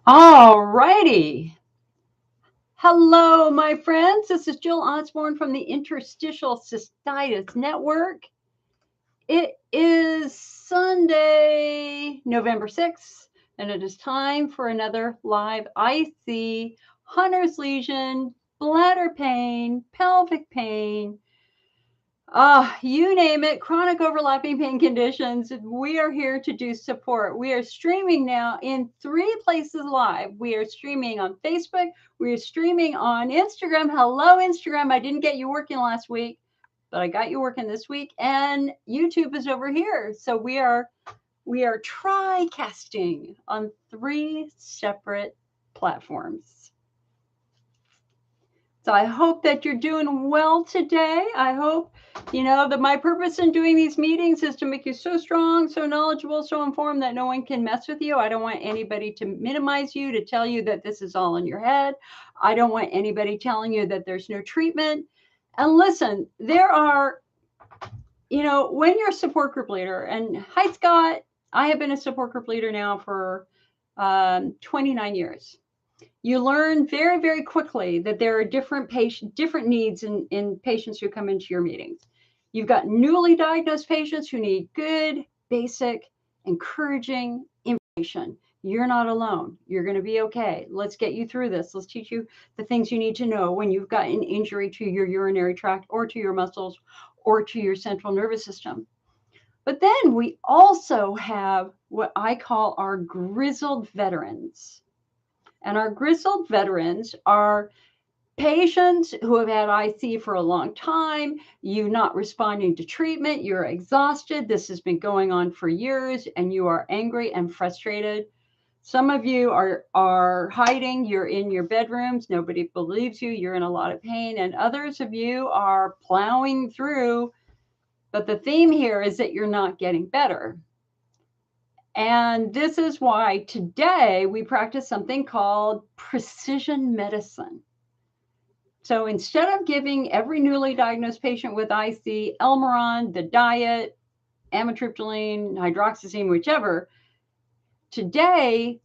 All righty. Hello, my friends. This is Jill Osborne from the Interstitial Cystitis Network. It is Sunday, November 6th, and it is time for another live IC Hunner's lesion, bladder pain, pelvic pain, you name it, chronic overlapping pain conditions. We are here to do support. We are streaming now in 3 places live. We are streaming on Facebook. We are streaming on Instagram. Hello, Instagram. I didn't get you working last week, but I got you working this week. And YouTube is over here. So we are tri-casting on 3 separate platforms. So I hope that you're doing well today. I hope, that my purpose in doing these meetings is to make you so strong, so knowledgeable, so informed that no one can mess with you. I don't want anybody to minimize you, to tell you that this is all in your head. I don't want anybody telling you that there's no treatment. And listen, there are, when you're a support group leader, and hi, Scott, I have been a support group leader now for 29 years. You learn very, very quickly that there are different needs in patients who come into your meetings. You've got newly diagnosed patients who need good, basic, encouraging information. You're not alone. You're going to be okay. Let's get you through this. Let's teach you the things you need to know when you've got an injury to your urinary tract or to your muscles or to your central nervous system. But then we also have what I call our grizzled veterans. And our grizzled veterans are patients who have had IC for a long time. You're not responding to treatment. You're exhausted. This has been going on for years, and you are angry and frustrated. Some of you are hiding. You're in your bedrooms. Nobody believes you. You're in a lot of pain. And others of you are plowing through. But the theme here is that you're not getting better. And this is why today we practice something called precision medicine. So instead of giving every newly diagnosed patient with IC Elmeron, the diet, amitriptyline, hydroxyzine, whichever, today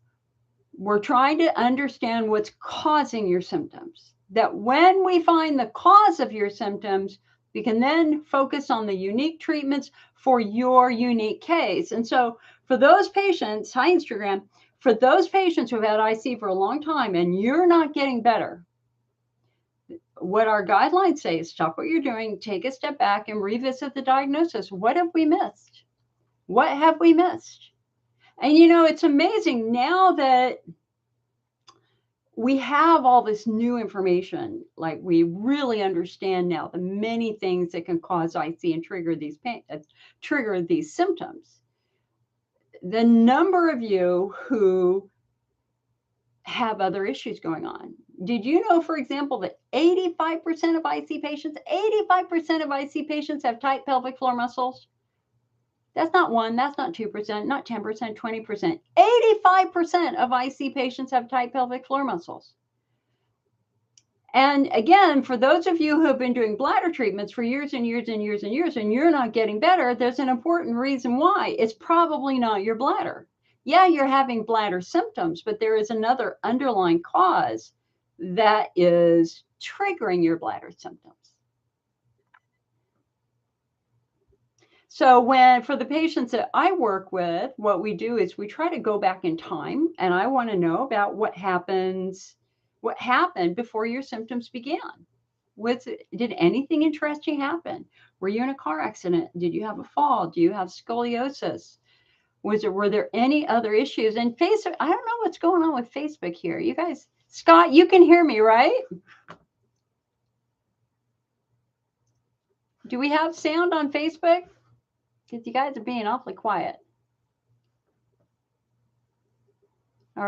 we're trying to understand what's causing your symptoms. That when we find the cause of your symptoms, we can then focus on the unique treatments for your unique case. And so for those patients, hi Instagram, for those patients who have had IC for a long time and you're not getting better, what our guidelines say is stop what you're doing, take a step back and revisit the diagnosis. What have we missed? What have we missed? And it's amazing now that we have all this new information, like we really understand now the many things that can cause IC and trigger these symptoms. The number of you who have other issues going on. Did you know, for example, that 85% of IC patients have tight pelvic floor muscles? That's not 1, that's not 2%, not 10%, 20%. 85% of IC patients have tight pelvic floor muscles. And again, for those of you who have been doing bladder treatments for years and years and years and years, and you're not getting better, there's an important reason why. It's probably not your bladder. Yeah, you're having bladder symptoms, but there is another underlying cause that is triggering your bladder symptoms. So for the patients that I work with, what we do is we try to go back in time, and I want to know about what happened before your symptoms began. Did anything interesting happen? Were you in a car accident? Did you have a fall? Do you have scoliosis? Were there any other issues? And Facebook, I don't know what's going on with Facebook here. You guys, Scott, you can hear me, right? Do we have sound on Facebook? Because you guys are being awfully quiet. All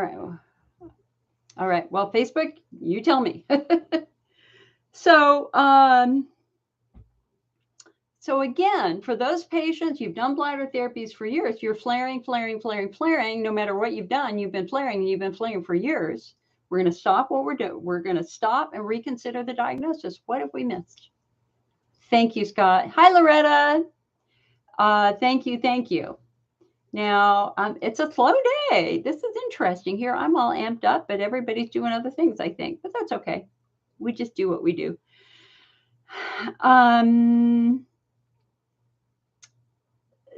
right. Well, Facebook, you tell me. So again, for those patients, you've done bladder therapies for years. You're flaring. No matter what you've done, you've been flaring for years. We're going to stop what we're doing. We're going to stop and reconsider the diagnosis. What have we missed? Thank you, Scott. Hi, Loretta. Thank you. Thank you. Now, it's a slow day. This is interesting here. I'm all amped up, but everybody's doing other things, I think. But that's okay. We just do what we do.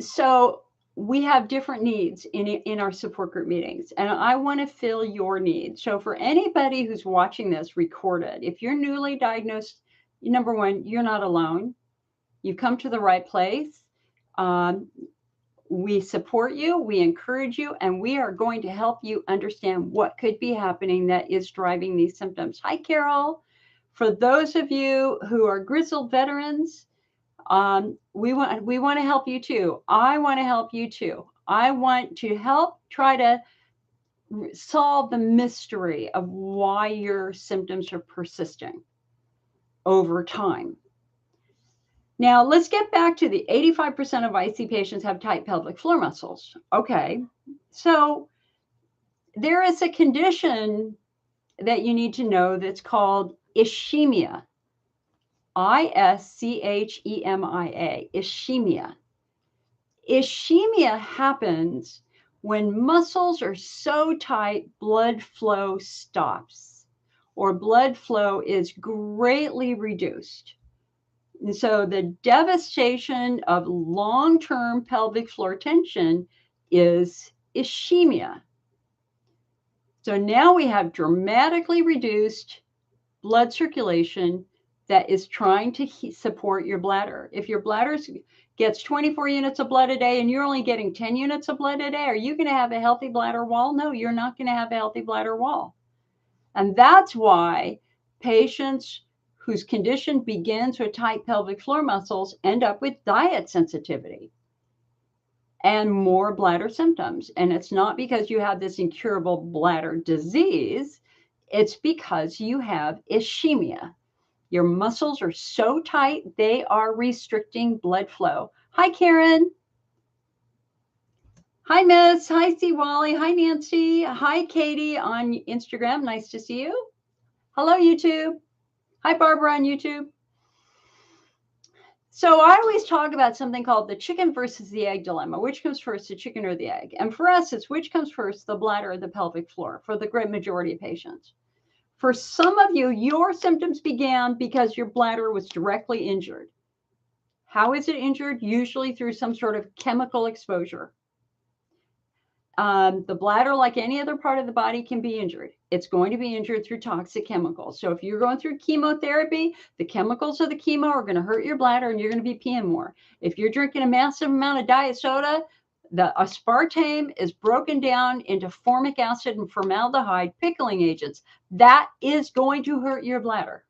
So we have different needs in our support group meetings, and I want to fill your needs. So for anybody who's watching this recorded, if you're newly diagnosed, number one, you're not alone. You've come to the right place. We support you, we encourage you, and we are going to help you understand what could be happening that is driving these symptoms. Hi, Carol. For those of you who are grizzled veterans, we want to help you too. I want to help you too. I want to help try to solve the mystery of why your symptoms are persisting over time. Now, let's get back to the 85% of IC patients have tight pelvic floor muscles. Okay, so there is a condition that you need to know that's called ischemia. Ischemia. Ischemia. Ischemia happens when muscles are so tight, blood flow stops, or blood flow is greatly reduced. And so the devastation of long-term pelvic floor tension is ischemia. So now we have dramatically reduced blood circulation that is trying to support your bladder. If your bladder gets 24 units of blood a day and you're only getting 10 units of blood a day, are you going to have a healthy bladder wall? No, you're not going to have a healthy bladder wall. And that's why patients whose condition begins with tight pelvic floor muscles end up with diet sensitivity and more bladder symptoms. And it's not because you have this incurable bladder disease, it's because you have ischemia. Your muscles are so tight, they are restricting blood flow. Hi, Karen. Hi, Miss. Hi, C. Wally. Hi, Nancy. Hi, Katie on Instagram. Nice to see you. Hello, YouTube. Hi, Barbara on YouTube. So I always talk about something called the chicken versus the egg dilemma. Which comes first, the chicken or the egg? And for us, it's which comes first, the bladder or the pelvic floor, for the great majority of patients. For some of you, your symptoms began because your bladder was directly injured. How is it injured? Usually through some sort of chemical exposure. The bladder, like any other part of the body, can be injured. It's going to be injured through toxic chemicals. So if you're going through chemotherapy, the chemicals of the chemo are going to hurt your bladder and you're going to be peeing more. If you're drinking a massive amount of diet soda, the aspartame is broken down into formic acid and formaldehyde pickling agents. That is going to hurt your bladder.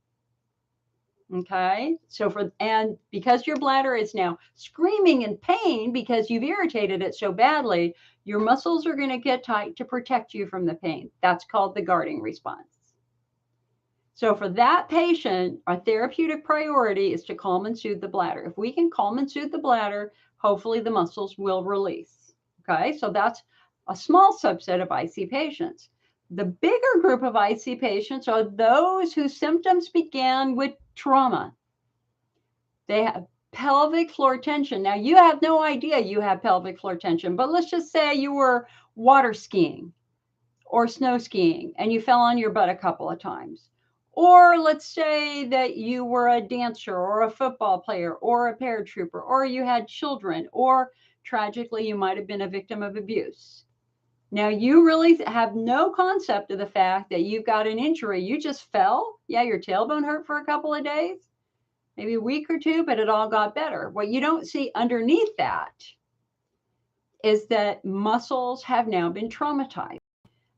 Okay, so because your bladder is now screaming in pain because you've irritated it so badly, your muscles are going to get tight to protect you from the pain. That's called the guarding response. So for that patient, our therapeutic priority is to calm and soothe the bladder. If we can calm and soothe the bladder, hopefully the muscles will release. Okay, so that's a small subset of IC patients. The bigger group of IC patients are those whose symptoms began with trauma. They have pelvic floor tension. Now, you have no idea you have pelvic floor tension, but let's just say you were water skiing or snow skiing and you fell on your butt a couple of times. Or let's say that you were a dancer or a football player or a paratrooper, or you had children, or tragically, you might have been a victim of abuse. Now, you really have no concept of the fact that you've got an injury. You just fell. Yeah, your tailbone hurt for a couple of days, maybe a week or two, but it all got better. What you don't see underneath that is that muscles have now been traumatized.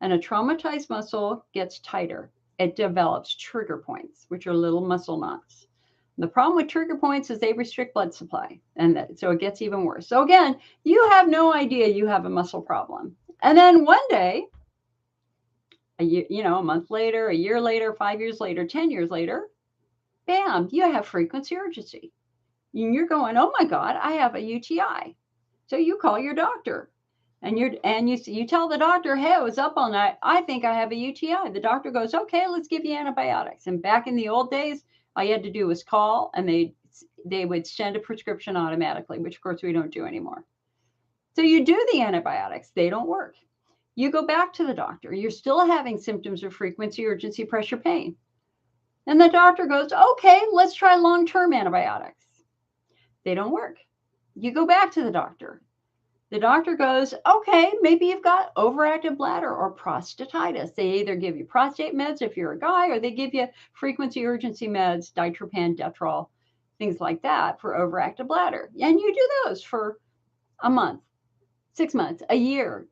And a traumatized muscle gets tighter. It develops trigger points, which are little muscle knots. The problem with trigger points is they restrict blood supply, and so it gets even worse. So again, you have no idea you have a muscle problem. And then one day, a month later, a year later, 5 years later, 10 years later, bam, you have frequency urgency. And you're going, oh my God, I have a UTI. So you call your doctor. And you tell the doctor, hey, I was up all night. I think I have a UTI. The doctor goes, okay, let's give you antibiotics. And back in the old days, all you had to do was call, and they would send a prescription automatically, which of course we don't do anymore. So you do the antibiotics, they don't work. You go back to the doctor, you're still having symptoms of frequency, urgency, pressure, pain. And the doctor goes, okay, let's try long-term antibiotics. They don't work. You go back to the doctor. The doctor goes, okay, maybe you've got overactive bladder or prostatitis. They either give you prostate meds if you're a guy, or they give you frequency urgency meds, ditropan, Detrol, things like that for overactive bladder. And you do those for a month, 6 months, a year,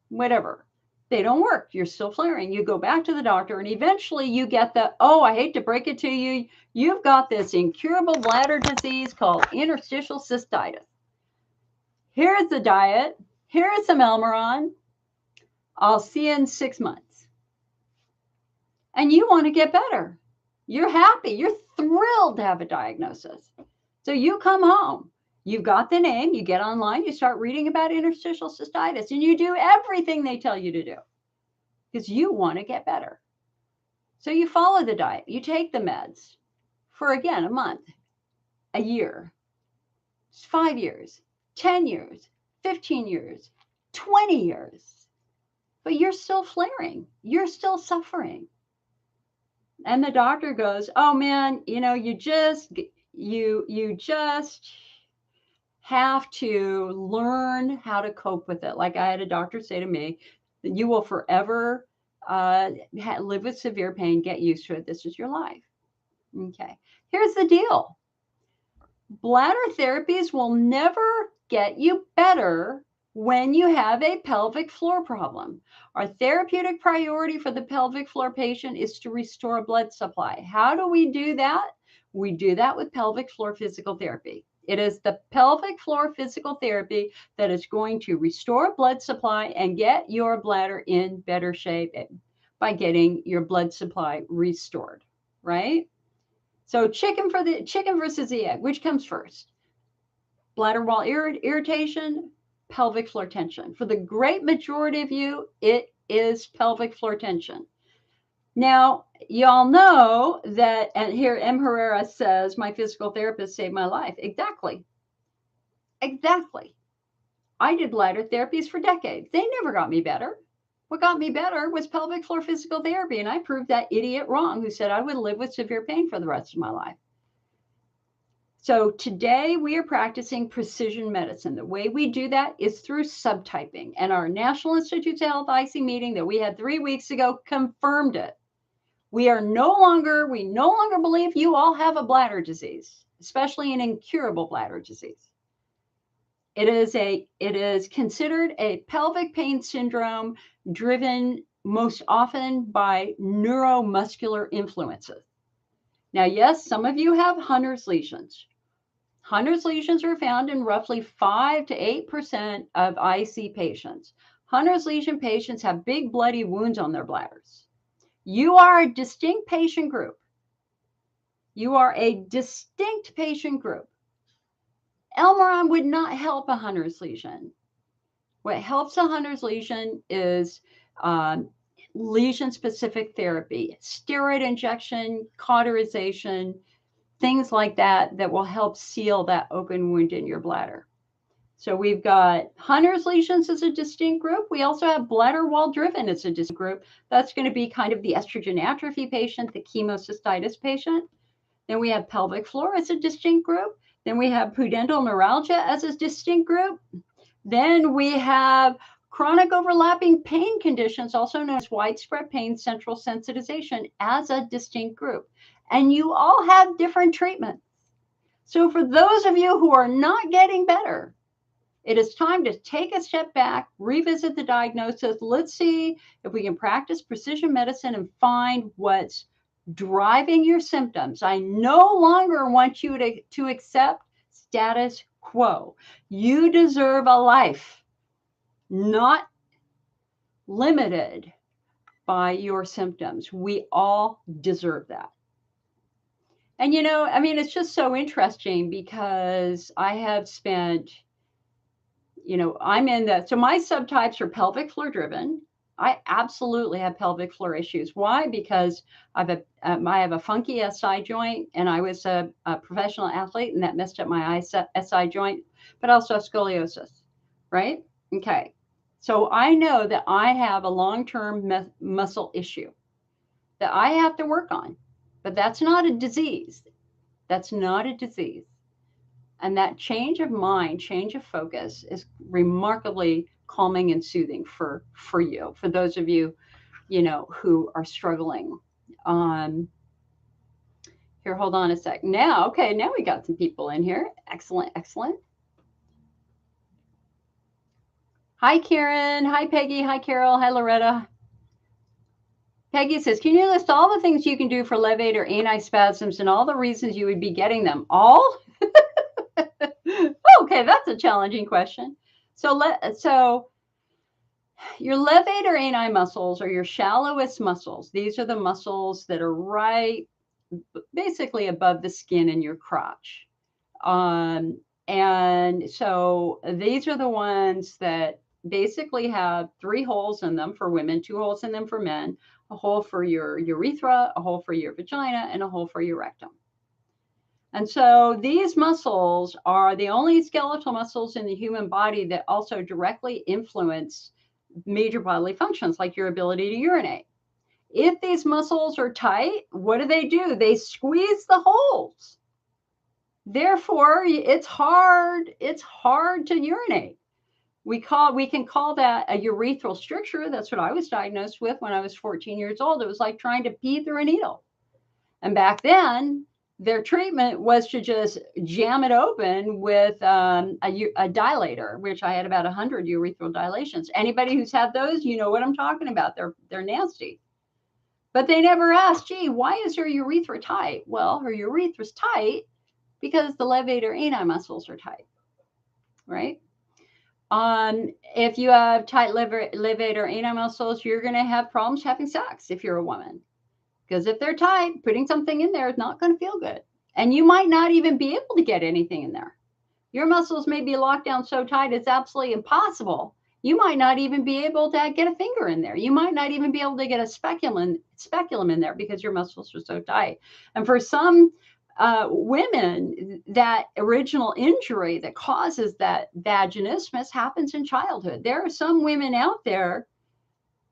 whatever. They don't work. You're still flaring. You go back to the doctor, and eventually you get the, oh, I hate to break it to you, you've got this incurable bladder disease called interstitial cystitis. Here's the diet. Here's some Elmeron. I'll see you in 6 months. And you want to get better. You're happy. You're thrilled to have a diagnosis. So you come home. You've got the name. You get online. You start reading about interstitial cystitis. And you do everything they tell you to do because you want to get better. So you follow the diet. You take the meds for, again, a month, a year, 5 years. 10 years, 15 years, 20 years, but you're still flaring. You're still suffering. And the doctor goes, oh man, you just have to learn how to cope with it. Like I had a doctor say to me, that you will forever live with severe pain, get used to it. This is your life. Okay. Here's the deal. Bladder therapies will never get you better when you have a pelvic floor problem. Our therapeutic priority for the pelvic floor patient is to restore blood supply. How do we do that? We do that with pelvic floor physical therapy. It is the pelvic floor physical therapy that is going to restore blood supply and get your bladder in better shape by getting your blood supply restored, right? So chicken versus the egg, which comes first? Bladder wall irritation, pelvic floor tension. For the great majority of you, it is pelvic floor tension. Now, y'all know that, and here M. Herrera says, my physical therapist saved my life. Exactly. I did bladder therapies for decades. They never got me better. What got me better was pelvic floor physical therapy, and I proved that idiot wrong who said I would live with severe pain for the rest of my life. So today we are practicing precision medicine. The way we do that is through subtyping. And our National Institutes of Health IC meeting that we had 3 weeks ago confirmed it. We no longer believe you all have a bladder disease, especially an incurable bladder disease. It is considered a pelvic pain syndrome driven most often by neuromuscular influences. Now, yes, some of you have Hunner's lesions. Hunner's lesions are found in roughly 5 to 8% of IC patients. Hunner's lesion patients have big bloody wounds on their bladders. You are a distinct patient group. Elmeron would not help a Hunner's lesion. What helps a Hunner's lesion is lesion-specific therapy, steroid injection, cauterization, things like that will help seal that open wound in your bladder. So we've got Hunner's lesions as a distinct group. We also have bladder wall driven as a distinct group. That's going to be kind of the estrogen atrophy patient, the chemocystitis patient. Then we have pelvic floor as a distinct group. Then we have pudendal neuralgia as a distinct group. Then we have chronic overlapping pain conditions, also known as widespread pain central sensitization, as a distinct group. And you all have different treatments. So for those of you who are not getting better, it is time to take a step back, revisit the diagnosis. Let's see if we can practice precision medicine and find what's driving your symptoms. I no longer want you to accept status quo. You deserve a life, not limited by your symptoms. We all deserve that. And, it's just so interesting because I have spent I'm in the, so my subtypes are pelvic floor driven. I absolutely have pelvic floor issues. Why? Because I have a funky SI joint, and I was a professional athlete, and that messed up my SI joint, but also scoliosis, right? Okay. So I know that I have a long-term muscle issue that I have to work on, but that's not a disease. That's not a disease. And that change of mind, change of focus is remarkably calming and soothing for you, for those of you, who are struggling. Here, hold on a sec. Now, okay, now we got some people in here. Excellent, excellent. Hi, Karen. Hi, Peggy. Hi, Carol. Hi, Loretta. Peggy says, can you list all the things you can do for levator antispasms and all the reasons you would be getting them? All? Okay, that's a challenging question. So your levator ani muscles are your shallowest muscles. These are the muscles that are right basically above the skin in your crotch. And so these are the ones that basically have 3 holes in them for women, 2 holes in them for men, a hole for your urethra, a hole for your vagina, and a hole for your rectum. And so these muscles are the only skeletal muscles in the human body that also directly influence major bodily functions like your ability to urinate. If these muscles are tight, what do? They squeeze the holes. Therefore, it's hard to urinate. We can call that a urethral stricture. That's what I was diagnosed with when I was 14 years old. It was like trying to pee through a needle. And back then, their treatment was to just jam it open with a dilator, which I had about 100 urethral dilations. Anybody who's had those, you know what I'm talking about. They're nasty. But they never asked, gee, why is her urethra tight? Well, her urethra's tight because the levator ani muscles are tight, right? If you have tight levator ani muscles, you're going to have problems having sex if you're a woman. Because if they're tight, putting something in there is not going to feel good. And you might not even be able to get anything in there. Your muscles may be locked down so tight it's absolutely impossible. You might not even be able to get a finger in there. You might not even be able to get a speculum in there because your muscles are so tight. And for some women, that original injury that causes that vaginismus happens in childhood. There are some women out there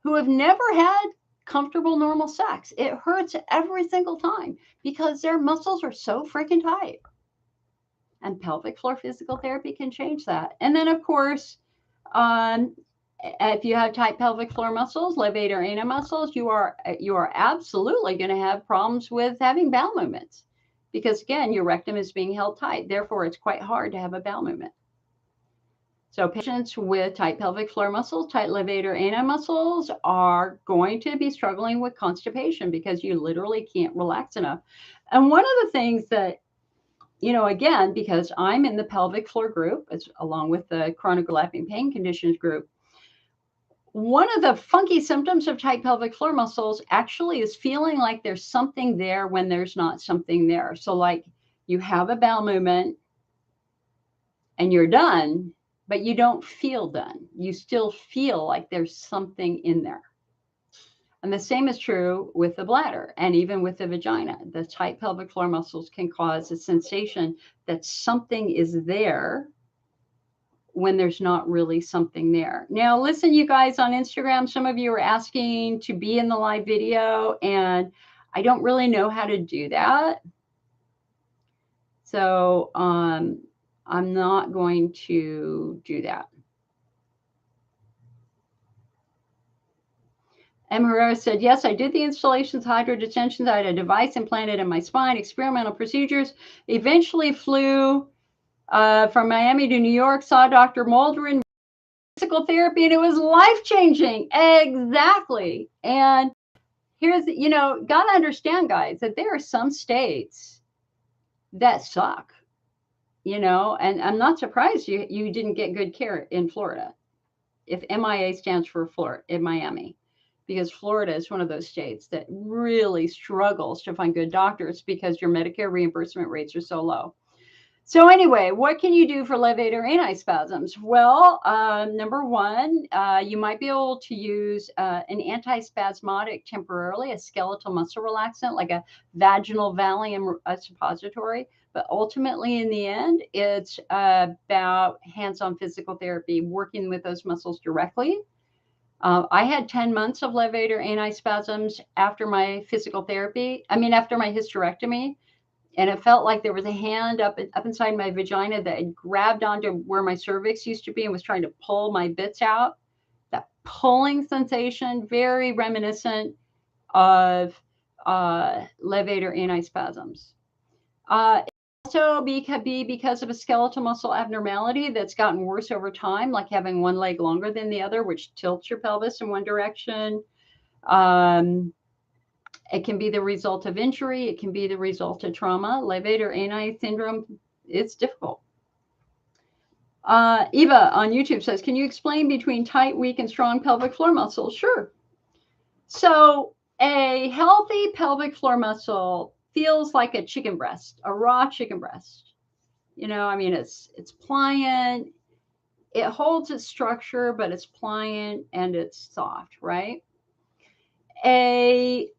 who have never had comfortable, normal sex. It hurts every single time because their muscles are so freaking tight. And pelvic floor physical therapy can change that. And then, of course, if you have tight pelvic floor muscles, levator ani muscles, you are absolutely going to have problems with having bowel movements because, again, your rectum is being held tight. Therefore, it's quite hard to have a bowel movement. So patients with tight pelvic floor muscles, tight levator ani muscles are going to be struggling with constipation because you literally can't relax enough. And one of the things that, again, because I'm in the pelvic floor group, along with the chronic overlapping pain conditions group, one of the funky symptoms of tight pelvic floor muscles actually is feeling like there's something there when there's not something there. So like you have a bowel movement and you're done, but you don't feel done. You still feel like there's something in there. And the same is true with the bladder and even with the vagina. The tight pelvic floor muscles can cause a sensation that something is there when there's not really something there. Now, listen, you guys on Instagram, some of you are asking to be in the live video, and I don't really know how to do that. So I'm not going to do that. M. Herrera said, yes, I did the installations, hydrodetentions. I had a device implanted in my spine, experimental procedures. Eventually flew from Miami to New York, saw Dr. Muldrin, physical therapy, and it was life-changing. Exactly. And here's, got to understand, guys, that there are some states that suck, and I'm not surprised you didn't get good care in Florida. If MIA stands for Florida, in Miami. Because Florida is one of those states that really struggles to find good doctors because your Medicare reimbursement rates are so low. So anyway, what can you do for levator antispasms? Well, number one, you might be able to use an antispasmodic temporarily, a skeletal muscle relaxant, like a vaginal Valium suppository. But ultimately, in the end, it's about hands-on physical therapy, working with those muscles directly. I had 10 months of levator antispasms after my physical therapy. I mean, after my hysterectomy. And it felt like there was a hand up inside my vagina that had grabbed onto where my cervix used to be and was trying to pull my bits out. That pulling sensation, very reminiscent of levator antispasms. Also be because of a skeletal muscle abnormality that's gotten worse over time, like having one leg longer than the other, which tilts your pelvis in one direction. It can be the result of injury. It can be the result of trauma. Levator ani syndrome, it's difficult. Eva on YouTube says, can you explain between tight, weak, and strong pelvic floor muscles? Sure. So a healthy pelvic floor muscle feels like a chicken breast, a raw chicken breast. You know, I mean, it's pliant. It holds its structure, but it's pliant and it's soft, right? A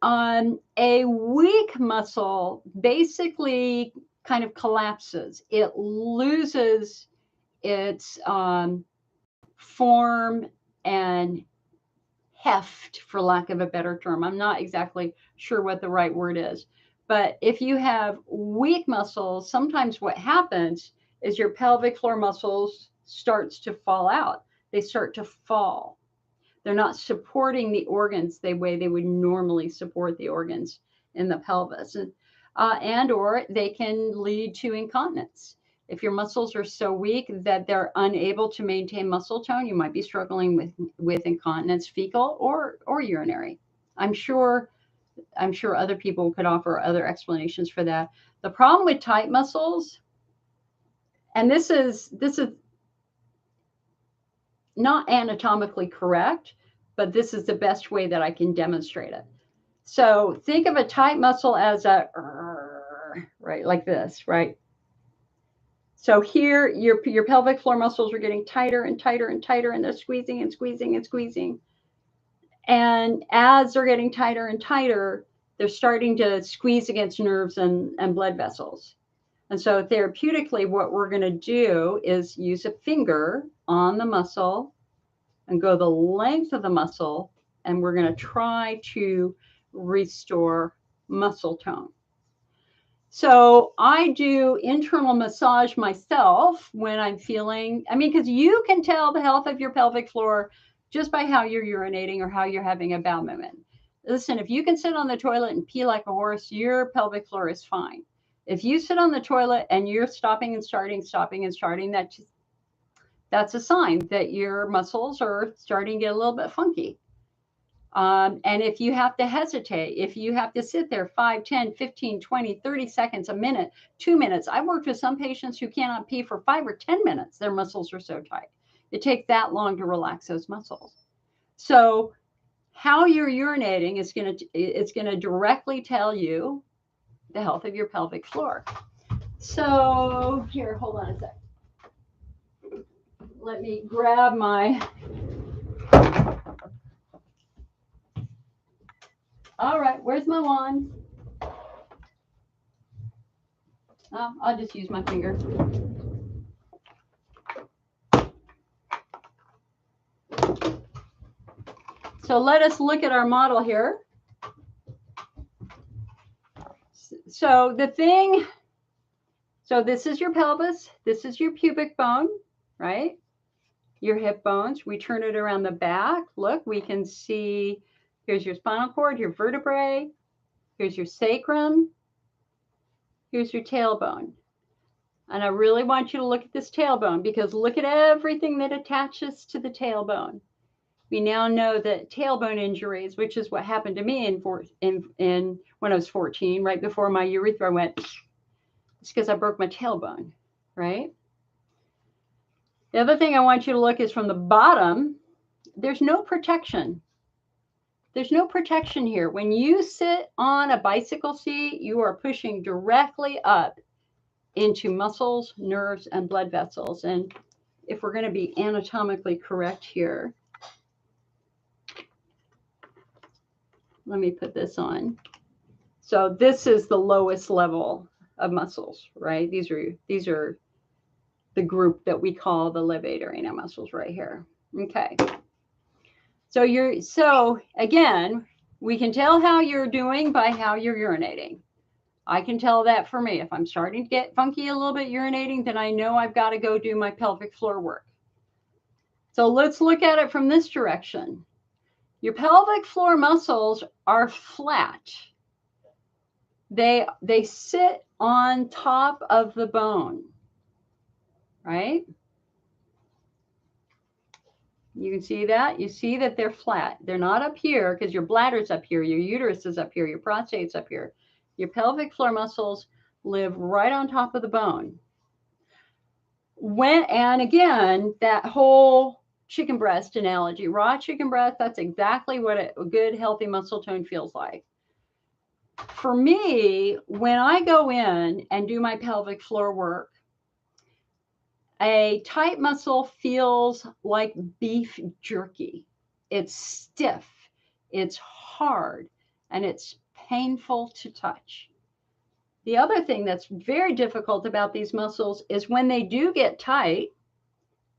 weak muscle basically kind of collapses. It loses its form and heft, for lack of a better term. I'm not exactly sure what the right word is. But if you have weak muscles, sometimes what happens is your pelvic floor muscles starts to fall out. They start to fall. They're not supporting the organs the way they would normally support the organs in the pelvis. And or they can lead to incontinence. If your muscles are so weak that they're unable to maintain muscle tone, you might be struggling with incontinence, fecal or urinary. I'm sure other people could offer other explanations for that. The problem with tight muscles, and this is not anatomically correct, but this is the best way that I can demonstrate it. So think of a tight muscle as a, right, like this, right? So here, your pelvic floor muscles are getting tighter and tighter and tighter, and they're squeezing and squeezing and squeezing. And as they're getting tighter and tighter, they're starting to squeeze against nerves and blood vessels. And so therapeutically, what we're going to do is use a finger on the muscle and go the length of the muscle, and we're going to try to restore muscle tone. So I do internal massage myself when I'm feeling, I mean, because you can tell the health of your pelvic floor just by how you're urinating or how you're having a bowel movement. Listen, if you can sit on the toilet and pee like a horse, your pelvic floor is fine. If you sit on the toilet and you're stopping and starting, that's a sign that your muscles are starting to get a little bit funky. And if you have to hesitate, if you have to sit there 5, 10, 15, 20, 30 seconds, a minute, 2 minutes. I've worked with some patients who cannot pee for 5 or 10 minutes. Their muscles are so tight. It takes that long to relax those muscles. So how you're urinating is going to directly tell you the health of your pelvic floor. So here, hold on a sec. Let me grab my, all right, where's my wand? Oh, I'll just use my finger. So let us look at our model here. So this is your pelvis, this is your pubic bone, right? Your hip bones. We turn it around the back. Look, we can see, here's your spinal cord, your vertebrae, here's your sacrum, here's your tailbone. And I really want you to look at this tailbone, because look at everything that attaches to the tailbone. We now know that tailbone injuries, which is what happened to me when I was 14, right before my urethra went, it's because I broke my tailbone, right? The other thing I want you to look is from the bottom, there's no protection. There's no protection here. When you sit on a bicycle seat, you are pushing directly up into muscles, nerves, and blood vessels. And if we're going to be anatomically correct here, let me put this on. So this is the lowest level of muscles, right? These are the group that we call the levator muscles right here. Okay. So again, we can tell how you're doing by how you're urinating. I can tell that for me. If I'm starting to get funky a little bit urinating, then I know I've got to go do my pelvic floor work. So let's look at it from this direction. Your pelvic floor muscles are flat. They sit on top of the bone, right? You can see that. You see that they're flat. They're not up here because your bladder's up here, your uterus is up here, your prostate's up here. Your pelvic floor muscles live right on top of the bone. And again, that whole chicken breast analogy, raw chicken breast, that's exactly what a good, healthy muscle tone feels like. For me, when I go in and do my pelvic floor work, a tight muscle feels like beef jerky. It's stiff, it's hard, and it's painful to touch. The other thing that's very difficult about these muscles is when they do get tight,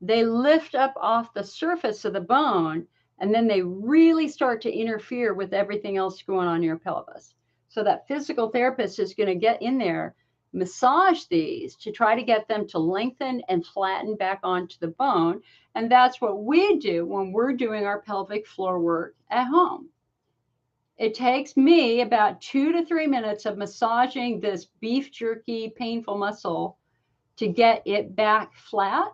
they lift up off the surface of the bone, and then they really start to interfere with everything else going on in your pelvis. So that physical therapist is going to get in there, massage these to try to get them to lengthen and flatten back onto the bone. And that's what we do when we're doing our pelvic floor work at home. It takes me about 2 to 3 minutes of massaging this beef jerky painful muscle to get it back flat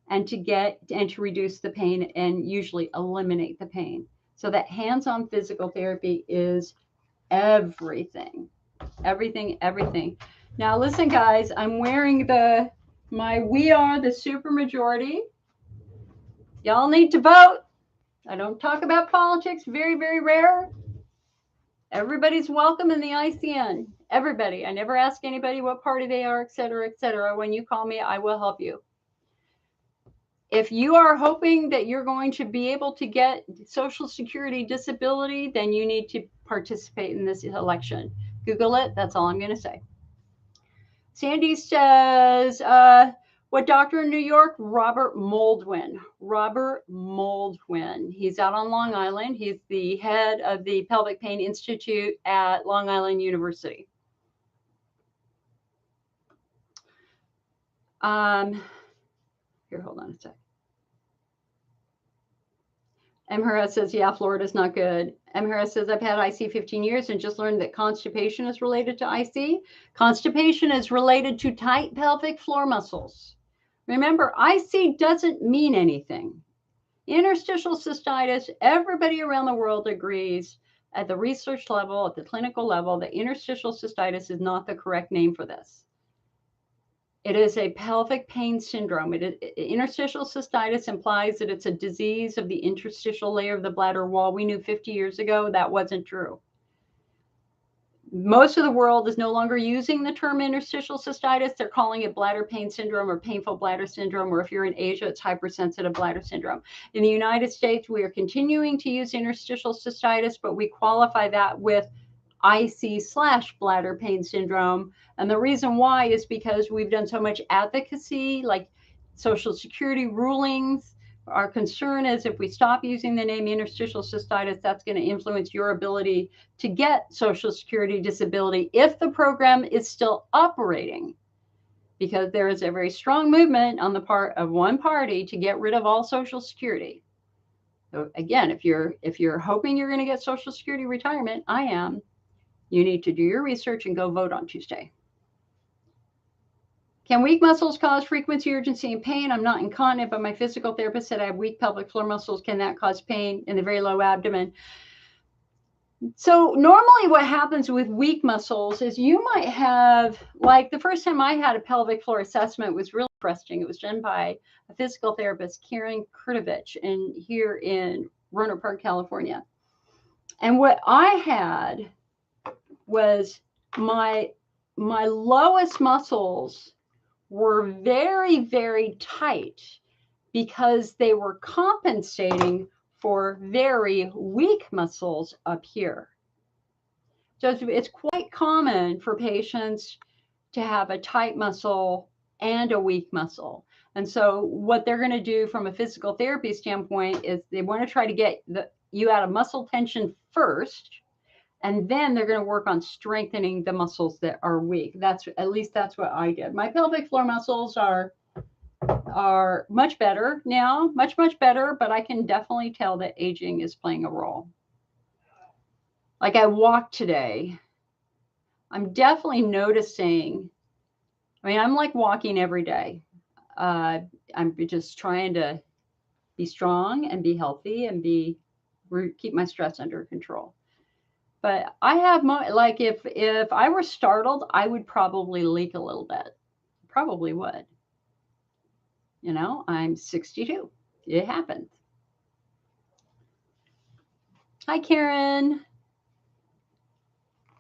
and to reduce the pain and usually eliminate the pain. So that hands-on physical therapy is everything. Everything. Now listen, guys, I'm wearing my We Are the Supermajority. Y'all need to vote. I don't talk about politics, very, very rare. Everybody's welcome in the ICN. Everybody. I never ask anybody what party they are, et cetera, et cetera. When you call me, I will help you. If you are hoping that you're going to be able to get Social Security disability, then you need to participate in this election. Google it. That's all I'm going to say. Sandy says, what doctor in New York? Robert Moldwin. Robert Moldwin. He's out on Long Island. He's the head of the Pelvic Pain Institute at Long Island University. Here, hold on a sec. M. Harris says, yeah, Florida's not good. M. Harris says, I've had IC 15 years and just learned that constipation is related to IC. Constipation is related to tight pelvic floor muscles. Remember, IC doesn't mean anything. Interstitial cystitis, everybody around the world agrees at the research level, at the clinical level, that interstitial cystitis is not the correct name for this. It is a pelvic pain syndrome. Interstitial cystitis implies that it's a disease of the interstitial layer of the bladder wall. We knew 50 years ago that wasn't true. Most of the world is no longer using the term interstitial cystitis. They're calling it bladder pain syndrome or painful bladder syndrome, or if you're in Asia, it's hypersensitive bladder syndrome. In the United States, we are continuing to use interstitial cystitis, but we qualify that with IC/bladder pain syndrome. And the reason why is because we've done so much advocacy, like Social Security rulings. Our concern is if we stop using the name interstitial cystitis, that's going to influence your ability to get Social Security disability if the program is still operating, because there is a very strong movement on the part of one party to get rid of all Social Security. So again, if you're hoping you're going to get Social Security retirement, I am. You need to do your research and go vote on Tuesday. Can weak muscles cause frequency, urgency, and pain? I'm not incontinent, but my physical therapist said I have weak pelvic floor muscles. Can that cause pain in the very low abdomen? So normally what happens with weak muscles is you might have, like the first time I had a pelvic floor assessment was really interesting. It was done by a physical therapist, Karen Kurtovich, here in Rohnert Park, California. And what I had was my lowest muscles were very, very tight because they were compensating for very weak muscles up here. So it's quite common for patients to have a tight muscle and a weak muscle. And so what they're going to do from a physical therapy standpoint is they want to try to get you out of muscle tension first, and then they're going to work on strengthening the muscles that are weak. At least that's what I did. My pelvic floor muscles are much better now, much better, but I can definitely tell that aging is playing a role. Like I walked today, I'm definitely noticing. I mean, I'm like walking every day. I'm just trying to be strong and be healthy and keep my stress under control. But I have like if I were startled, I would probably leak a little bit. Probably would. You know, I'm 62. It happens. Hi, Karen.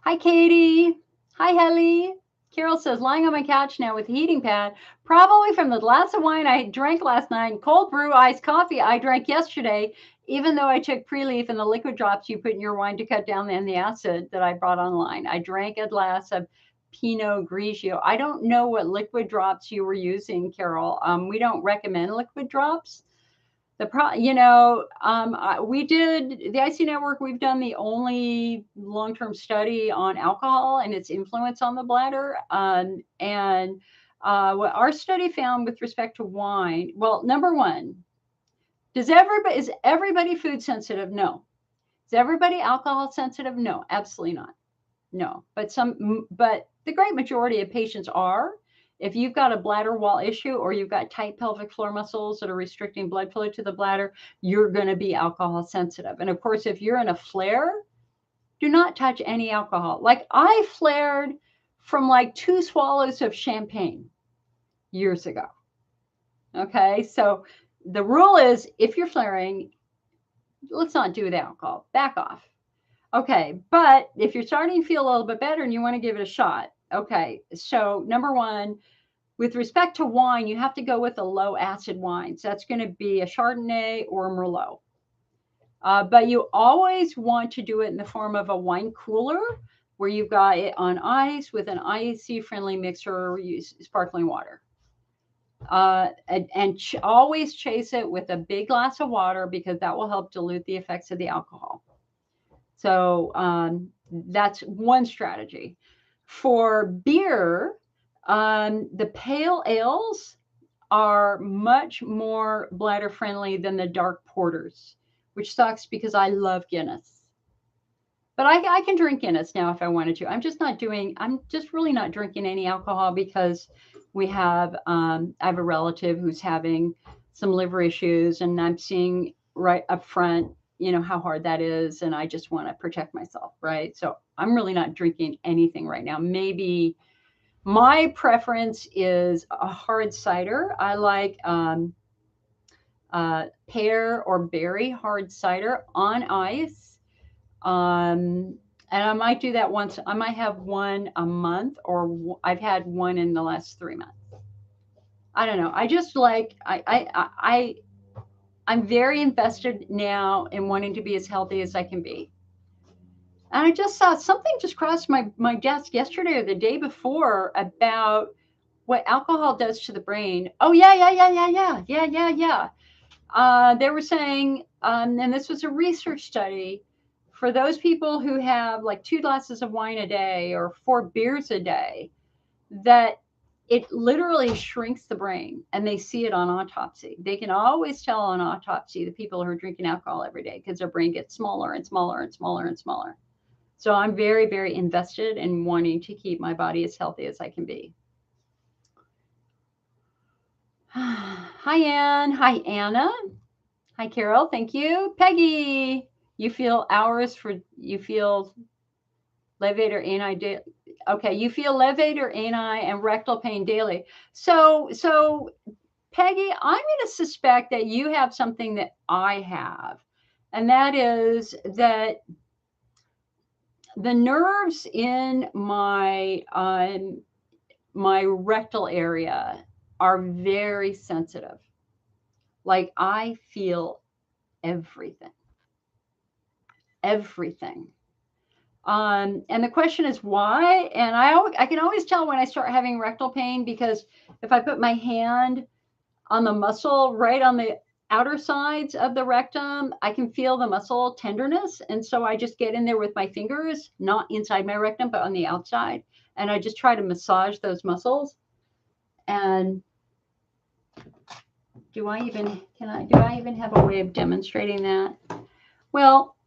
Hi, Katie. Hi, Helly. Carol says, lying on my couch now with a heating pad, probably from the glass of wine I drank last night, cold brew iced coffee I drank yesterday, even though I took pre-leaf and the liquid drops you put in your wine to cut down the acid that I brought online. I drank a glass of Pinot Grigio. I don't know what liquid drops you were using, Carol. We don't recommend liquid drops. We did the IC Network. We've done the only long-term study on alcohol and its influence on the bladder. And what our study found with respect to wine, well, number one, is everybody food sensitive? No. Is everybody alcohol sensitive? No, absolutely not. No, but the great majority of patients are. If you've got a bladder wall issue or you've got tight pelvic floor muscles that are restricting blood flow to the bladder, you're going to be alcohol sensitive. And of course, if you're in a flare, do not touch any alcohol. Like I flared from like 2 swallows of champagne years ago. Okay, so the rule is if you're flaring, let's not do the alcohol, back off. Okay, but if you're starting to feel a little bit better and you want to give it a shot, okay, so number one, with respect to wine, you have to go with a low acid wine. So that's going to be a Chardonnay or a Merlot. But you always want to do it in the form of a wine cooler where you've got it on ice with an IEC-friendly mixer or use sparkling water. Always chase it with a big glass of water because that will help dilute the effects of the alcohol. So that's one strategy. For beer, the pale ales are much more bladder friendly than the dark porters, which sucks because I love Guinness. But I can drink Guinness now if I wanted to. I'm just really not drinking any alcohol because I have a relative who's having some liver issues and I'm seeing right up front, you know, how hard that is. And I just want to protect myself, right? So I'm really not drinking anything right now. Maybe my preference is a hard cider. I like pear or berry hard cider on ice. And I might do that once. I might have one a month, or I've had one in the last 3 months. I don't know. I just like, I'm very invested now in wanting to be as healthy as I can be. And I just saw something just crossed my desk yesterday or the day before about what alcohol does to the brain. Oh, yeah. They were saying, and this was a research study, for those people who have like 2 glasses of wine a day or 4 beers a day, that it literally shrinks the brain, and they see it on autopsy. They can always tell on autopsy the people who are drinking alcohol every day because their brain gets smaller and smaller and smaller and smaller. So I'm very, very invested in wanting to keep my body as healthy as I can be. Hi, Anne. Hi, Anna. Hi, Carol. Thank you. Peggy, you feel levator, ani. Okay, you feel levator, ani, and rectal pain daily. So Peggy, I'm going to suspect that you have something that I have, and that is that the nerves in my rectal area are very sensitive. Like I feel everything, everything. And the question is why? And I can always tell when I start having rectal pain, because if I put my hand on the muscle right on the outer sides of the rectum, I can feel the muscle tenderness. And so I just get in there with my fingers, not inside my rectum, but on the outside. And I just try to massage those muscles. And do I even have a way of demonstrating that? Well,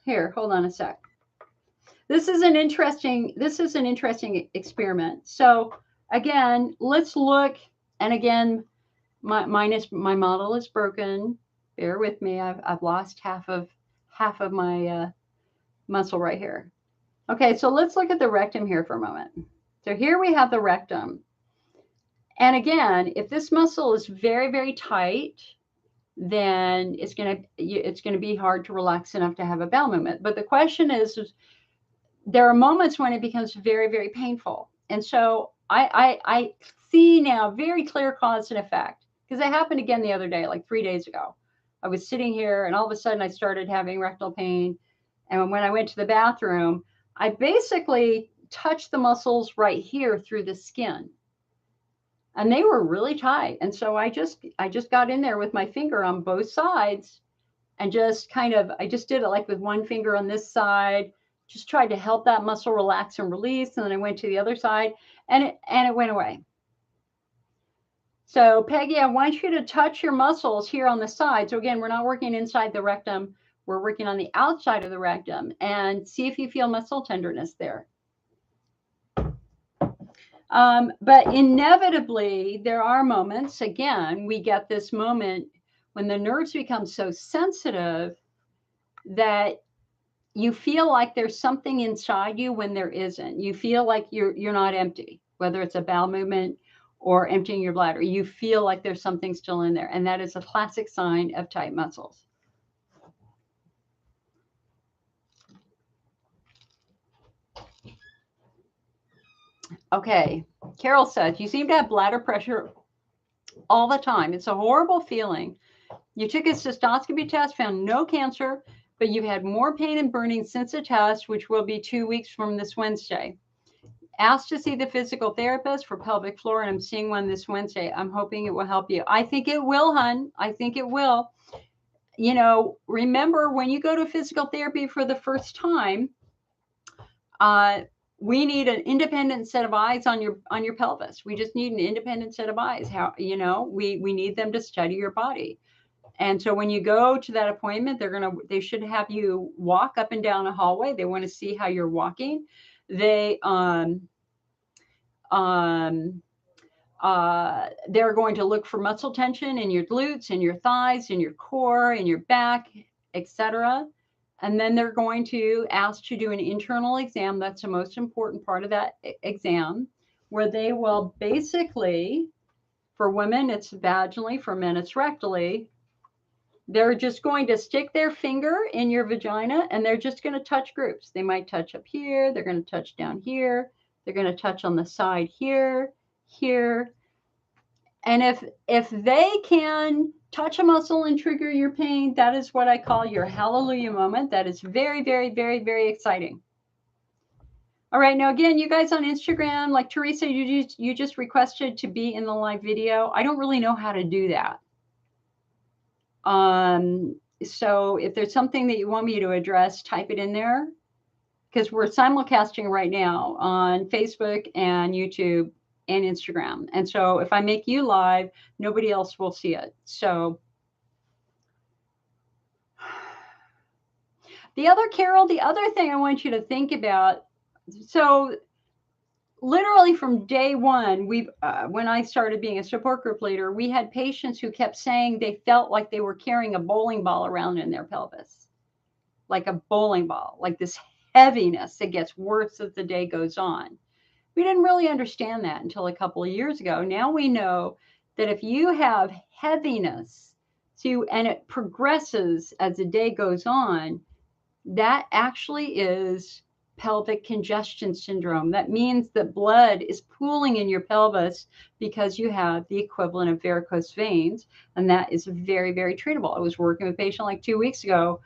here, hold on a sec. This is an interesting experiment. So again, let's look. And again, my model is broken. Bear with me. I've lost half of my muscle right here. Okay, so let's look at the rectum here for a moment. So here we have the rectum. And again, if this muscle is very, very tight, then it's going to be hard to relax enough to have a bowel movement. But the question is there are moments when it becomes very, very painful. And so I see now very clear cause and effect, because it happened again the other day, like 3 days ago. I was sitting here and all of a sudden I started having rectal pain. And when I went to the bathroom, I basically touched the muscles right here through the skin. And they were really tight. And so I just got in there with my finger on both sides and just I just did it like with one finger on this side, just tried to help that muscle relax and release. And then I went to the other side and it went away. So Peggy, I want you to touch your muscles here on the side. So again, we're not working inside the rectum. We're working on the outside of the rectum, and see if you feel muscle tenderness there. But inevitably, there are moments, again, we get this moment when the nerves become so sensitive that you feel like there's something inside you when there isn't. You feel like you're not empty, whether it's a bowel movement or emptying your bladder. You feel like there's something still in there, and that is a classic sign of tight muscles. Okay, Carol says, you seem to have bladder pressure all the time. It's a horrible feeling. You took a cystoscopy test, found no cancer, but you've had more pain and burning since the test, which will be 2 weeks from this Wednesday. Asked to see the physical therapist for pelvic floor, and I'm seeing one this Wednesday. I'm hoping it will help you. I think it will, hon. I think it will. You know, remember when you go to physical therapy for the first time, we need an independent set of eyes on your pelvis. We just need an independent set of eyes. We need them to study your body. And so when you go to that appointment, they should have you walk up and down a hallway. They want to see how you're walking. They're going to look for muscle tension in your glutes, in your thighs, in your core, in your back, etc. And then they're going to ask to do an internal exam. That's the most important part of that exam, where they will basically, for women, it's vaginally, for men, it's rectally. They're just going to stick their finger in your vagina and they're just going to touch groups. They might touch up here. They're going to touch down here. They're going to touch on the side here, here. And if they can touch a muscle and trigger your pain, that is what I call your hallelujah moment. That is very, very, very, very exciting. All right. Now, again, you guys on Instagram, like Teresa, you just requested to be in the live video. I don't really know how to do that. So if there's something that you want me to address, type it in there, because we're simulcasting right now on Facebook and YouTube and Instagram. And so if I make you live, nobody else will see it. So Carol, the other thing I want you to think about, so literally from day one, when I started being a support group leader, we had patients who kept saying they felt like they were carrying a bowling ball around in their pelvis, like a bowling ball, like this heaviness that gets worse as the day goes on. We didn't really understand that until a couple of years ago. Now we know that if you have heaviness, and it progresses as the day goes on, that actually is pelvic congestion syndrome. That means that blood is pooling in your pelvis because you have the equivalent of varicose veins, and that is very, very treatable. I was working with a patient like 2 weeks ago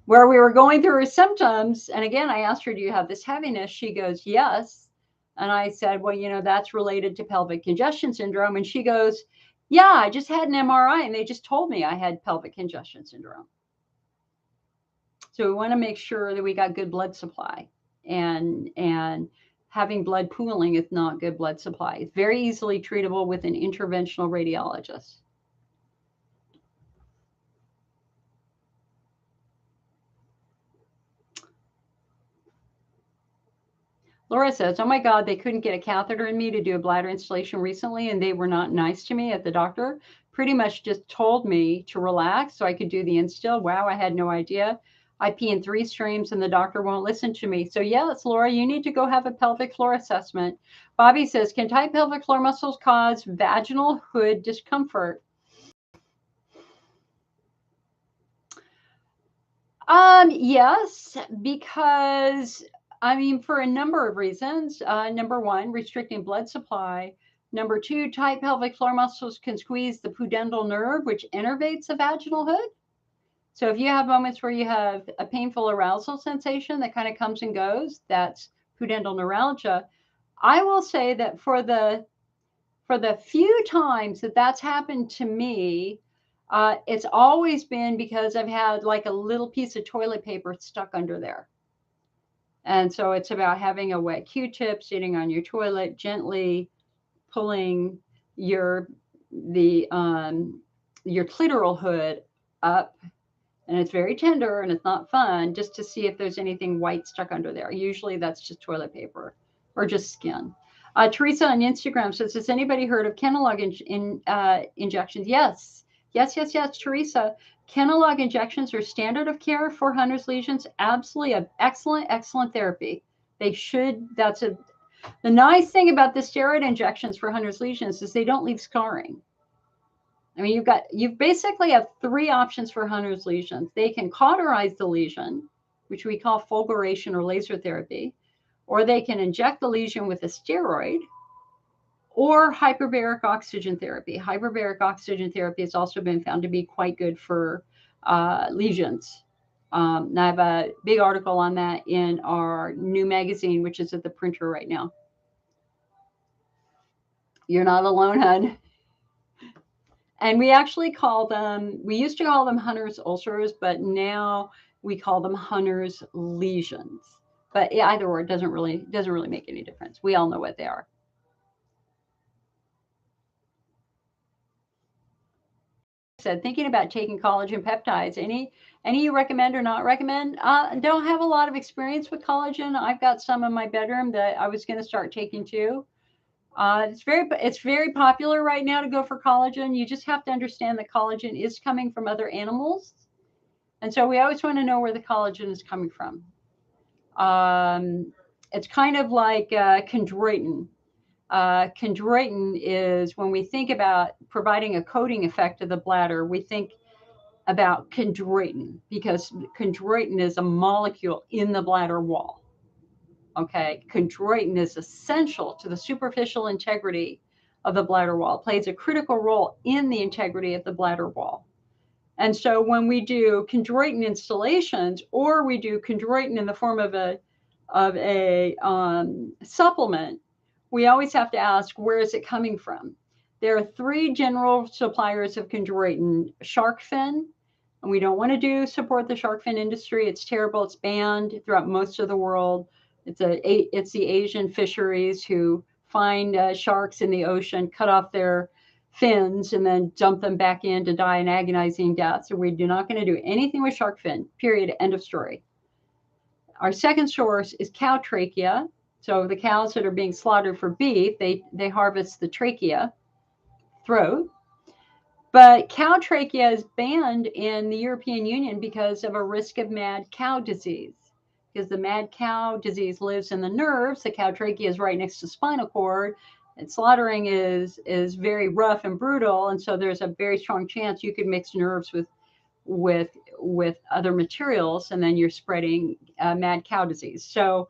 where we were going through her symptoms, and again, I asked her, do you have this heaviness? She goes, yes. And I said, well, that's related to pelvic congestion syndrome. And she goes, yeah, I just had an MRI and they just told me I had pelvic congestion syndrome. So we want to make sure that we got good blood supply, and having blood pooling is not good blood supply. It's very easily treatable with an interventional radiologist. Laura says, oh my God, they couldn't get a catheter in me to do a bladder installation recently, and they were not nice to me at the doctor. Pretty much just told me to relax so I could do the instill. Wow, I had no idea. I pee in 3 streams and the doctor won't listen to me. So yes, Laura, you need to go have a pelvic floor assessment. Bobby says, can tight pelvic floor muscles cause vaginal hood discomfort? Yes, because for a number of reasons. Number one, restricting blood supply. Number two, tight pelvic floor muscles can squeeze the pudendal nerve, which innervates the vaginal hood. So if you have moments where you have a painful arousal sensation that kind of comes and goes, that's pudendal neuralgia. I will say that for the few times that that's happened to me, it's always been because I've had like a little piece of toilet paper stuck under there. And so it's about having a wet Q-tip, sitting on your toilet, gently pulling your clitoral hood up. And it's very tender and it's not fun, just to see if there's anything white stuck under there. Usually that's just toilet paper or just skin. Teresa on Instagram says, has anybody heard of Kenalog injections? Yes, Teresa. Kenalog injections are standard of care for Hunner's lesions. Absolutely an excellent therapy. They should. The nice thing about the steroid injections for Hunner's lesions is they don't leave scarring. You basically have 3 options for Hunner's lesions. They can cauterize the lesion, which we call fulguration or laser therapy, or they can inject the lesion with a steroid, or hyperbaric oxygen therapy. Hyperbaric oxygen therapy has also been found to be quite good for lesions. And I have a big article on that in our new magazine, which is at the printer right now. You're not alone, hun. And we actually we used to call them Hunner's ulcers, but now we call them Hunner's lesions. But either or, it doesn't really make any difference. We all know what they are. Said, thinking about taking collagen peptides. Any you recommend or not recommend? Don't have a lot of experience with collagen. I've got some in my bedroom that I was going to start taking too. It's very popular right now to go for collagen. You just have to understand that collagen is coming from other animals, and so we always want to know where the collagen is coming from. It's kind of like chondroitin. Chondroitin is, when we think about providing a coating effect to the bladder, we think about chondroitin, because chondroitin is a molecule in the bladder wall. Okay, chondroitin is essential to the superficial integrity of the bladder wall. It plays a critical role in the integrity of the bladder wall. And so when we do chondroitin installations, or we do chondroitin in the form of a supplement, we always have to ask, where is it coming from? There are 3 general suppliers of chondroitin: shark fin, and we don't want to support the shark fin industry. It's terrible. It's banned throughout most of the world. It's the Asian fisheries who find sharks in the ocean, cut off their fins, and then dump them back in to die an agonizing death. So we're not going to do anything with shark fin, period, end of story. Our second source is cow trachea. So the cows that are being slaughtered for beef, they harvest the trachea, throat. But cow trachea is banned in the European Union because of a risk of mad cow disease. Because the mad cow disease lives in the nerves. The cow trachea is right next to spinal cord, and slaughtering is very rough and brutal. And so there's a very strong chance you could mix nerves with with other materials, and then you're spreading mad cow disease. So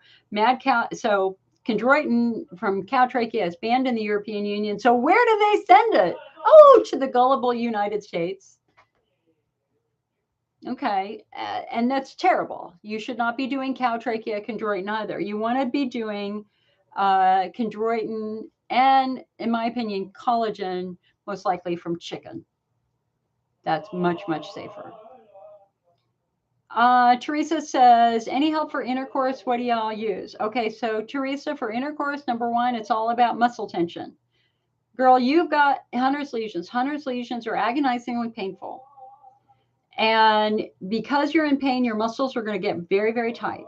chondroitin from cow trachea is banned in the European Union. So where do they send it? Oh, to the gullible United States. Okay, and that's terrible. You should not be doing cow trachea chondroitin either. You want to be doing chondroitin and, in my opinion, collagen, most likely from chicken. That's much, much safer. Teresa says, any help for intercourse? What do y'all use? Okay, so Teresa, for intercourse, number one, it's all about muscle tension. Girl, you've got Hunner's lesions. Hunner's lesions are agonizingly painful. And because you're in pain, your muscles are going to get very, very tight.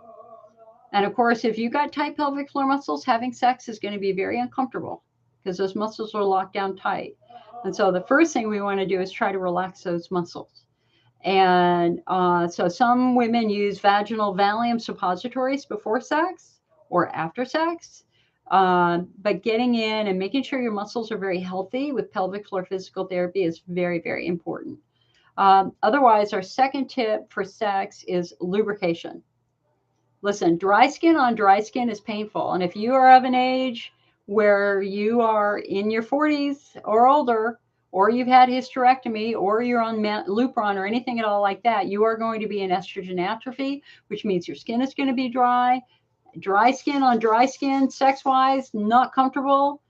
And of course, if you've got tight pelvic floor muscles, having sex is going to be very uncomfortable because those muscles are locked down tight. And so the first thing we want to do is try to relax those muscles. And so some women use vaginal Valium suppositories before sex or after sex. But getting in and making sure your muscles are very healthy with pelvic floor physical therapy is very, very important. Otherwise, our second tip for sex is lubrication. Listen, dry skin on dry skin is painful. And if you are of an age where you are in your 40s or older, or you've had hysterectomy, or you're on Lupron or anything at all like that, you are going to be in estrogen atrophy, which means your skin is going to be dry. Dry skin on dry skin, sex-wise, not comfortable.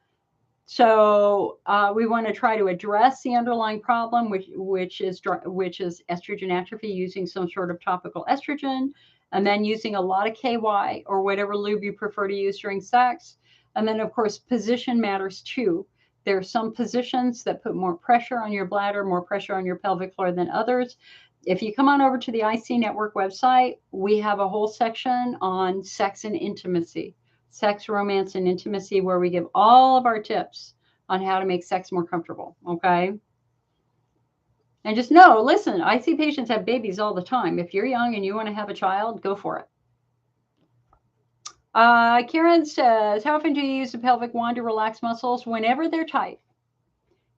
So we want to try to address the underlying problem, which is estrogen atrophy, using some sort of topical estrogen, and then using a lot of KY or whatever lube you prefer to use during sex. And then, of course, position matters too. There are some positions that put more pressure on your bladder, more pressure on your pelvic floor than others. If you come on over to the IC Network website, we have a whole section on sex and intimacy. Sex, romance, and intimacy, where we give all of our tips on how to make sex more comfortable, okay? And just know, listen, I see patients have babies all the time. If you're young and you want to have a child, go for it. Karen says, how often do you use the pelvic wand to relax muscles? Whenever they're tight.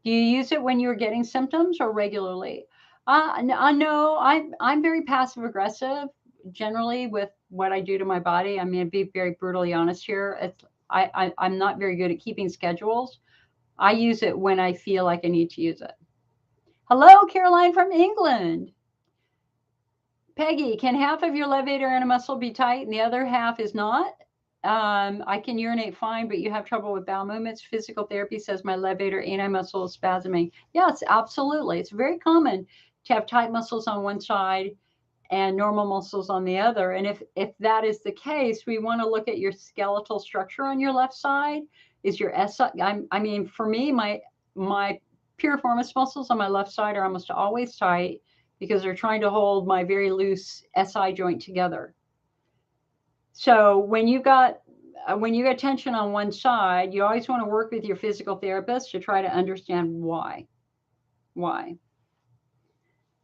Do you use it when you're getting symptoms or regularly? No, I'm very passive aggressive generally with what I do to my body. I'm going to be very brutally honest here. I'm not very good at keeping schedules. I use it when I feel like I need to use it. Hello, Caroline from England. Peggy, can half of your levator and a muscle be tight and the other half is not? I can urinate fine, but you have trouble with bowel movements. Physical therapy says my levator ani muscle is spasming. Yes, absolutely. It's very common to have tight muscles on one side and normal muscles on the other. And if that is the case, we want to look at your skeletal structure on your left side. Is your SI? I mean, for me, my piriformis muscles on my left side are almost always tight because they're trying to hold my very loose SI joint together. So when you got tension on one side, you always want to work with your physical therapist to try to understand why.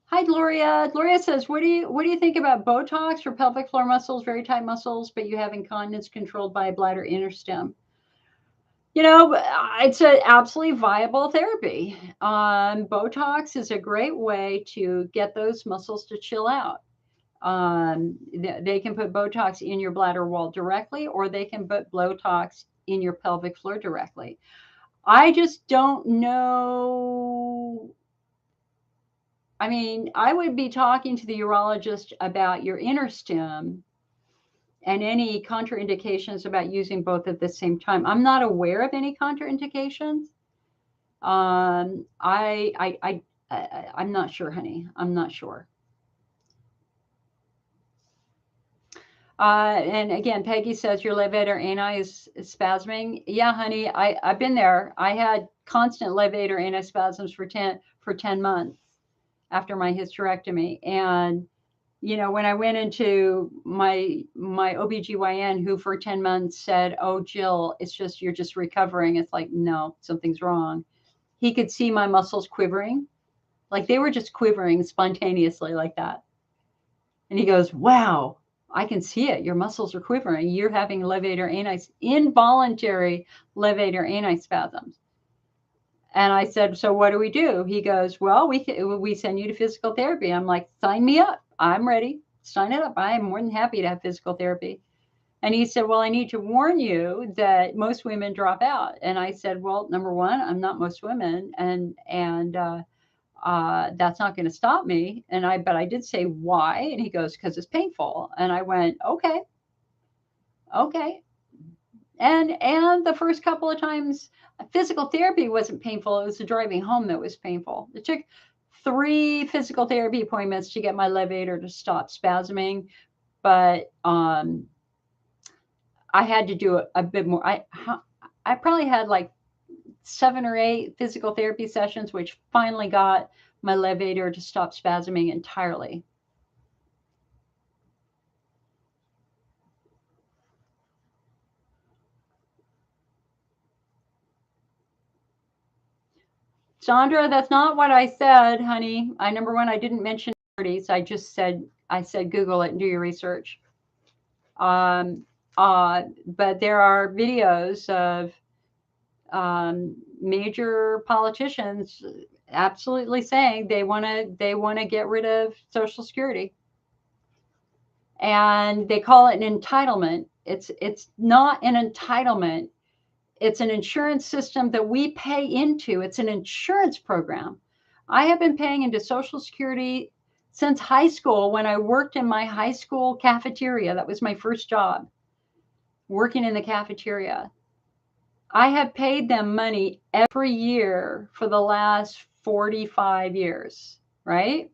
Hi, Gloria. Gloria says, what do you think about Botox for pelvic floor muscles, very tight muscles, but you have incontinence controlled by a bladder inner stem? You know, it's an absolutely viable therapy. Botox is a great way to get those muscles to chill out. They can put Botox in your bladder wall directly, or they can put Botox in your pelvic floor directly. I just don't know. I mean, I would be talking to the urologist about your inner stem and any contraindications about using both at the same time. I'm not aware of any contraindications. I'm not sure, honey. I'm not sure. And again, Peggy says your levator ani is spasming. Yeah, honey, I've been there. I had constant levator ani spasms for 10 months after my hysterectomy. And, you know, when I went into my OBGYN, who for 10 months said, oh, Jill, it's just, you're just recovering. It's like, no, something's wrong. He could see my muscles quivering. Like they were just quivering spontaneously like that. And he goes, wow, I can see it. Your muscles are quivering. You're having levator ani, involuntary levator ani spasms. And I said, so what do we do? He goes, well, we send you to physical therapy. I'm like, sign me up. I'm ready. Sign it up. I am more than happy to have physical therapy. And he said, well, I need to warn you that most women drop out. And I said, well, number one, I'm not most women, and that's not going to stop me. But I did say why, and he goes, because it's painful. And I went, okay. And the first couple of times, physical therapy wasn't painful. It was the driving home that was painful. It took 3 physical therapy appointments to get my levator to stop spasming, but I had to do a bit more. I probably had like 7 or 8 physical therapy sessions, which finally got my levator to stop spasming entirely. Sandra, that's not what I said, honey. Number one, I didn't mention minorities. I said Google it and do your research. But there are videos of major politicians absolutely saying they want to get rid of Social Security, and they call it an entitlement. It's not an entitlement. It's an insurance system that we pay into. It's an insurance program. I have been paying into Social Security since high school, when I worked in my high school cafeteria. That was my first job, working in the cafeteria. I have paid them money every year for the last 45 years, right?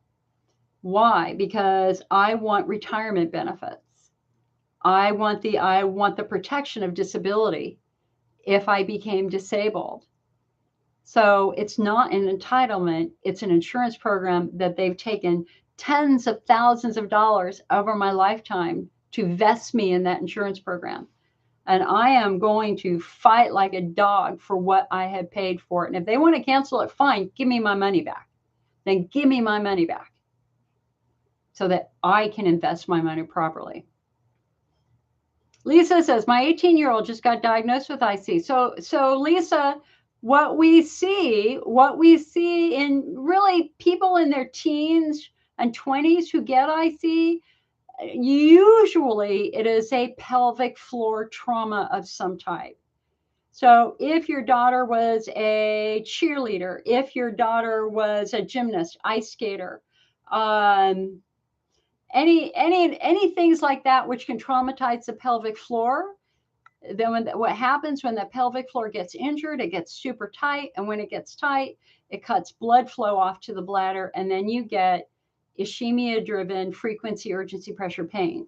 Why? Because I want retirement benefits. I want the protection of disability if I became disabled. So it's not an entitlement, it's an insurance program that they've taken tens of thousands of dollars over my lifetime to vest me in that insurance program. And I am going to fight like a dog for what I have paid for it. And if they want to cancel it, fine, give me my money back. Then give me my money back so that I can invest my money properly. Lisa says, my 18-year-old just got diagnosed with IC. So Lisa, what we see in really people in their teens and 20s who get IC, usually it is a pelvic floor trauma of some type. So if your daughter was a cheerleader, if your daughter was a gymnast, ice skater, any things like that which can traumatize the pelvic floor, then what happens when the pelvic floor gets injured, it gets super tight, and when it gets tight, it cuts blood flow off to the bladder, and then you get ischemia-driven frequency urgency pressure pain.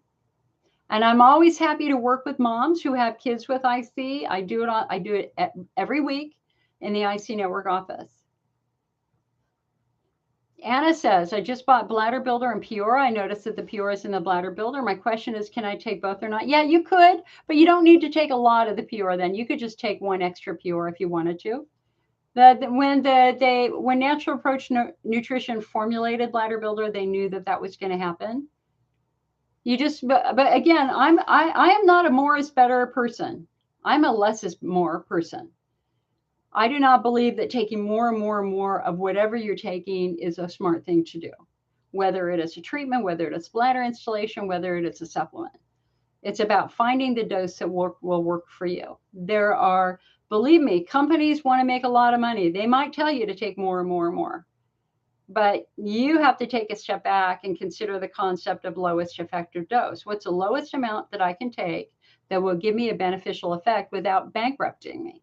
And I'm always happy to work with moms who have kids with IC. I do it every week in the IC Network office. Anna says, I just bought Bladder Builder and Pure. I noticed that the Pure is in the Bladder Builder. My question is, can I take both or not? Yeah, you could, but you don't need to take a lot of the Pure then. You could just take one extra Pure if you wanted to. When Natural Approach Nutrition formulated Bladder Builder, they knew that was going to happen. But again, I am not a more is better person. I'm a less is more person. I do not believe that taking more and more and more of whatever you're taking is a smart thing to do, whether it is a treatment, whether it is bladder installation, whether it is a supplement. It's about finding the dose that will work for you. Believe me, companies want to make a lot of money. They might tell you to take more and more and more, but you have to take a step back and consider the concept of lowest effective dose. What's the lowest amount that I can take that will give me a beneficial effect without bankrupting me?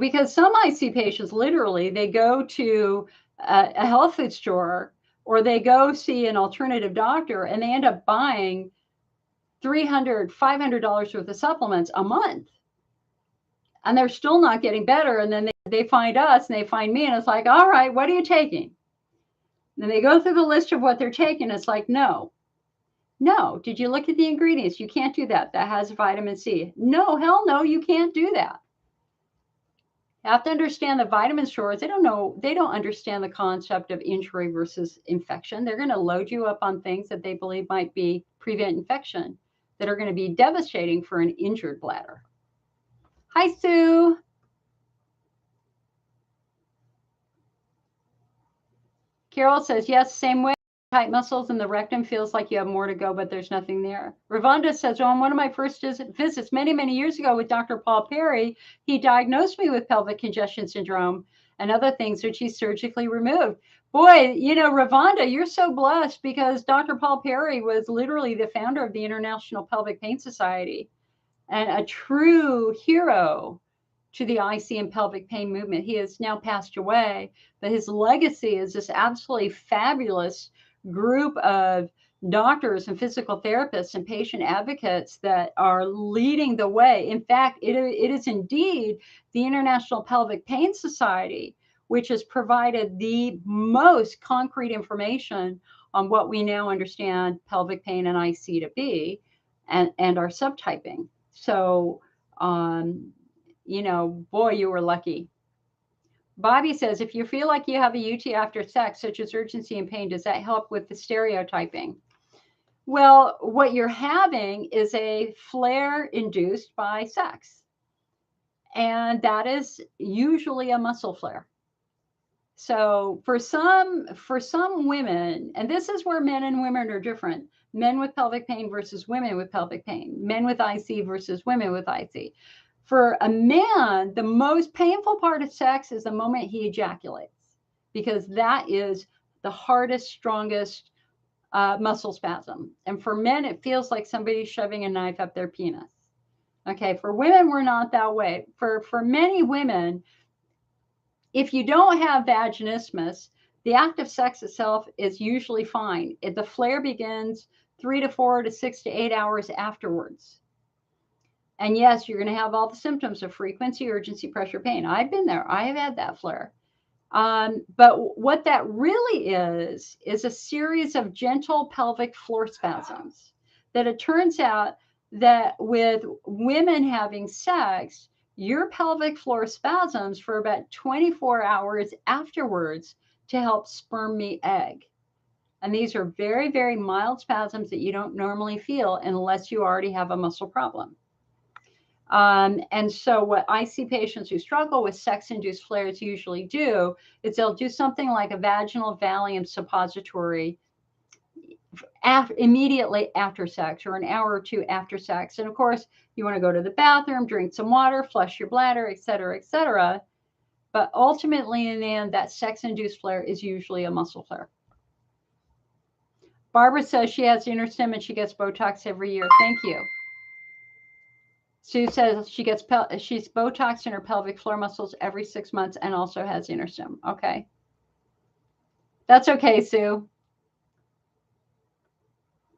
Because some IC patients, literally, they go to a health food store or they go see an alternative doctor and they end up buying $300, $500 worth of supplements a month. And they're still not getting better. And then they find us and they find me and it's like, all right, what are you taking? And they go through the list of what they're taking. It's like, no. Did you look at the ingredients? You can't do that. That has vitamin C. No, hell no, you can't do that. You have to understand the vitamin stores. They don't understand the concept of injury versus infection. They're going to load you up on things that they believe might prevent infection that are going to be devastating for an injured bladder. Hi, Sue. Carol says, yes, same way. Tight muscles in the rectum feels like you have more to go, but there's nothing there. Ravonda says, on one of my first visits many, many years ago with Dr. Paul Perry, he diagnosed me with pelvic congestion syndrome and other things, which he surgically removed. Boy, you know, Ravonda, you're so blessed because Dr. Paul Perry was literally the founder of the International Pelvic Pain Society and a true hero to the IC and pelvic pain movement. He has now passed away, but his legacy is this absolutely fabulous group of doctors and physical therapists and patient advocates that are leading the way. In fact, it is indeed the International Pelvic Pain Society, which has provided the most concrete information on what we now understand pelvic pain and IC to be, and our subtyping. So, you know, boy, you were lucky. Bobby says, if you feel like you have a UT after sex, such as urgency and pain, does that help with the stereotyping? Well, what you're having is a flare induced by sex. And that is usually a muscle flare. So for some women, and this is where men and women are different, men with pelvic pain versus women with pelvic pain, men with IC versus women with IC. For a man, the most painful part of sex is the moment he ejaculates, because that is the hardest, strongest muscle spasm. And for men, it feels like somebody's shoving a knife up their penis. Okay, for women, we're not that way. For many women, if you don't have vaginismus, the act of sex itself is usually fine. The flare begins 3 to 4 to 6 to 8 hours afterwards. And yes, you're going to have all the symptoms of frequency, urgency, pressure, pain. I've been there. I have had that flare. But what that really is a series of gentle pelvic floor spasms that it turns out that with women having sex, your pelvic floor spasms for about 24 hours afterwards to help sperm meet egg. And these are very, very mild spasms that you don't normally feel unless you already have a muscle problem. And so what I see patients who struggle with sex-induced flares usually do is they'll do something like a vaginal Valium suppository immediately after sex or an hour or two after sex. And of course, you want to go to the bathroom, drink some water, flush your bladder, et cetera, et cetera. But ultimately, in the end, that sex-induced flare is usually a muscle flare. Barbara says she has InterStim and she gets Botox every year. Thank you. Sue says she's Botox in her pelvic floor muscles every 6 months and also has InterStim. Okay. That's okay, Sue.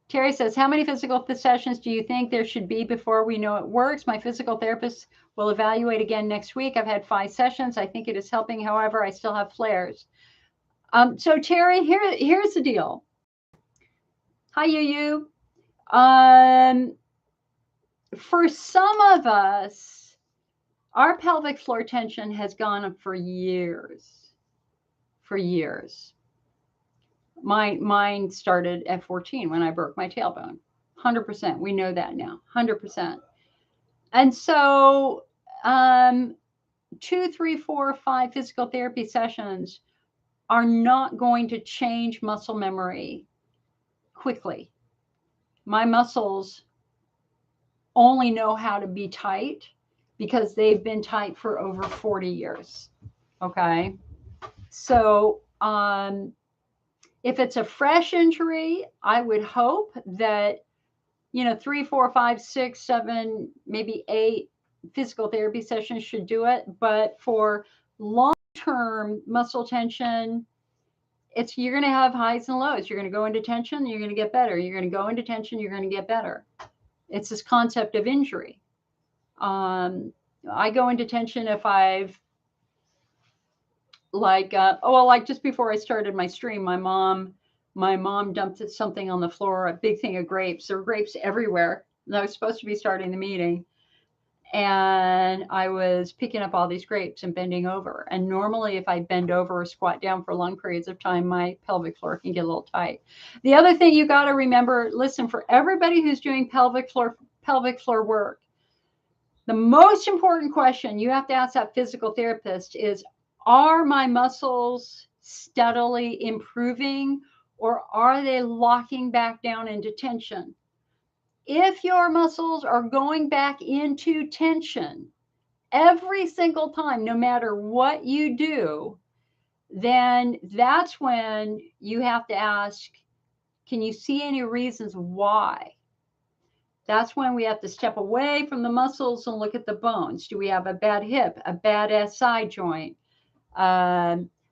Terry says, how many physical sessions do you think there should be before we know it works? My physical therapist will evaluate again next week. I've had 5 sessions. I think it is helping. However, I still have flares. So Terry, here's the deal. Hi, you. For some of us, our pelvic floor tension has gone up for years. Mine started at 14 when I broke my tailbone. 100%. We know that now. 100%. And so 2, 3, 4, 5 physical therapy sessions are not going to change muscle memory quickly. My muscles only know how to be tight because they've been tight for over 40 years. Okay. So if it's a fresh injury, I would hope that, 3, 4, 5, 6, 7, maybe 8 physical therapy sessions should do it. But for long-term muscle tension, you're going to have highs and lows. You're going to go into tension, you're going to get better. You're going to go into tension, you're going to get better. It's this concept of injury. I go into tension if I've like just before I started my stream, my mom dumped something on the floor, a big thing of grapes. There were grapes everywhere. And I was supposed to be starting the meeting. And I was picking up all these grapes and bending over. And normally if I bend over or squat down for long periods of time, my pelvic floor can get a little tight. The other thing you got to remember, listen, for everybody who's doing pelvic floor work, the most important question you have to ask that physical therapist is, are my muscles steadily improving, or are they locking back down into tension? If your muscles are going back into tension every single time, no matter what you do, then that's when you have to ask, can you see any reasons why? That's when we have to step away from the muscles and look at the bones. Do we have a bad hip, a bad SI joint,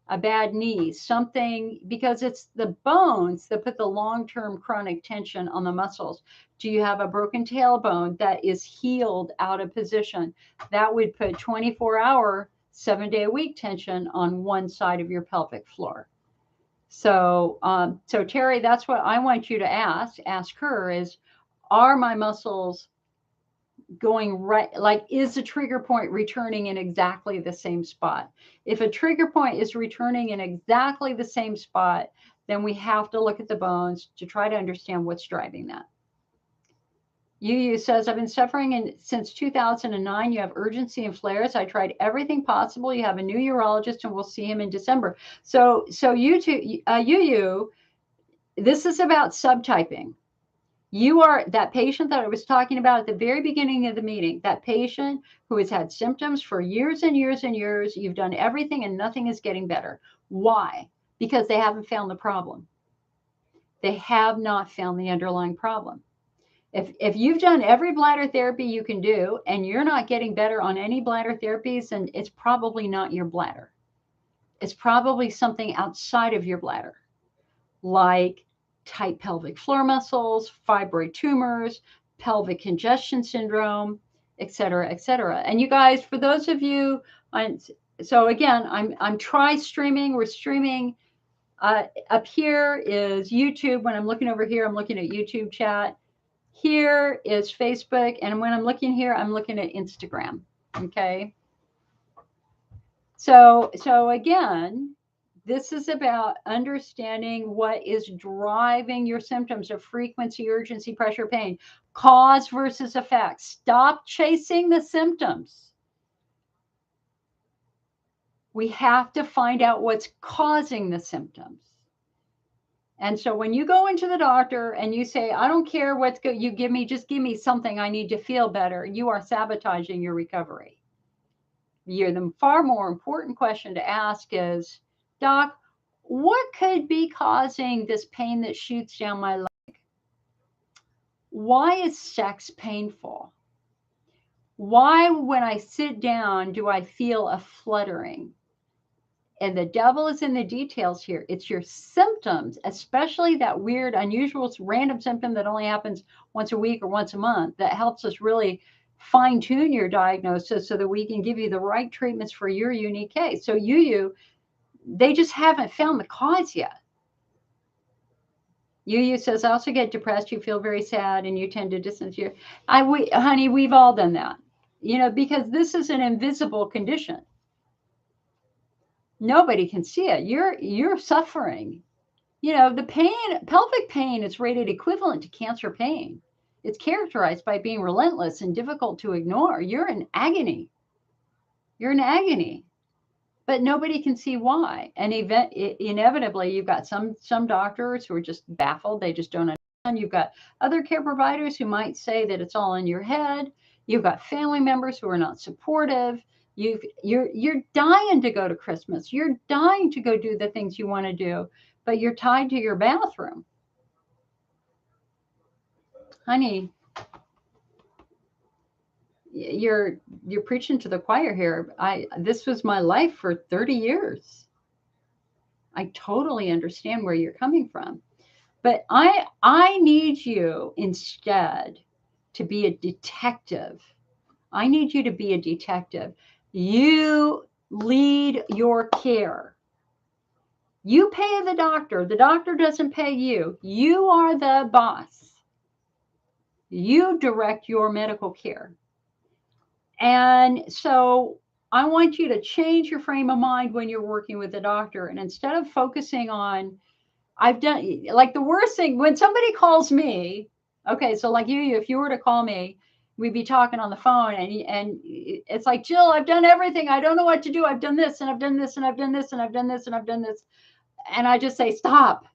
a bad knee, something, because it's the bones that put the long-term chronic tension on the muscles. Do you have a broken tailbone that is healed out of position? That would put 24-hour, 7-day-a-week tension on one side of your pelvic floor. So, so Terry, that's what I want you to ask her is, are my muscles going right? Like, is the trigger point returning in exactly the same spot? If a trigger point is returning in exactly the same spot, then we have to look at the bones to try to understand what's driving that. Yu says, I've been suffering since 2009. You have urgency and flares. I tried everything possible. You have a new urologist and we'll see him in December. So Yu, this is about subtyping. You are that patient that I was talking about at the very beginning of the meeting, that patient who has had symptoms for years and years and years. You've done everything and nothing is getting better. Why? Because they haven't found the problem. They have not found the underlying problem. If you've done every bladder therapy you can do and you're not getting better on any bladder therapies, then it's probably not your bladder. It's probably something outside of your bladder, like tight pelvic floor muscles, fibroid tumors, pelvic congestion syndrome, et cetera, et cetera. And you guys, for those of you, so again, I'm streaming. We're streaming. Up here is YouTube. When I'm looking over here, I'm looking at YouTube chat. Here is Facebook. And when I'm looking here, I'm looking at Instagram. Okay. So again, this is about understanding what is driving your symptoms of frequency, urgency, pressure, pain, cause versus effect. Stop chasing the symptoms. We have to find out what's causing the symptoms. And so when you go into the doctor and you say, I don't care what you give me, just give me something, I need to feel better, you are sabotaging your recovery. The far more important question to ask is, Doc, what could be causing this pain that shoots down my leg? Why is sex painful? Why, when I sit down, do I feel a fluttering? And the devil is in the details here. It's your symptoms, especially that weird, unusual, random symptom that only happens once a week or once a month, that helps us really fine tune your diagnosis so that we can give you the right treatments for your unique case. So they just haven't found the cause yet. Yu says, I also get depressed. You feel very sad and you tend to distance you. Honey, we've all done that, because this is an invisible condition. Nobody can see it. You're suffering. The pain, pelvic pain is rated equivalent to cancer pain. It's characterized by being relentless and difficult to ignore. You're in agony. You're in agony. But nobody can see why. And inevitably, you've got some doctors who are just baffled. They just don't understand. You've got other care providers who might say that it's all in your head. You've got family members who are not supportive. You're dying to go to Christmas. You're dying to go do the things you want to do, but you're tied to your bathroom. Honey, you're preaching to the choir here. This was my life for 30 years. I totally understand where you're coming from. But I need you instead to be a detective. I need you to be a detective. You lead your care. You pay the doctor. The doctor doesn't pay you. You are the boss. You direct your medical care. And so I want you to change your frame of mind when you're working with the doctor. And instead of focusing on, like the worst thing, when somebody calls me, okay, so like if you were to call me we'd be talking on the phone, and it's like, Jill, I've done everything. I don't know what to do. I've done this, and I've done this, and I've done this, and I've done this, and I've done this. And I just say, stop.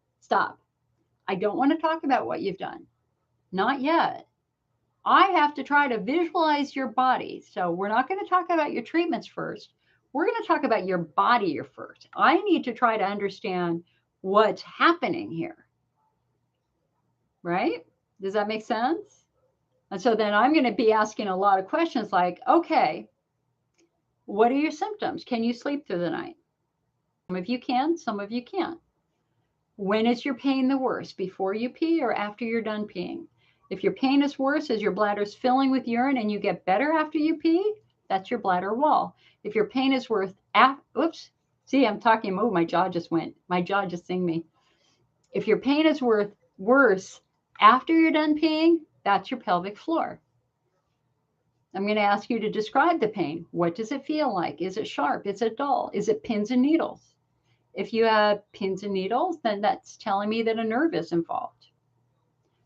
I don't want to talk about what you've done. Not yet. I have to try to visualize your body. So we're not going to talk about your treatments first. We're going to talk about your body first. I need to try to understand what's happening here. Right? Does that make sense? And so then I'm going to be asking a lot of questions like, okay, what are your symptoms? Can you sleep through the night? Some of you can, some of you can't. When is your pain the worst? Before you pee or after you're done peeing? If your pain is worse as your bladder's filling with urine and you get better after you pee, that's your bladder wall. If your pain is worse, oops, see, I'm talking, oh, my jaw just singed me. If your pain is worse after you're done peeing, that's your pelvic floor. I'm going to ask you to describe the pain. What does it feel like? Is it sharp? Is it dull? Is it pins and needles? If you have pins and needles, then that's telling me that a nerve is involved.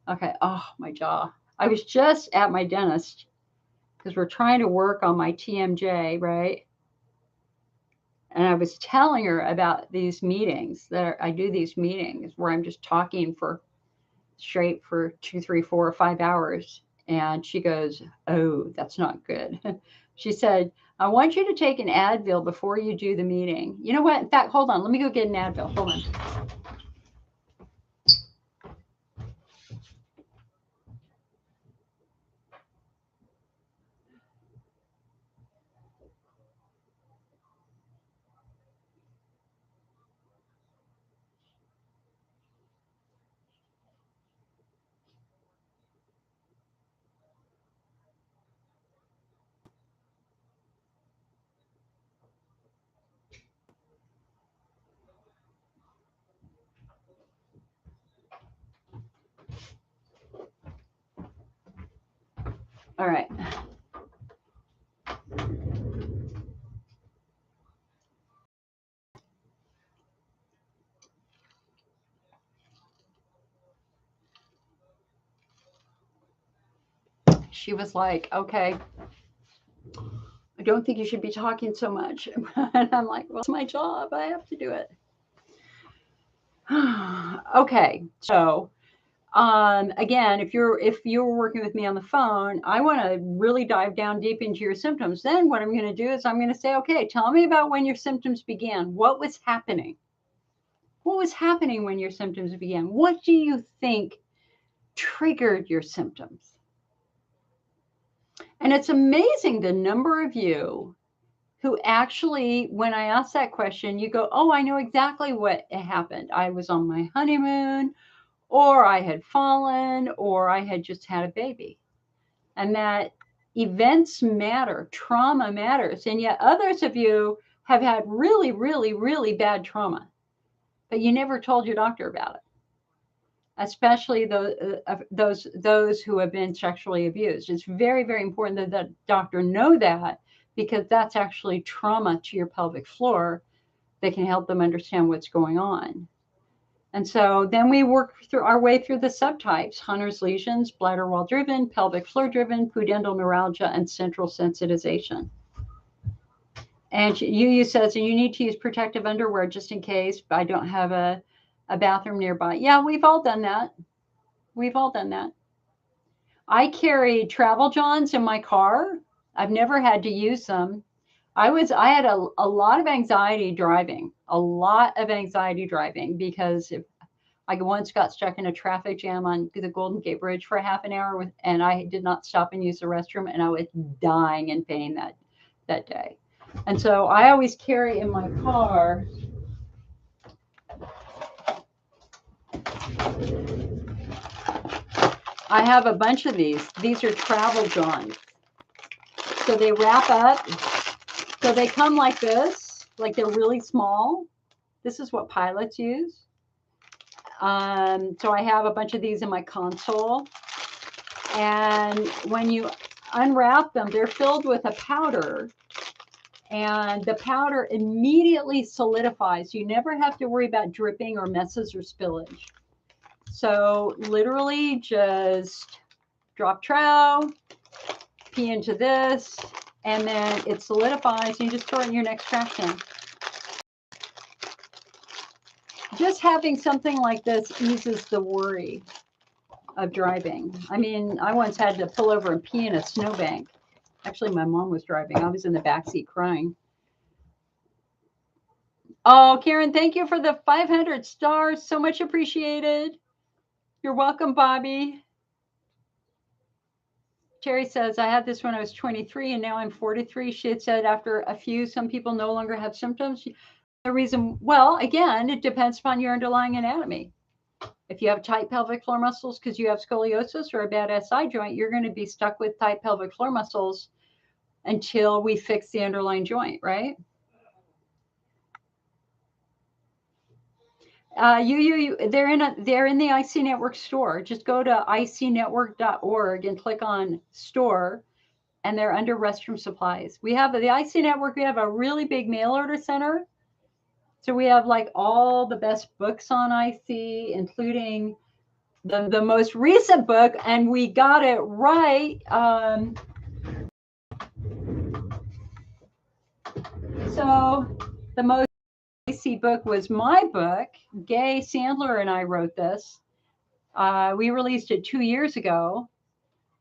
Okay. Oh, my jaw. I was just at my dentist because we're trying to work on my TMJ, right? And I was telling her about these meetings that I do these meetings where I'm just talking straight for 2, 3, 4, or 5 hours. And she goes, oh, that's not good. She said, I want you to take an Advil before you do the meeting. You know what? In fact, hold on. Let me go get an Advil. Hold on. All right. She was like, okay, I don't think you should be talking so much. And I'm like, well, it's my job. I have to do it. Okay. So again, if you're working with me on the phone, I want to really dive down deep into your symptoms. Then what I'm going to do is I'm going to say, okay, tell me about when your symptoms began. What was happening? What was happening when your symptoms began? What do you think triggered your symptoms? And it's amazing the number of you who actually, when I ask that question, you go, oh, I know exactly what happened. I was on my honeymoon, or I had fallen, or I had just had a baby. And that events matter, trauma matters. And yet others of you have had really, really, really bad trauma, but you never told your doctor about it. Especially those who have been sexually abused. It's very, very important that the doctor know that, because that's actually trauma to your pelvic floor that can help them understand what's going on. And so then we work through our way through the subtypes: Hunner's lesions, bladder wall driven, pelvic floor driven, pudendal neuralgia, and central sensitization. And Yu says, and you need to use protective underwear just in case I don't have a bathroom nearby. Yeah, we've all done that. We've all done that. I carry travel johns in my car. I've never had to use them. I had a lot of anxiety driving, because if I once got stuck in a traffic jam on the Golden Gate Bridge for half an hour and I did not stop and use the restroom, and I was dying in pain that day. And so I always carry in my car I have a bunch of these. These are travel johns. So they wrap up. So they come like this, like they're really small. This is what pilots use. So I have a bunch of these in my console. And when you unwrap them, they're filled with a powder. And the powder immediately solidifies. You never have to worry about dripping or messes or spillage. So literally just drop trow, pee into this, and then it solidifies, and you just throw it in your next trash can. Just having something like this eases the worry of driving. I mean, I once had to pull over and pee in a snowbank. Actually, my mom was driving. I was in the backseat crying. Oh, Karen, thank you for the 500 stars. So much appreciated. You're welcome, Bobby. Terry says, I had this when I was 23 and now I'm 43. She had said after a few, some people no longer have symptoms. The reason, well, again, it depends upon your underlying anatomy. If you have tight pelvic floor muscles because you have scoliosis or a bad SI joint, you're going to be stuck with tight pelvic floor muscles until we fix the underlying joint, right? They're in the IC Network store. Just go to icnetwork.org and click on store, and they're under restroom supplies. We have the IC Network. We have a really big mail order center. So we have like all the best books on IC, including the most recent book, and we got it right. So the most IC book was my book. Gay Sandler and I wrote this. We released it 2 years ago.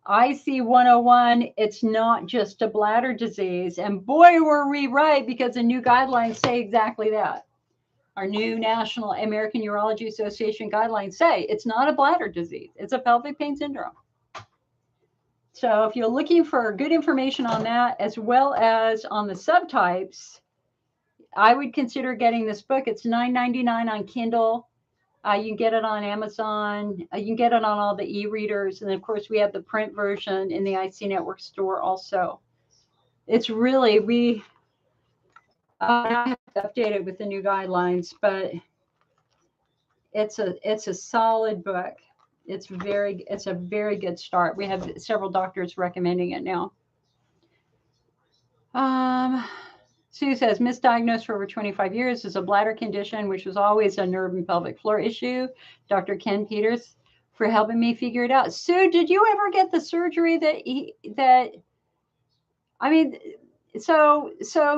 IC 101, it's not just a bladder disease. And boy, were we right, because the new guidelines say exactly that. Our new National American Urology Association guidelines say it's not a bladder disease. It's a pelvic pain syndrome. So if you're looking for good information on that, as well as on the subtypes, I would consider getting this book. It's $9.99 on Kindle. You can get it on Amazon. You can get it on all the e-readers. And of course, we have the print version in the IC Network store also. It's really, I have to update it with the new guidelines, but it's a solid book. It's a very good start. We have several doctors recommending it now. Sue says, misdiagnosed for over 25 years as a bladder condition, which was always a nerve and pelvic floor issue. Dr. Ken Peters for helping me figure it out. Sue, did you ever get the surgery so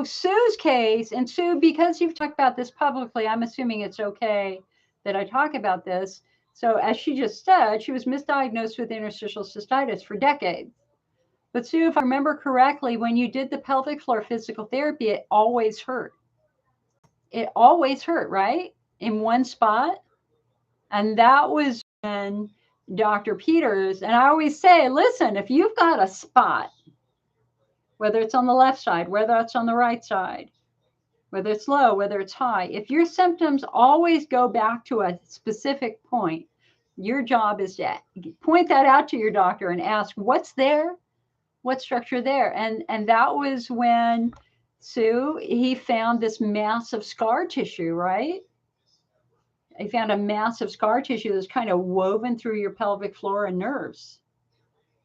Sue's case, and Sue, because you've talked about this publicly, I'm assuming it's okay that I talk about this. So as she just said, she was misdiagnosed with interstitial cystitis for decades. But Sue, if I remember correctly, when you did the pelvic floor physical therapy, it always hurt. It always hurt, right? In one spot. And that was when Dr. Peters, and I always say, listen, if you've got a spot, whether it's on the left side, whether it's on the right side, whether it's low, whether it's high, if your symptoms always go back to a specific point, your job is to point that out to your doctor and ask, what's there? What structure there? And that was when Sue, he found this massive scar tissue, right? He found a massive scar tissue that's kind of woven through your pelvic floor and nerves.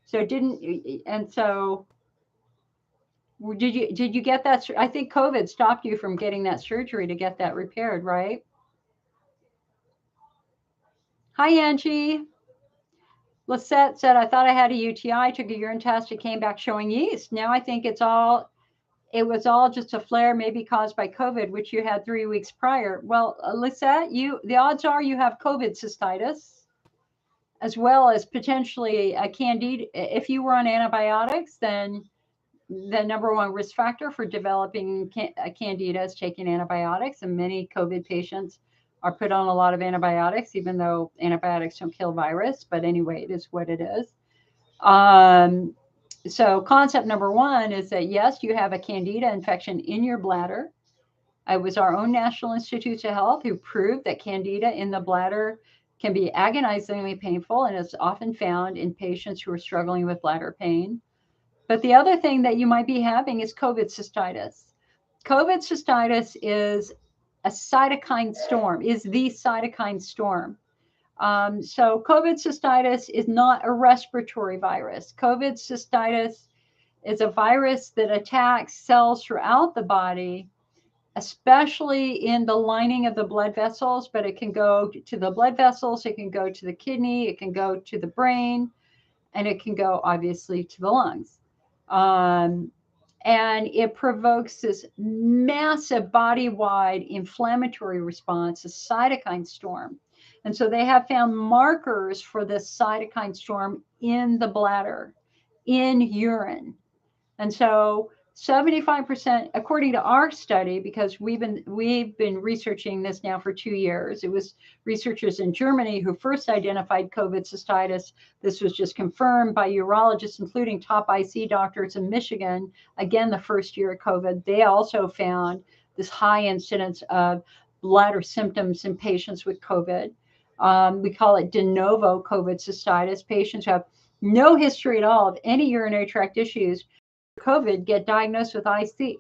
So it didn't, and so did you get that? I think COVID stopped you from getting that surgery to get that repaired, right? Hi, Angie. Lisette said, I thought I had a UTI, took a urine test, it came back showing yeast. Now I think it was all just a flare, maybe caused by COVID, which you had 3 weeks prior. Well, Lisette, the odds are you have COVID cystitis, as well as potentially a candida. If you were on antibiotics, then the number one risk factor for developing a candida is taking antibiotics, and many COVID patients are put on a lot of antibiotics, even though antibiotics don't kill virus. But anyway, it is what it is. So concept number one is that, yes, you have a candida infection in your bladder. It was our own National Institutes of Health who proved that candida in the bladder can be agonizingly painful, and is often found in patients who are struggling with bladder pain. But the other thing that you might be having is COVID cystitis. COVID cystitis is a cytokine storm, is the cytokine storm. So COVID cystitis is not a respiratory virus. COVID cystitis is a virus that attacks cells throughout the body, especially in the lining of the blood vessels, but it can go to the blood vessels, it can go to the kidney, it can go to the brain, and it can go obviously to the lungs. And it provokes this massive body-wide inflammatory response, a cytokine storm. And so they have found markers for this cytokine storm in the bladder, in urine. And so 75%, according to our study, because we've been researching this now for 2 years. It was researchers in Germany who first identified COVID cystitis. This was just confirmed by urologists, including top IC doctors in Michigan. Again, the first year of COVID, they also found this high incidence of bladder symptoms in patients with COVID. We call it de novo COVID cystitis. Patients who have no history at all of any urinary tract issues, COVID, get diagnosed with IC,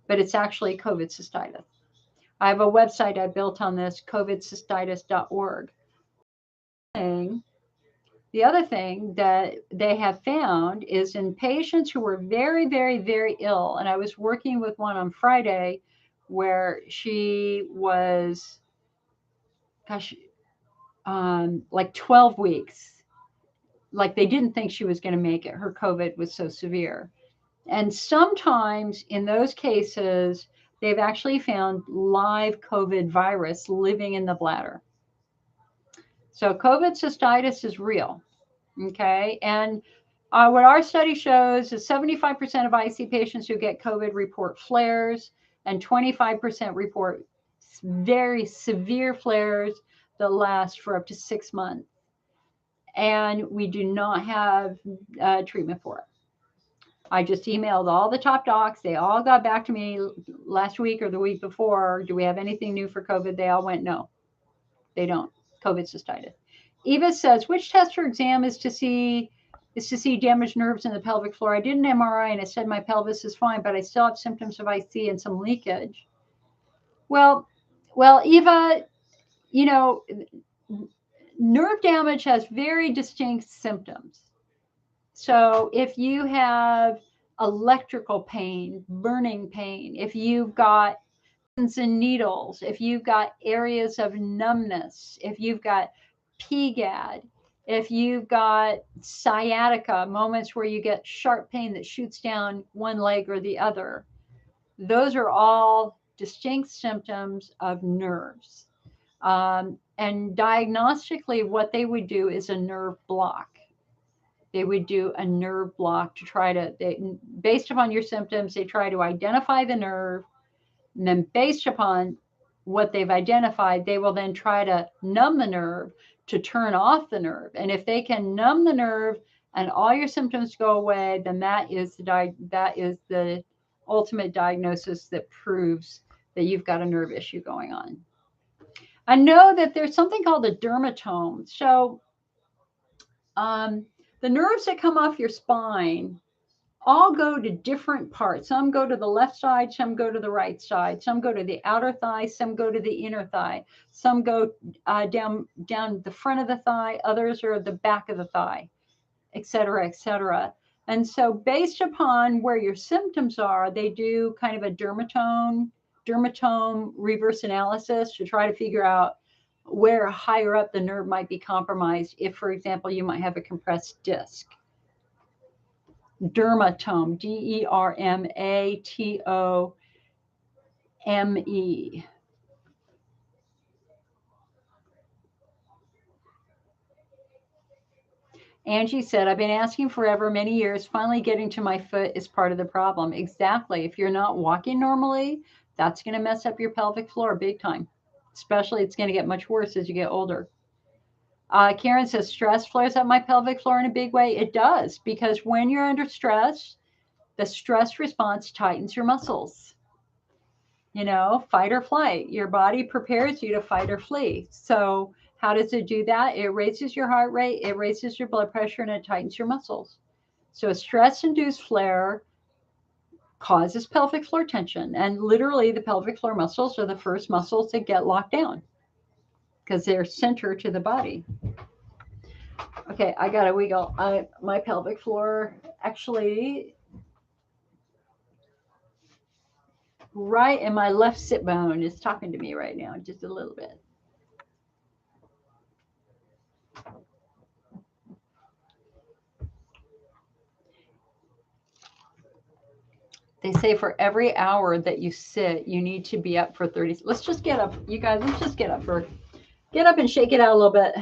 but it's actually COVID cystitis. I have a website I built on this, covidcystitis.org. The other thing that they have found is in patients who were very, very, very ill, and I was working with one on Friday where she was, like 12 weeks. Like they didn't think she was going to make it. Her COVID was so severe. And sometimes in those cases, they've actually found live COVID virus living in the bladder. So COVID cystitis is real, okay? And what our study shows is 75% of IC patients who get COVID report flares, and 25% report very severe flares that last for up to 6 months. And we do not have treatment for it. I just emailed all the top docs. They all got back to me last week or the week before. Do we have anything new for COVID? They all went, no, they don't. COVID cystitis. Eva says, which test or exam is to see damaged nerves in the pelvic floor? I did an MRI and it said my pelvis is fine, but I still have symptoms of IC and some leakage. Well, Eva, you know, nerve damage has very distinct symptoms. So if you have electrical pain, burning pain, if you've got pins and needles, if you've got areas of numbness, if you've got PGAD, if you've got sciatica, moments where you get sharp pain that shoots down one leg or the other, those are all distinct symptoms of nerves. And diagnostically, what they would do is a nerve block. They would do a nerve block to try to, based upon your symptoms, they try to identify the nerve. And then based upon what they've identified, they will then try to numb the nerve to turn off the nerve. And if they can numb the nerve and all your symptoms go away, then that is the ultimate diagnosis that proves that you've got a nerve issue going on. I know that there's something called a dermatome. So the nerves that come off your spine all go to different parts. Some go to the left side, some go to the right side, some go to the outer thigh, some go to the inner thigh, some go down the front of the thigh, others are the back of the thigh, et cetera, et cetera. And so based upon where your symptoms are, they do kind of a dermatome reverse analysis to try to figure out where higher up the nerve might be compromised. If, for example, you might have a compressed disc. Dermatome, DERMATOME. Angie said, I've been asking forever, many years. Finally getting to my foot is part of the problem. Exactly. If you're not walking normally, that's going to mess up your pelvic floor big time. Especially, it's going to get much worse as you get older. Karen says, stress flares up my pelvic floor in a big way. It does, because when you're under stress, the stress response tightens your muscles. You know, fight or flight. Your body prepares you to fight or flee. So how does it do that? It raises your heart rate, it raises your blood pressure, and it tightens your muscles. So a stress-induced flare causes pelvic floor tension. And literally, the pelvic floor muscles are the first muscles that get locked down because they're center to the body. Okay, I got to wiggle. My pelvic floor actually right in my left sit bone is talking to me right now, just a little bit. They say for every hour that you sit, you need to be up for 30. Let's just get up, you guys. Let's just get up and shake it out a little bit.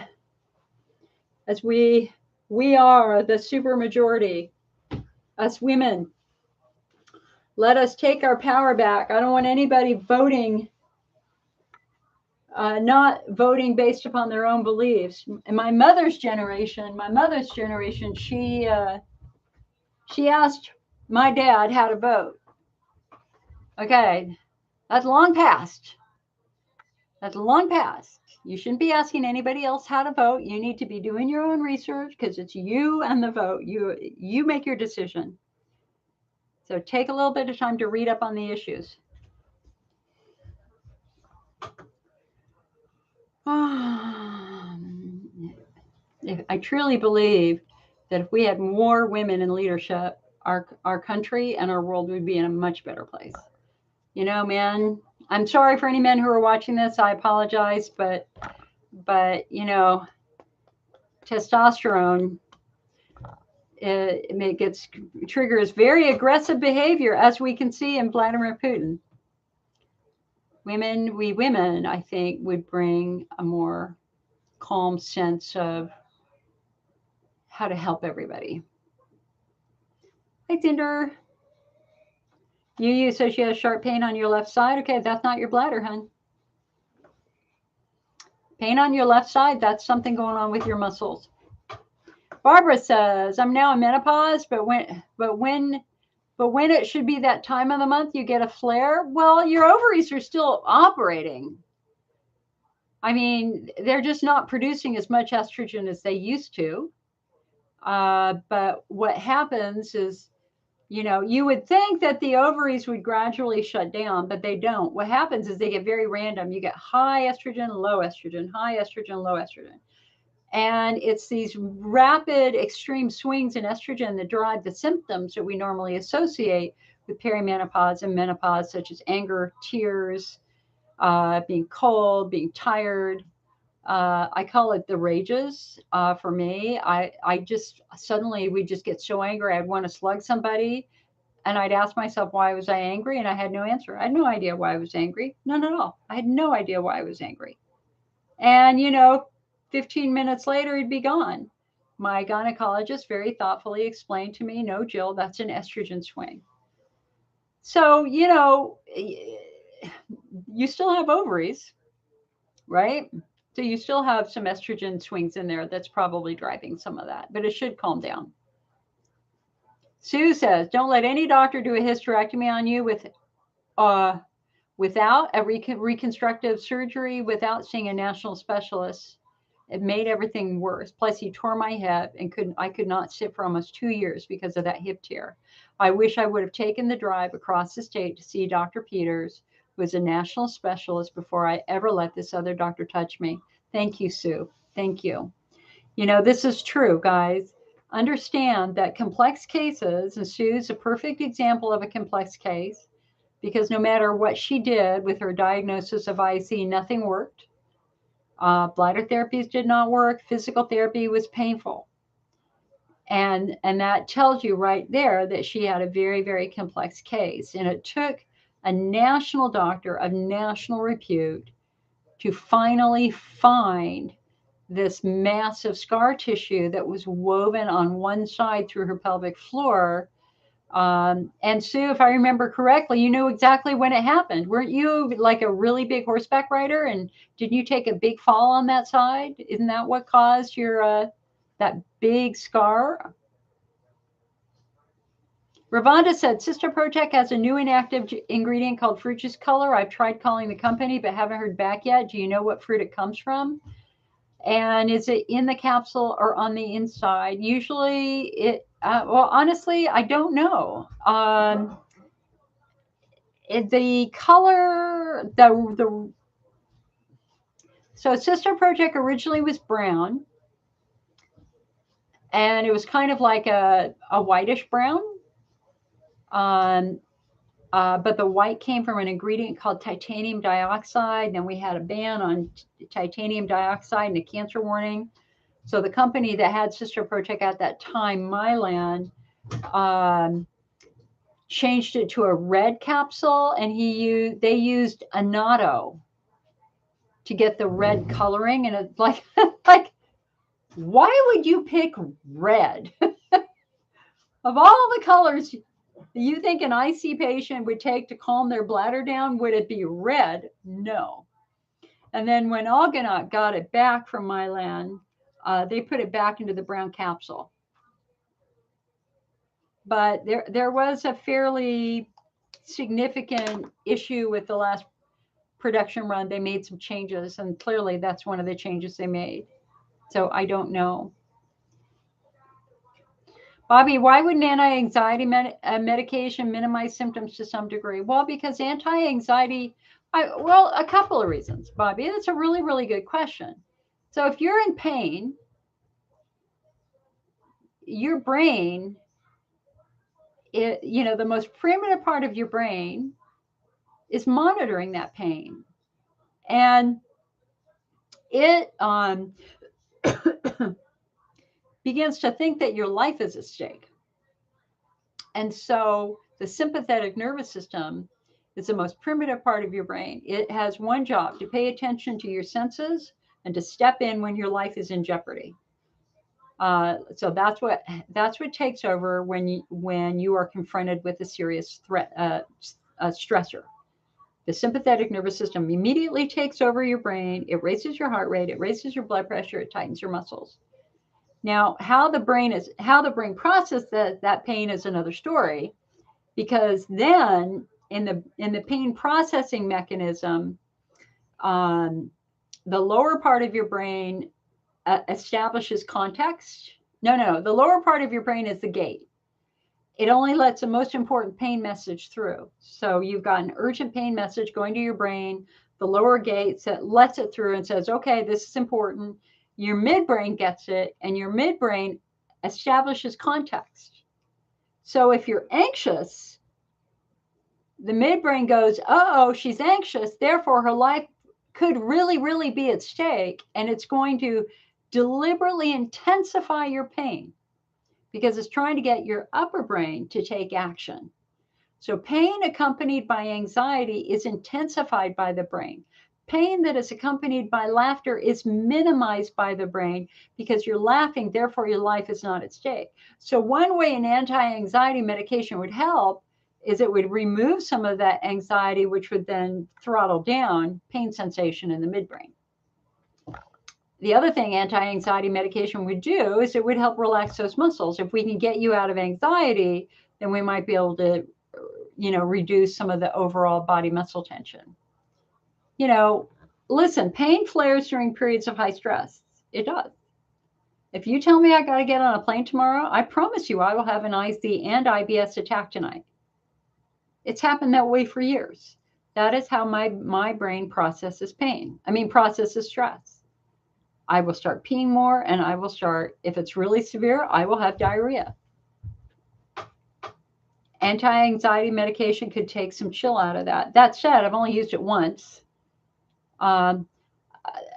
As we are the super majority, us women. Let us take our power back. I don't want anybody voting, not voting based upon their own beliefs. In my mother's generation, she asked my dad how to vote. Okay, that's long past. That's long past. You shouldn't be asking anybody else how to vote. You need to be doing your own research because it's you and the vote. You make your decision. So take a little bit of time to read up on the issues. I truly believe that if we had more women in leadership, our country and our world would be in a much better place. You know, man, I'm sorry for any men who are watching this. I apologize, but you know, testosterone it triggers very aggressive behavior, as we can see in Vladimir Putin. We women, I think, would bring a more calm sense of how to help everybody. Hi, Tinder. You said she has sharp pain on your left side. Okay, that's not your bladder, hun. Pain on your left side, that's something going on with your muscles. Barbara says, I'm now in menopause, but when it should be that time of the month, you get a flare. Well, your ovaries are still operating. I mean, they're just not producing as much estrogen as they used to. But what happens is, you know, you would think that the ovaries would gradually shut down, but they don't. What happens is they get very random. You get high estrogen, low estrogen, high estrogen, low estrogen. And it's these rapid, extreme swings in estrogen that drive the symptoms that we normally associate with perimenopause and menopause, such as anger, tears, being cold, being tired. I call it the rages. For me, I just suddenly we just get so angry. I'd want to slug somebody, and I'd ask myself, why was I angry? And I had no answer. I had no idea why I was angry. None at all. I had no idea why I was angry. And, you know, 15 minutes later, he'd be gone. My gynecologist very thoughtfully explained to me, no, Jill, that's an estrogen swing. So, you know, you still have ovaries, right? So you still have some estrogen swings in there. That's probably driving some of that, but it should calm down. Sue says, don't let any doctor do a hysterectomy on you without a reconstructive surgery, without seeing a national specialist. It made everything worse. Plus, he tore my hip and I could not sit for almost 2 years because of that hip tear. I wish I would have taken the drive across the state to see Dr. Peters, who is a national specialist, before I ever let this other doctor touch me. Thank you, Sue. Thank you. You know, this is true, guys. Understand that complex cases, and Sue's a perfect example of a complex case, because no matter what she did with her diagnosis of IC, nothing worked. Bladder therapies did not work. Physical therapy was painful. And that tells you right there that she had a very, very complex case. And it took a national doctor of national repute to finally find this massive scar tissue that was woven on one side through her pelvic floor. And Sue, if I remember correctly, you knew exactly when it happened. Weren't you like a really big horseback rider? And didn't you take a big fall on that side? Isn't that what caused your that big scar? Ravonda said, Cysto Protect has a new inactive ingredient called fruit juice color. I've tried calling the company, but haven't heard back yet. Do you know what fruit it comes from? And is it in the capsule or on the inside? Usually it, well, honestly, I don't know. The color, so Cysto Protect originally was brown, and it was kind of like a whitish brown. But the white came from an ingredient called titanium dioxide. And we had a ban on titanium dioxide and a cancer warning. So the company that had Cysto Protect at that time, Mylan, changed it to a red capsule, and they used annatto to get the red coloring, and it's like like, why would you pick red? Of all the colors you think an IC patient would take to calm their bladder down, would it be red? No. And then when Argonaut got it back from Milan, they put it back into the brown capsule. But there was a fairly significant issue with the last production run. They made some changes, and clearly that's one of the changes they made. So I don't know. Bobby, why would an anti-anxiety medication minimize symptoms to some degree? Well, because anti-anxiety, well, a couple of reasons, Bobby. That's a really, really good question. So if you're in pain, your brain, the most primitive part of your brain is monitoring that pain. And it begins to think that your life is at stake. And so the sympathetic nervous system is the most primitive part of your brain. It has one job: to pay attention to your senses and to step in when your life is in jeopardy. So that's what takes over when you are confronted with a serious threat, a stressor. The sympathetic nervous system immediately takes over your brain. It raises your heart rate. It raises your blood pressure. It tightens your muscles. Now, how the brain processes that pain is another story, because then in the pain processing mechanism, the lower part of your brain establishes context. No, the lower part of your brain is the gate. It only lets the most important pain message through. So you've got an urgent pain message going to your brain. The lower gate lets it through and says, okay, this is important. Your midbrain gets it, and your midbrain establishes context. So if you're anxious, the midbrain goes, uh-oh, she's anxious, therefore her life could really, really be at stake, and it's going to deliberately intensify your pain because it's trying to get your upper brain to take action. So pain accompanied by anxiety is intensified by the brain. Pain that is accompanied by laughter is minimized by the brain because you're laughing, therefore your life is not at stake. So one way an anti-anxiety medication would help is it would remove some of that anxiety, which would then throttle down pain sensation in the midbrain. The other thing anti-anxiety medication would do is it would help relax those muscles. If we can get you out of anxiety, then we might be able to, reduce some of the overall body muscle tension. Listen, pain flares during periods of high stress. It does. If you tell me I got to get on a plane tomorrow, I promise you I will have an IC and IBS attack tonight. It's happened that way for years. That is how my brain processes processes stress. I will start peeing more, and I will start, if it's really severe, I will have diarrhea. Anti-anxiety medication could take some chill out of that. That said, I've only used it once.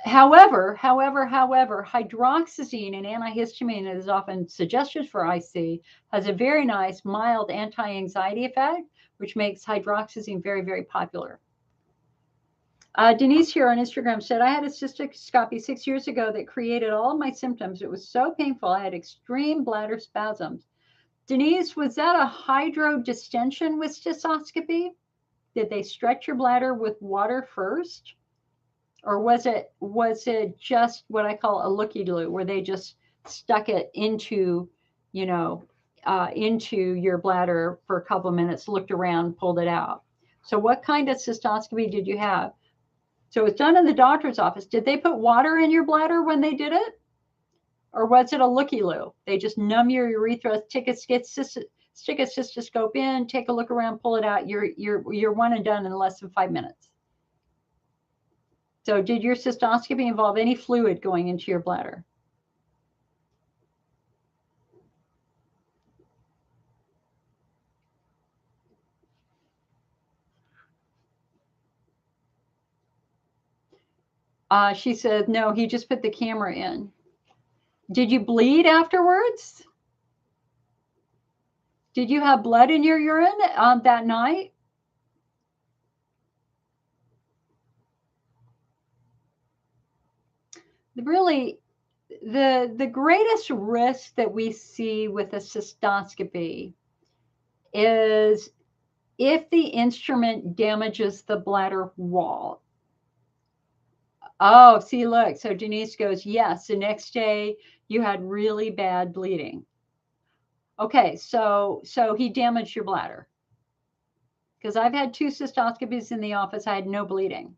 However, hydroxyzine, an antihistamine that is often suggested for IC, has a very nice mild anti-anxiety effect, which makes hydroxyzine very, very popular. Denise here on Instagram said, I had a cystoscopy 6 years ago that created all of my symptoms. It was so painful. I had extreme bladder spasms. Denise, was that a hydrodistension with cystoscopy? Did they stretch your bladder with water first? Or was it just what I call a looky-loo, where they just stuck it into your bladder for a couple of minutes, looked around, pulled it out? So what kind of cystoscopy did you have? So it's done in the doctor's office. Did they put water in your bladder when they did it? Or was it a looky-loo? They just numb your urethra, stick a cystoscope in, take a look around, pull it out. You're one and done in less than 5 minutes. So did your cystoscopy involve any fluid going into your bladder? She said, no, he just put the camera in. Did you bleed afterwards? Did you have blood in your urine that night? Really, the greatest risk that we see with a cystoscopy is if the instrument damages the bladder wall. Oh, see, look. So Denise goes, yes, the next day you had really bad bleeding. Okay, so he damaged your bladder. Because I've had 2 cystoscopies in the office, I had no bleeding.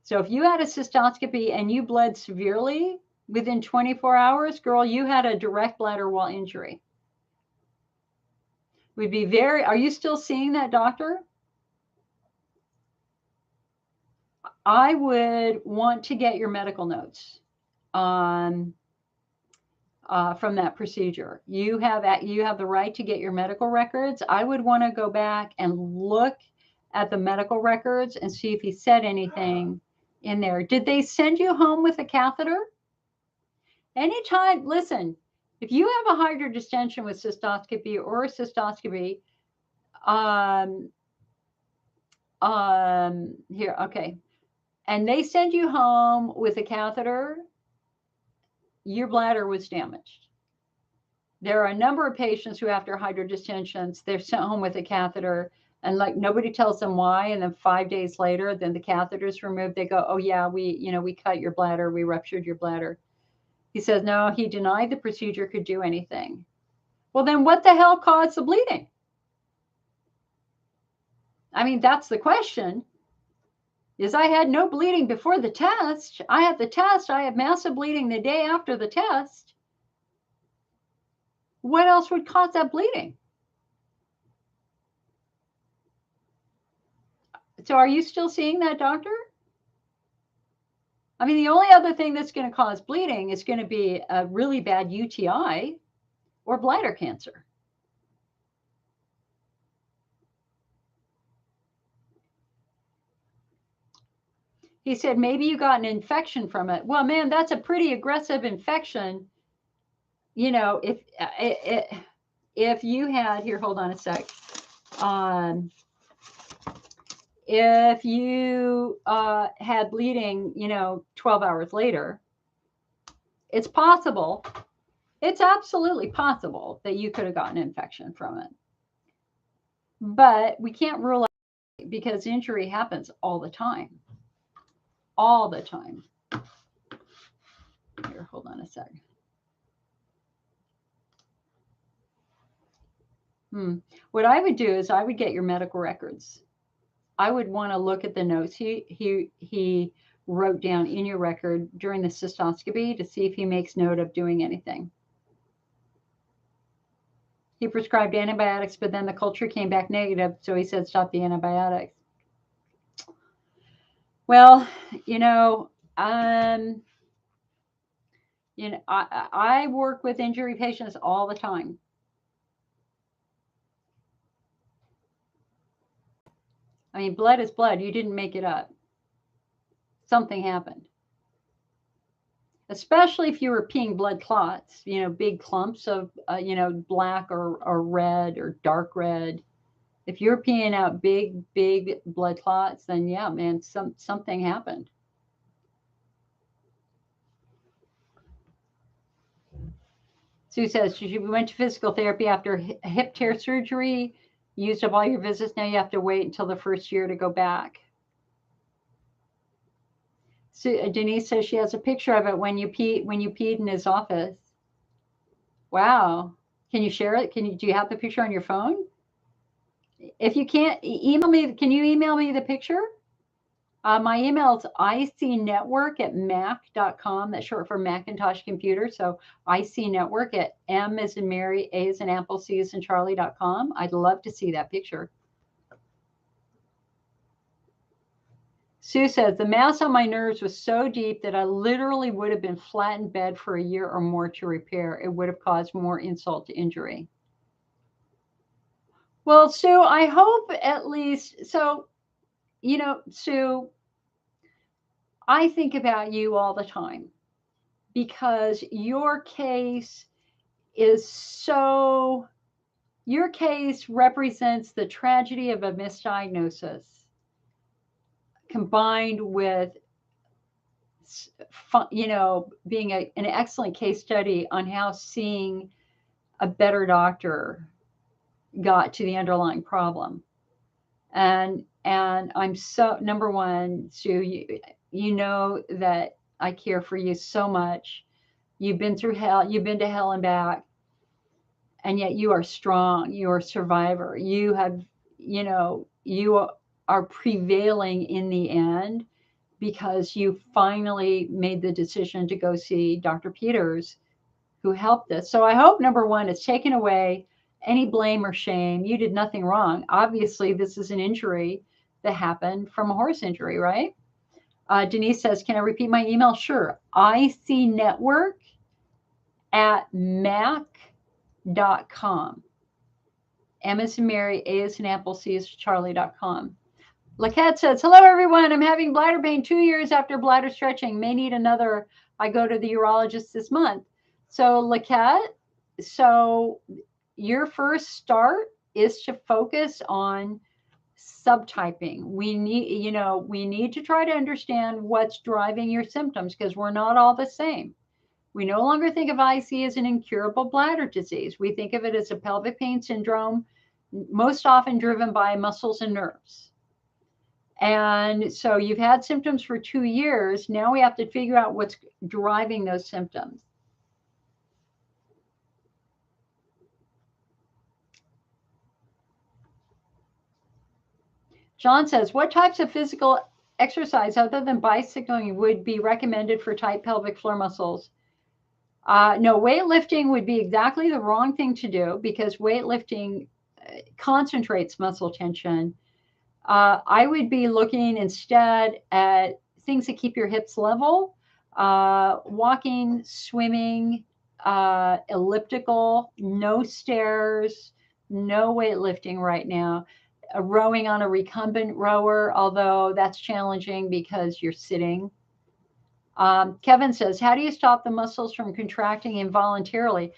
So if you had a cystoscopy and you bled severely within 24 hours, girl, you had a direct bladder wall injury. We'd be very, are you still seeing that doctor? I would want to get your medical notes on from that procedure. You have the right to get your medical records. I would want to go back and look at the medical records and see if he said anything in there. Did they send you home with a catheter? Anytime, listen, if you have a hydrodistension with cystoscopy or a cystoscopy, here, okay, and they send you home with a catheter, your bladder was damaged. There are a number of patients who, after hydrodistensions, they're sent home with a catheter, and like nobody tells them why. And then 5 days later, then the catheter is removed. They go, "Oh yeah, we cut your bladder, we ruptured your bladder." He says, "No, he denied the procedure could do anything." Well, then what the hell caused the bleeding? I mean, that's the question. Is I had no bleeding before the test. I had the test. I had massive bleeding the day after the test. What else would cause that bleeding? So are you still seeing that doctor? I mean, the only other thing that's going to cause bleeding is going to be a really bad UTI or bladder cancer. He said, maybe you got an infection from it. Well, man, that's a pretty aggressive infection. You know, if you had, here, hold on a sec. If you had bleeding, 12 hours later, it's possible. It's absolutely possible that you could have gotten an infection from it. But we can't rule out because injury happens all the time. All the time. Here, hold on a sec. What I would do is I would get your medical records. I would want to look at the notes he wrote down in your record during the cystoscopy to see if he makes note of doing anything. He prescribed antibiotics, but then the culture came back negative, so he said stop the antibiotics. Well, I work with injury patients all the time. I mean, blood is blood. You didn't make it up. Something happened. Especially if you were peeing blood clots, big clumps of, black or red or dark red. If you're peeing out big blood clots, then yeah, man, something happened. Sue says she went to physical therapy after hip tear surgery, used up all your visits. Now you have to wait until the first year to go back. So Denise says she has a picture of it when you peed in his office. Wow. Can you share it? Do you have the picture on your phone? If you can't, email me. Can you email me the picture? My email is icnetwork@mac.com. That's short for Macintosh computer. So icnetwork at M as in Mary, A as in Apple, C as in Charlie.com. I'd love to see that picture. Sue says, the mass on my nerves was so deep that I literally would have been flat in bed for a year or more to repair. It would have caused more insult to injury. Well, Sue, I hope at least, so, Sue, I think about you all the time because your case is so Your case represents the tragedy of a misdiagnosis combined with, being an excellent case study on how seeing a better doctor got to the underlying problem. And I'm so, number one, Sue, you know that I care for you so much. You've been through hell, you've been to hell and back, and yet you are strong. You are a survivor. You have, you are prevailing in the end because you finally made the decision to go see Dr. Peters, who helped us. So I hope, number one, it's taken away any blame or shame. You did nothing wrong. Obviously, this is an injury that happened from a horse injury, right? Denise says, can I repeat my email? Sure. icnetwork@mac.com. M as in Mary, A as in Apple, C as in Charlie.com. Laquette says, hello, everyone. I'm having bladder pain 2 years after bladder stretching. May need another. I go to the urologist this month. So, Laquette, so your first start is to focus on subtyping. We need to try to understand what's driving your symptoms because we're not all the same. We no longer think of IC as an incurable bladder disease. We think of it as a pelvic pain syndrome, most often driven by muscles and nerves. And so you've had symptoms for 2 years. Now we have to figure out what's driving those symptoms. John says, what types of physical exercise other than bicycling would be recommended for tight pelvic floor muscles? No, weightlifting would be exactly the wrong thing to do because weightlifting concentrates muscle tension. I would be looking instead at things that keep your hips level, walking, swimming, elliptical, no stairs, no weightlifting right now. Rowing on a recumbent rower, although that's challenging because you're sitting. Kevin says, how do you stop the muscles from contracting involuntarily?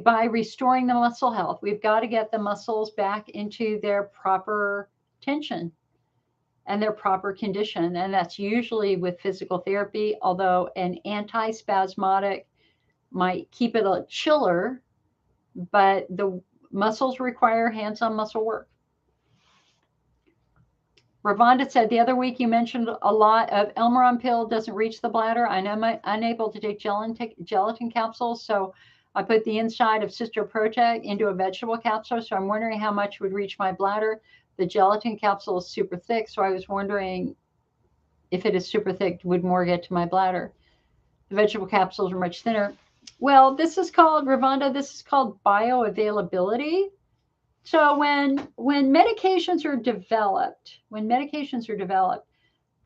By restoring the muscle health. We've got to get the muscles back into their proper tension and their proper condition. And that's usually with physical therapy, although an antispasmodic might keep it a chiller, but the muscles require hands-on muscle work. Ravonda said, the other week you mentioned a lot of Elmeron pill doesn't reach the bladder. I'm unable to take gelatin capsules, so I put the inside of Sister Protect into a vegetable capsule, so I'm wondering how much would reach my bladder. The gelatin capsule is super thick, so I was wondering if it is super thick, would more get to my bladder? The vegetable capsules are much thinner. Well, this is called, Ravonda, this is called bioavailability. So when medications are developed,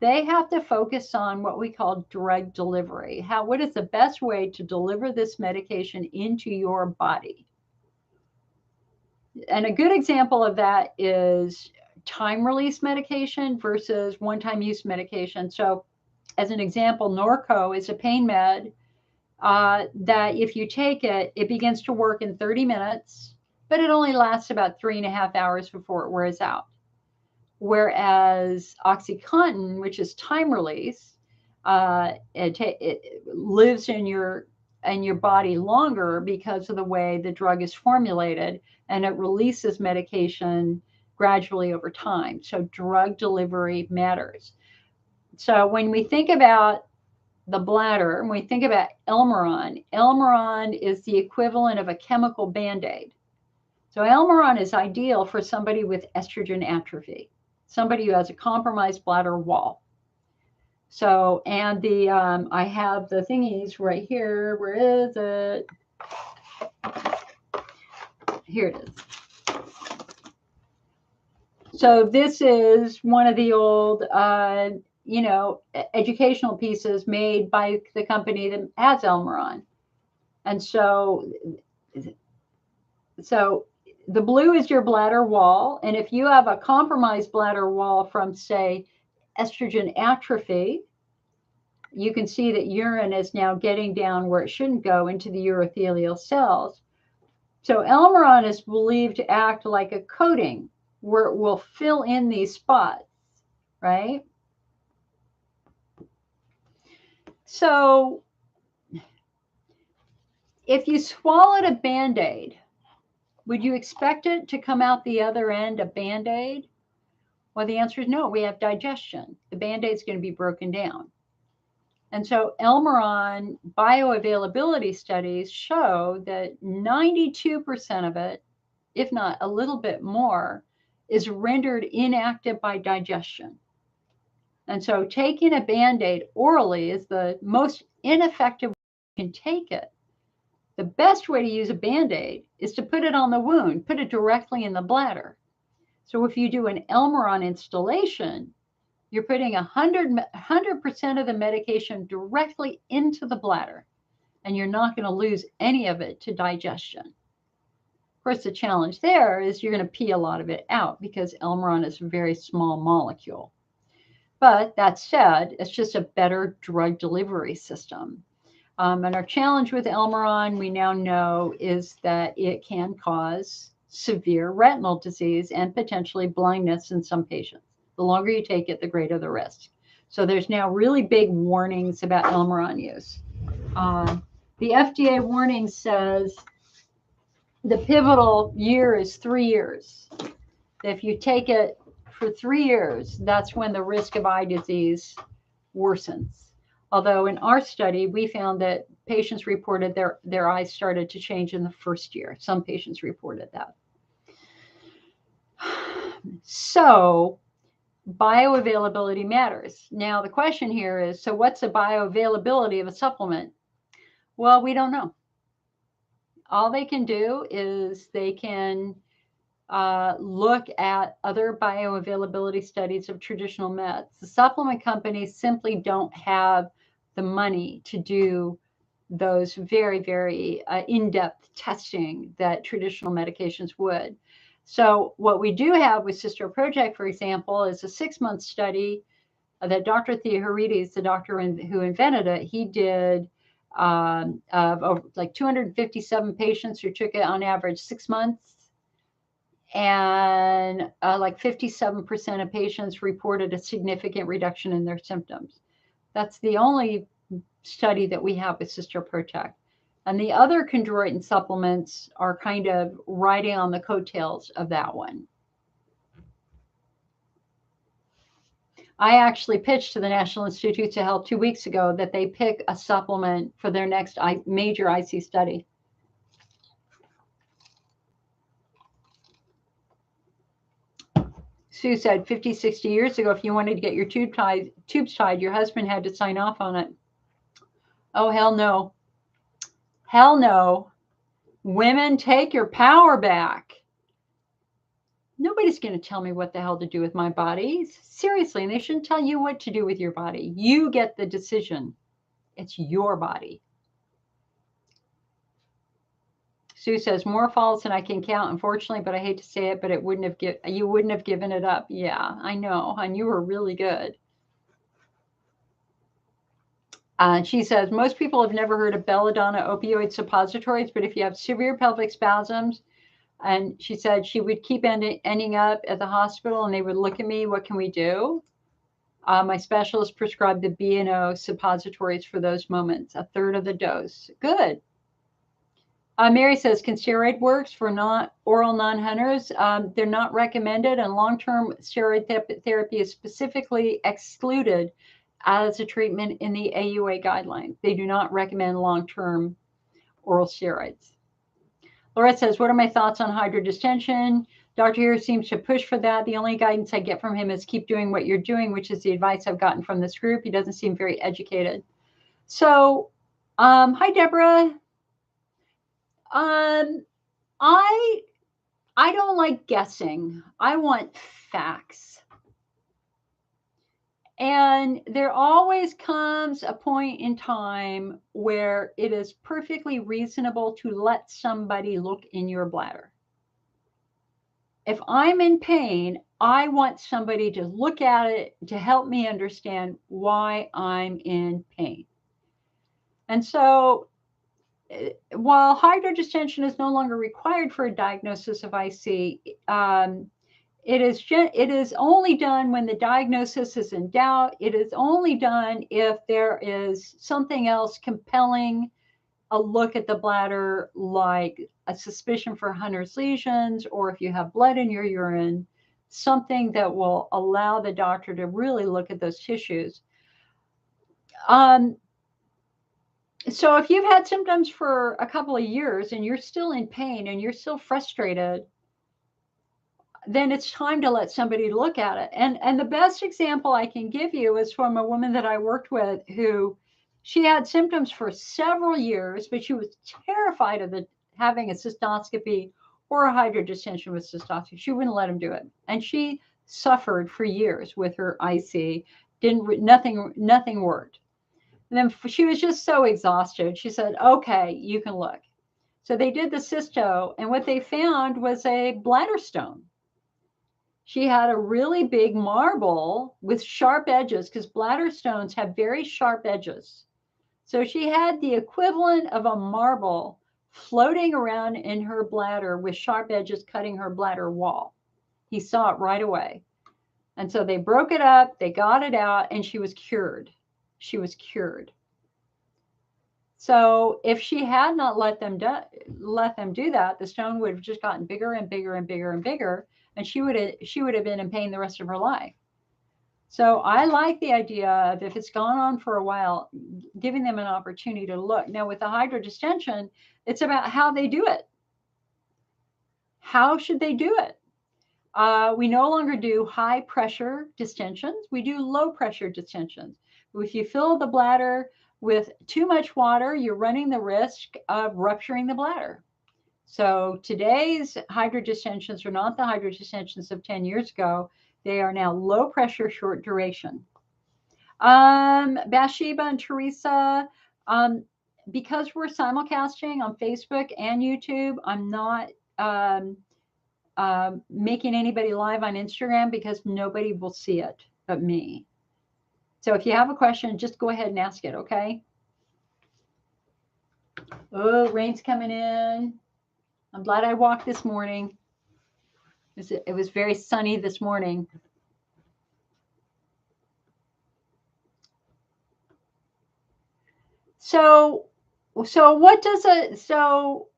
they have to focus on what we call drug delivery. What is the best way to deliver this medication into your body? And a good example of that is time release medication versus one-time use medication. So as an example, Norco is a pain med that if you take it, it begins to work in 30 minutes. But it only lasts about 3.5 hours before it wears out. Whereas OxyContin, which is time release, it lives in your body longer because of the way the drug is formulated, and it releases medication gradually over time. So drug delivery matters. So when we think about the bladder, and we think about Elmeron is the equivalent of a chemical Band-Aid. So Elmeron is ideal for somebody with estrogen atrophy, somebody who has a compromised bladder wall. So, and I have the thingies right here. Where is it? Here it is. So this is one of the old, educational pieces made by the company that has Elmeron. And so the blue is your bladder wall. And if you have a compromised bladder wall from, say, estrogen atrophy, you can see that urine is now getting down where it shouldn't go into the urothelial cells. So Elmeron is believed to act like a coating where it will fill in these spots, right? So if you swallowed a Band-Aid, would you expect it to come out the other end a Band-Aid? Well, the answer is no. We have digestion. The Band-Aid is going to be broken down. And so Elmeron bioavailability studies show that 92% of it, if not a little bit more, is rendered inactive by digestion. And so taking a Band-Aid orally is the most ineffective way you can take it. The best way to use a Band-Aid is to put it on the wound, put it directly in the bladder. So if you do an Elmeron installation, you're putting 100% of the medication directly into the bladder, and you're not going to lose any of it to digestion. Of course, the challenge there is you're going to pee a lot of it out because Elmeron is a very small molecule. But that said, it's just a better drug delivery system. And our challenge with Elmeron, we now know, is that it can cause severe retinal disease and potentially blindness in some patients. The longer you take it, the greater the risk. So there's now really big warnings about Elmeron use. The FDA warning says the pivotal year is 3 years. If you take it for 3 years, that's when the risk of eye disease worsens. Although in our study, we found that patients reported their eyes started to change in the first year. Some patients reported that. So bioavailability matters. Now, the question here is, so what's the bioavailability of a supplement? Well, we don't know. All they can do is they can look at other bioavailability studies of traditional meds. The supplement companies simply don't have the money to do those very, very in-depth testing that traditional medications would. So what we do have with Cystoscopy Project, for example, is a 6-month study that Dr. Theoharides, the doctor who invented it, he did of like 257 patients who took it on average 6 months. And like 57% of patients reported a significant reduction in their symptoms. That's the only study that we have with Cystoscopy Project. And the other chondroitin supplements are kind of riding on the coattails of that one. I actually pitched to the National Institutes of Health 2 weeks ago that they pick a supplement for their next major IC study. Sue said 50, 60 years ago, if you wanted to get your tubes tied, your husband had to sign off on it. Oh, hell no. Hell no. Women, take your power back. Nobody's going to tell me what the hell to do with my body. Seriously, and they shouldn't tell you what to do with your body. You get the decision. It's your body. Sue says, more falls than I can count, unfortunately, but I hate to say it, but you wouldn't have given it up. Yeah, I know, and you were really good. She says, most people have never heard of belladonna opioid suppositories, but if you have severe pelvic spasms, and she said she would keep ending up at the hospital and they would look at me, what can we do? My specialist prescribed the B&O suppositories for those moments, 1/3 of the dose. Good. Mary says, can steroid works for oral non-Hunners? They're not recommended, and long-term steroid therapy is specifically excluded as a treatment in the AUA guidelines. They do not recommend long-term oral steroids. Laura says, what are my thoughts on hydrodistension? Dr. here seems to push for that. The only guidance I get from him is keep doing what you're doing, which is the advice I've gotten from this group. He doesn't seem very educated. So, hi, Deborah. I don't like guessing. I want facts. And there always comes a point in time where it is perfectly reasonable to let somebody look in your bladder. If I'm in pain, I want somebody to look at it to help me understand why I'm in pain. And so while hydrodistension is no longer required for a diagnosis of IC, it is only done when the diagnosis is in doubt. It is only done if there is something else compelling a look at the bladder, like a suspicion for Hunner's lesions, or if you have blood in your urine, something that will allow the doctor to really look at those tissues. So if you've had symptoms for a couple of years and you're still in pain and you're still frustrated, then it's time to let somebody look at it. And the best example I can give you is from a woman that I worked with who she had symptoms for several years, but she was terrified of having a cystoscopy or a hydrodistension with cystoscopy. She wouldn't let him do it. And she suffered for years with her IC. Nothing worked. And then she was just so exhausted. She said, okay, you can look. So they did the cysto, and what they found was a bladder stone. She had a really big marble with sharp edges, because bladder stones have very sharp edges. So she had the equivalent of a marble floating around in her bladder with sharp edges cutting her bladder wall. He saw it right away. And so they broke it up, they got it out, and she was cured. She was cured. So if she had not let them do that, the stone would have just gotten bigger and bigger and bigger and bigger, and she would have been in pain the rest of her life. So I like the idea of, if it's gone on for a while, giving them an opportunity to look. Now with the hydrodistension, it's about how they do it. How should they do it? We no longer do high pressure distensions. We do low pressure distensions. If you fill the bladder with too much water, you're running the risk of rupturing the bladder. So today's hydrodistensions are not the hydrodistensions of 10 years ago. They are now low pressure, short duration. Bathsheba and Teresa, because we're simulcasting on Facebook and YouTube, I'm not making anybody live on Instagram because nobody will see it but me. So if you have a question, just go ahead and ask it, okay? Oh, rain's coming in. I'm glad I walked this morning. It was very sunny this morning. So what does so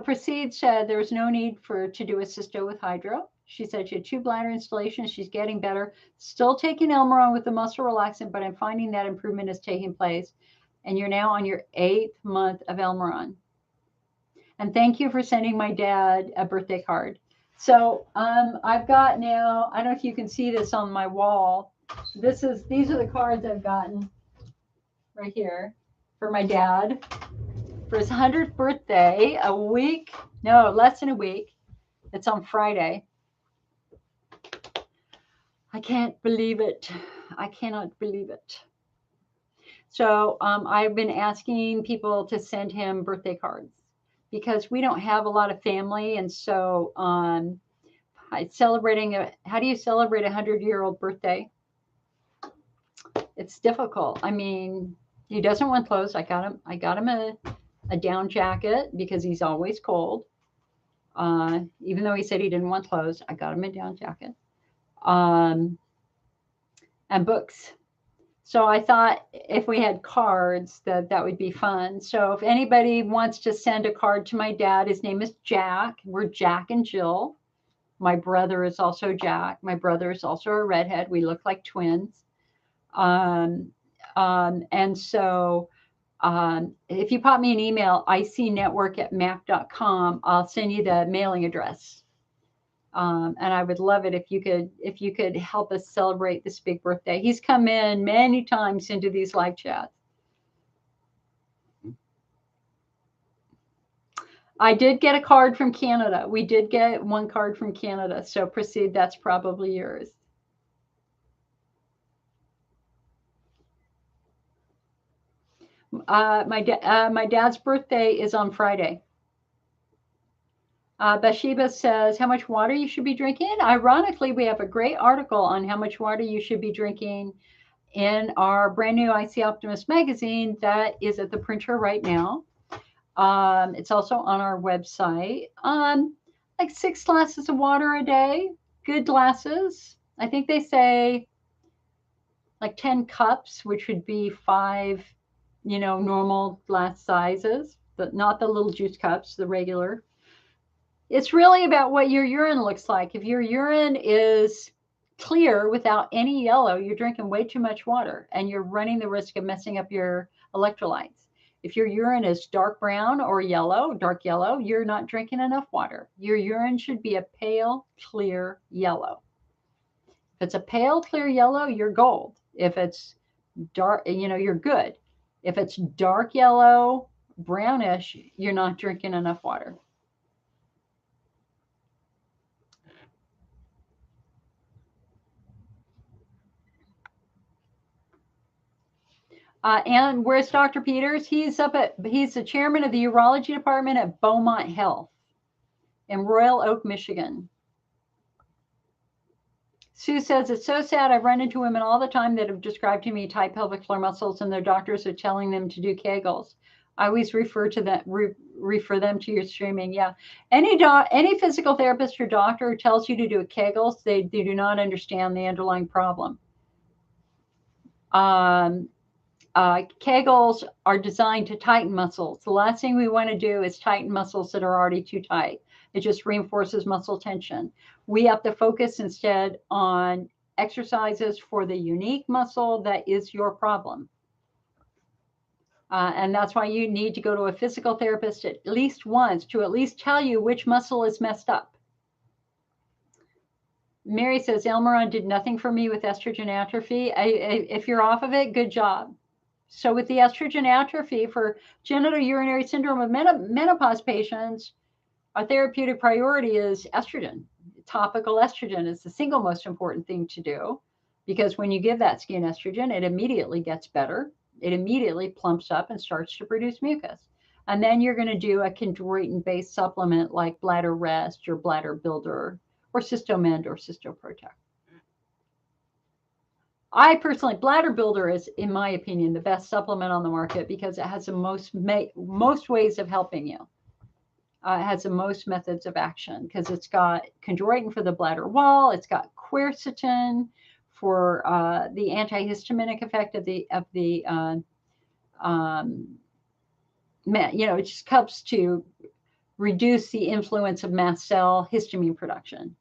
Proceed said there was no need to do a cysto with hydro. She said she had 2 bladder installations. She's getting better. Still taking Elmeron with the muscle relaxant, but I'm finding that improvement is taking place. And you're now on your 8th month of Elmeron. And thank you for sending my dad a birthday card. So I've got now, I don't know if you can see this on my wall. These are the cards I've gotten right here for my dad for his 100th birthday, less than a week. It's on Friday. I can't believe it. I cannot believe it. So I've been asking people to send him birthday cards because we don't have a lot of family. And so how do you celebrate a 100-year-old birthday? It's difficult. I mean, he doesn't want clothes. I got him a down jacket because he's always cold. Even though he said he didn't want clothes, I got him a down jacket. And books. So I thought if we had cards that would be fun. So if anybody wants to send a card to my dad, his name is Jack. We're Jack and Jill. My brother is also Jack. My brother is also a redhead. We look like twins. And so if you pop me an email, icnetwork@mac.com, I'll send you the mailing address. And I would love it if you could help us celebrate this big birthday. He's come in many times into these live chats. I did get a card from Canada. We did get one card from Canada. So Proceed, that's probably yours. My dad's birthday is on Friday. Bathsheba says how much water you should be drinking. Ironically, we have a great article on how much water you should be drinking in our brand new IC Optimist magazine that is at the printer right now. It's also on our website. Like 6 glasses of water a day, good glasses. I think they say like 10 cups, which would be 5, normal glass sizes, but not the little juice cups, the regular. It's really about what your urine looks like. If your urine is clear without any yellow, you're drinking way too much water and you're running the risk of messing up your electrolytes. If your urine is dark brown or yellow, dark yellow, you're not drinking enough water. Your urine should be a pale, clear yellow. If it's a pale, clear yellow, you're gold. If it's dark, you're good. If it's dark yellow, brownish, you're not drinking enough water. And where's Dr. Peters? He's the chairman of the urology department at Beaumont Health in Royal Oak, Michigan. Sue says, it's so sad. I run into women all the time that have described to me tight pelvic floor muscles and their doctors are telling them to do Kegels. I always refer them to your streaming. Yeah. Any physical therapist or doctor who tells you to do Kegels, they do not understand the underlying problem. Kegels are designed to tighten muscles. The last thing we want to do is tighten muscles that are already too tight. It just reinforces muscle tension. We have to focus instead on exercises for the unique muscle that is your problem. And that's why you need to go to a physical therapist at least once to at least tell you which muscle is messed up. Mary says, Elmeron did nothing for me with estrogen atrophy. If you're off of it, good job. So with the estrogen atrophy for genital urinary syndrome of menopause patients, our therapeutic priority is estrogen. Topical estrogen is the single most important thing to do because when you give that skin estrogen, it immediately gets better. It immediately plumps up and starts to produce mucus. And then you're going to do a chondroitin-based supplement like Bladder Rest or Bladder Builder or Cystomend or Cystoprotect. I personally, Bladder Builder is, in my opinion, the best supplement on the market because it has the most ways of helping you. It has the most methods of action because it's got chondroitin for the bladder wall. It's got quercetin for the antihistaminic effect of the it just helps to reduce the influence of mast cell histamine production.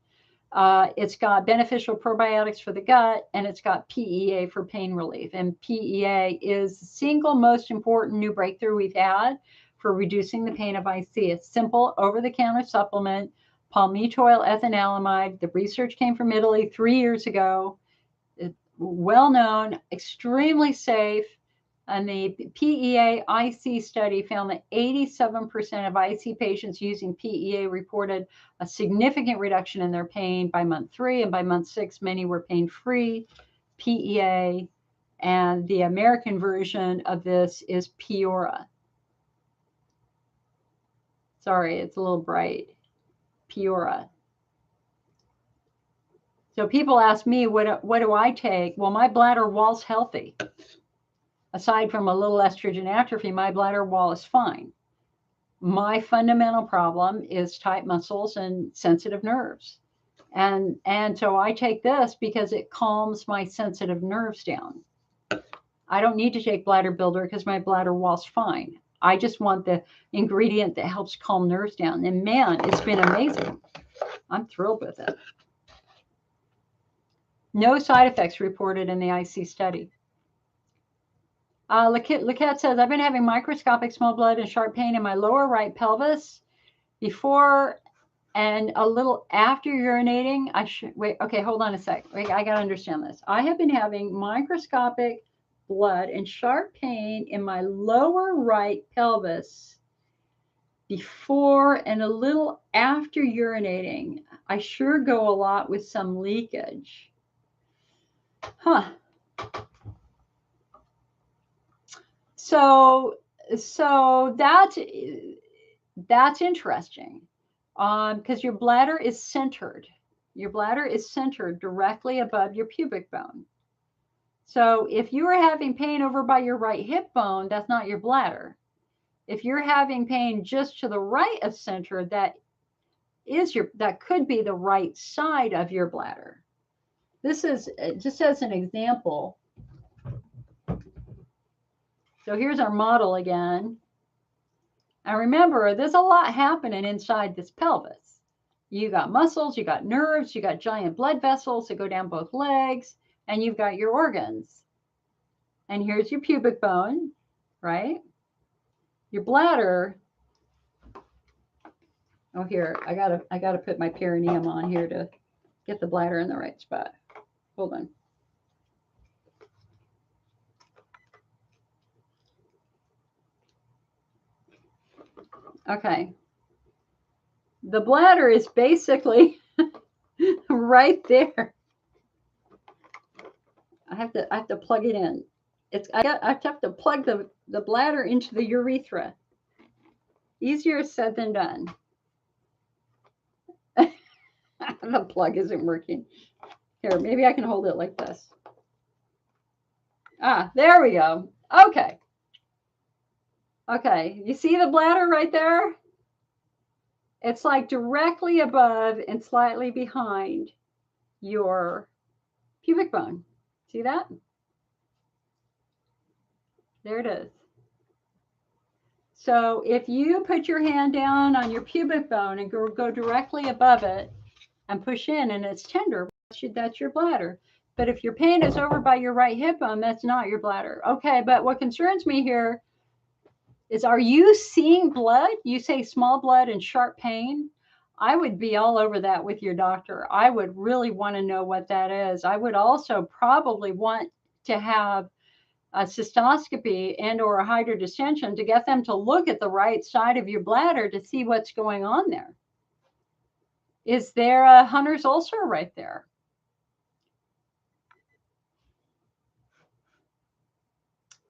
It's got beneficial probiotics for the gut, and it's got PEA for pain relief. And PEA is the single most important new breakthrough we've had for reducing the pain of IC. It's simple, over-the-counter supplement, palmitoyl ethanolamide. The research came from Italy 3 years ago. It's well-known, extremely safe. And the PEA IC study found that 87% of IC patients using PEA reported a significant reduction in their pain by month 3, and by month 6, many were pain-free. PEA, and the American version of this is Peora. Sorry, it's a little bright. Peora. So people ask me, what do I take? Well, my bladder wall's healthy. Aside from a little estrogen atrophy, my bladder wall is fine. My fundamental problem is tight muscles and sensitive nerves. And so I take this because it calms my sensitive nerves down. I don't need to take Bladder Builder because my bladder wall's fine. I just want the ingredient that helps calm nerves down. And man, it's been amazing. I'm thrilled with it. No side effects reported in the IC study. Laquette says, I've been having microscopic small blood and sharp pain in my lower right pelvis before and a little after urinating. Wait, okay, hold on a sec. Wait, I got to understand this. I have been having microscopic blood and sharp pain in my lower right pelvis before and a little after urinating. I sure go a lot with some leakage. Huh. So that's interesting because your bladder is centered. Your bladder is centered directly above your pubic bone. So if you are having pain over by your right hip bone, that's not your bladder. If you're having pain just to the right of center, that could be the right side of your bladder. This is just as an example. So here's our model again. And remember, there's a lot happening inside this pelvis. You got muscles, you got nerves, you got giant blood vessels that go down both legs, and you've got your organs. And here's your pubic bone, right? Your bladder. Oh, here, I gotta put my perineum on here to get the bladder in the right spot. Hold on. Okay. The bladder is basically right there. I have to plug it in. I have to plug the bladder into the urethra. Easier said than done. The plug isn't working. Here, maybe I can hold it like this. Ah, there we go. Okay. Okay, you see the bladder right there? It's like directly above and slightly behind your pubic bone. See that? There it is. So if you put your hand down on your pubic bone and go directly above it and push in and it's tender, that's your bladder. But if your pain is over by your right hip bone, that's not your bladder. Okay, but what concerns me here is, are you seeing blood? You say small blood and sharp pain. I would be all over that with your doctor. I would really want to know what that is. I would also probably want to have a cystoscopy and or a hydrodistension to get them to look at the right side of your bladder to see what's going on there. Is there a Hunner's ulcer right there?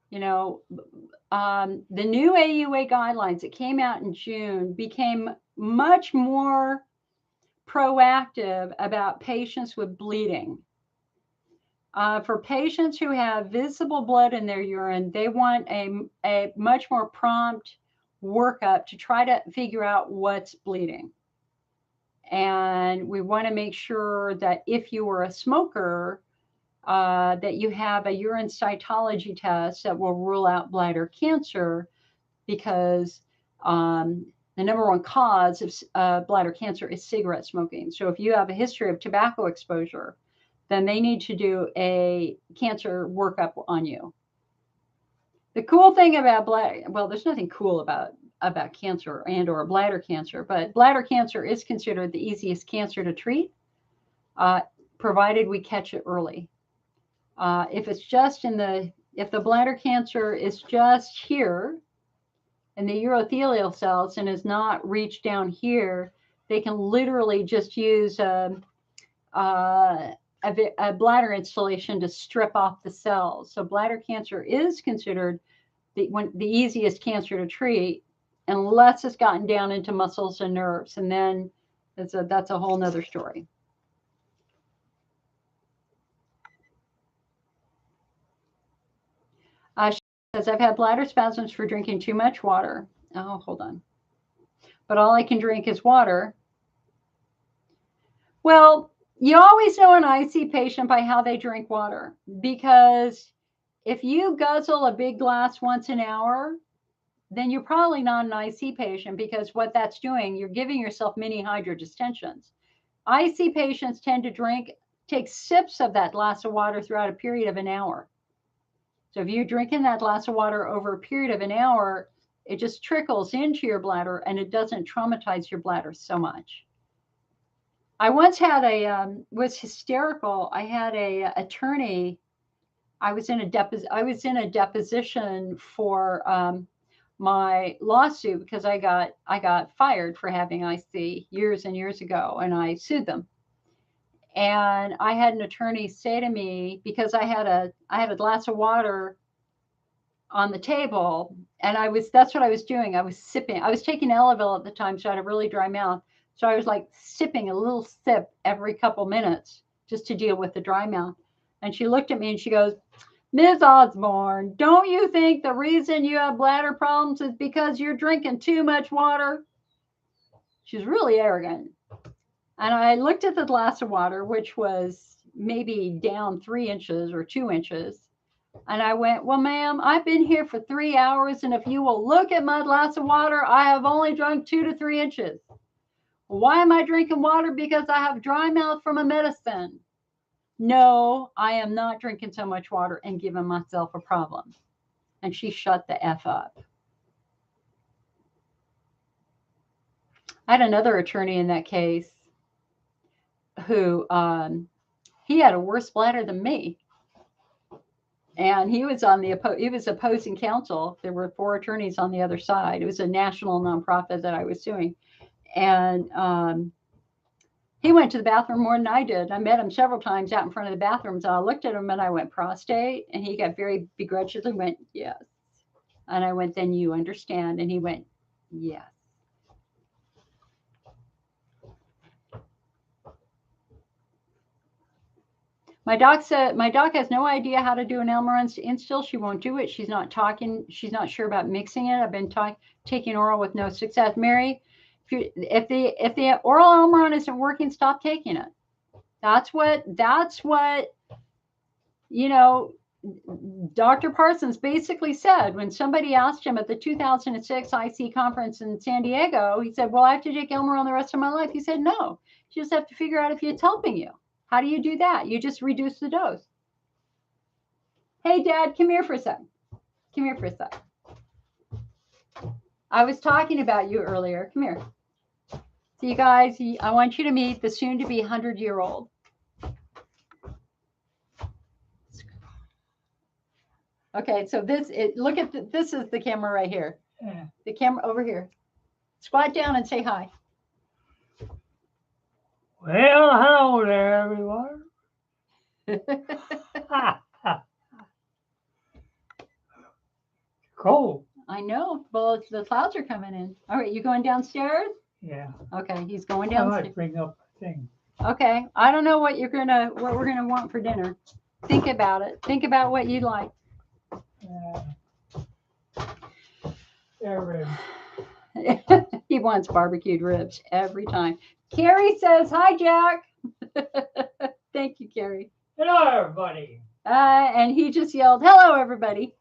You know, the new AUA guidelines that came out in June became much more proactive about patients with bleeding. For patients who have visible blood in their urine, they want a much more prompt workup to try to figure out what's bleeding. And we want to make sure that if you were a smoker, that you have a urine cytology test that will rule out bladder cancer, because the number one cause of bladder cancer is cigarette smoking. So if you have a history of tobacco exposure, then they need to do a cancer workup on you. The cool thing about bladder, well, there's nothing cool about cancer and or bladder cancer, but bladder cancer is considered the easiest cancer to treat, provided we catch it early. If it's just if the bladder cancer is just here in the urothelial cells and is not reached down here, they can literally just use a bladder installation to strip off the cells. So bladder cancer is considered the easiest cancer to treat, unless it's gotten down into muscles and nerves, and then that's a whole nother story. She says, I've had bladder spasms for drinking too much water. Oh, hold on. But all I can drink is water. Well, you always know an IC patient by how they drink water, because if you guzzle a big glass once an hour, then you're probably not an IC patient, because what that's doing, you're giving yourself mini hydrodistensions. IC patients tend to take sips of that glass of water throughout a period of an hour. So if you're drinking that glass of water over a period of an hour, it just trickles into your bladder and it doesn't traumatize your bladder so much. I once had was hysterical. I had a attorney. I was in a deposition for my lawsuit, because I got fired for having IC years and years ago, and I sued them. And I had an attorney say to me, because I had a glass of water on the table, and that's what I was doing. I was sipping. I was taking Elavil at the time, so I had a really dry mouth. So I was like sipping a little sip every couple minutes just to deal with the dry mouth. And she looked at me and she goes, Ms. Osborne, don't you think the reason you have bladder problems is because you're drinking too much water? She's really arrogant. And I looked at the glass of water, which was maybe down 3 inches or 2 inches. And I went, well, ma'am, I've been here for 3 hours. And if you will look at my glass of water, I have only drunk 2 to 3 inches. Why am I drinking water? Because I have dry mouth from a medicine. No, I am not drinking so much water and giving myself a problem. And she shut the F up. I had another attorney in that case who he had a worse bladder than me. And he was on he was opposing counsel. There were 4 attorneys on the other side. It was a national nonprofit that I was suing. And he went to the bathroom more than I did. I met him several times out in front of the bathrooms. And I looked at him and I went, prostate? And he got very begrudgingly went, yes. And I went, then you understand. And he went, yes. My doc has no idea how to do an Elmerons instill. She won't do it. She's not talking. She's not sure about mixing it. I've been taking oral with no success. Mary, if the oral Elmeron isn't working, stop taking it. That's what Dr. Parsons basically said when somebody asked him at the 2006 IC conference in San Diego. He said, well, I have to take Elmeron the rest of my life. He said, no, you just have to figure out if it's helping you. How do you do that? You just reduce the dose. Hey, Dad, come here for a sec. Come here for a sec. I was talking about you earlier. Come here. So you guys, I want you to meet the soon-to-be 100-year-old. Okay, so this is the camera right here. Yeah. The camera over here. Squat down and say hi. Well, hello there, everyone. Cold. I know. Well, the clouds are coming in. All right, you going downstairs? Yeah. Okay, he's going downstairs. I might bring up a thing. Okay, I don't know what we're gonna want for dinner. Think about it. Think about what you'd like. Ribs. He wants barbecued ribs every time. Carrie says, hi, Jack. Thank you, Carrie. Hello, everybody. And he just yelled, hello, everybody.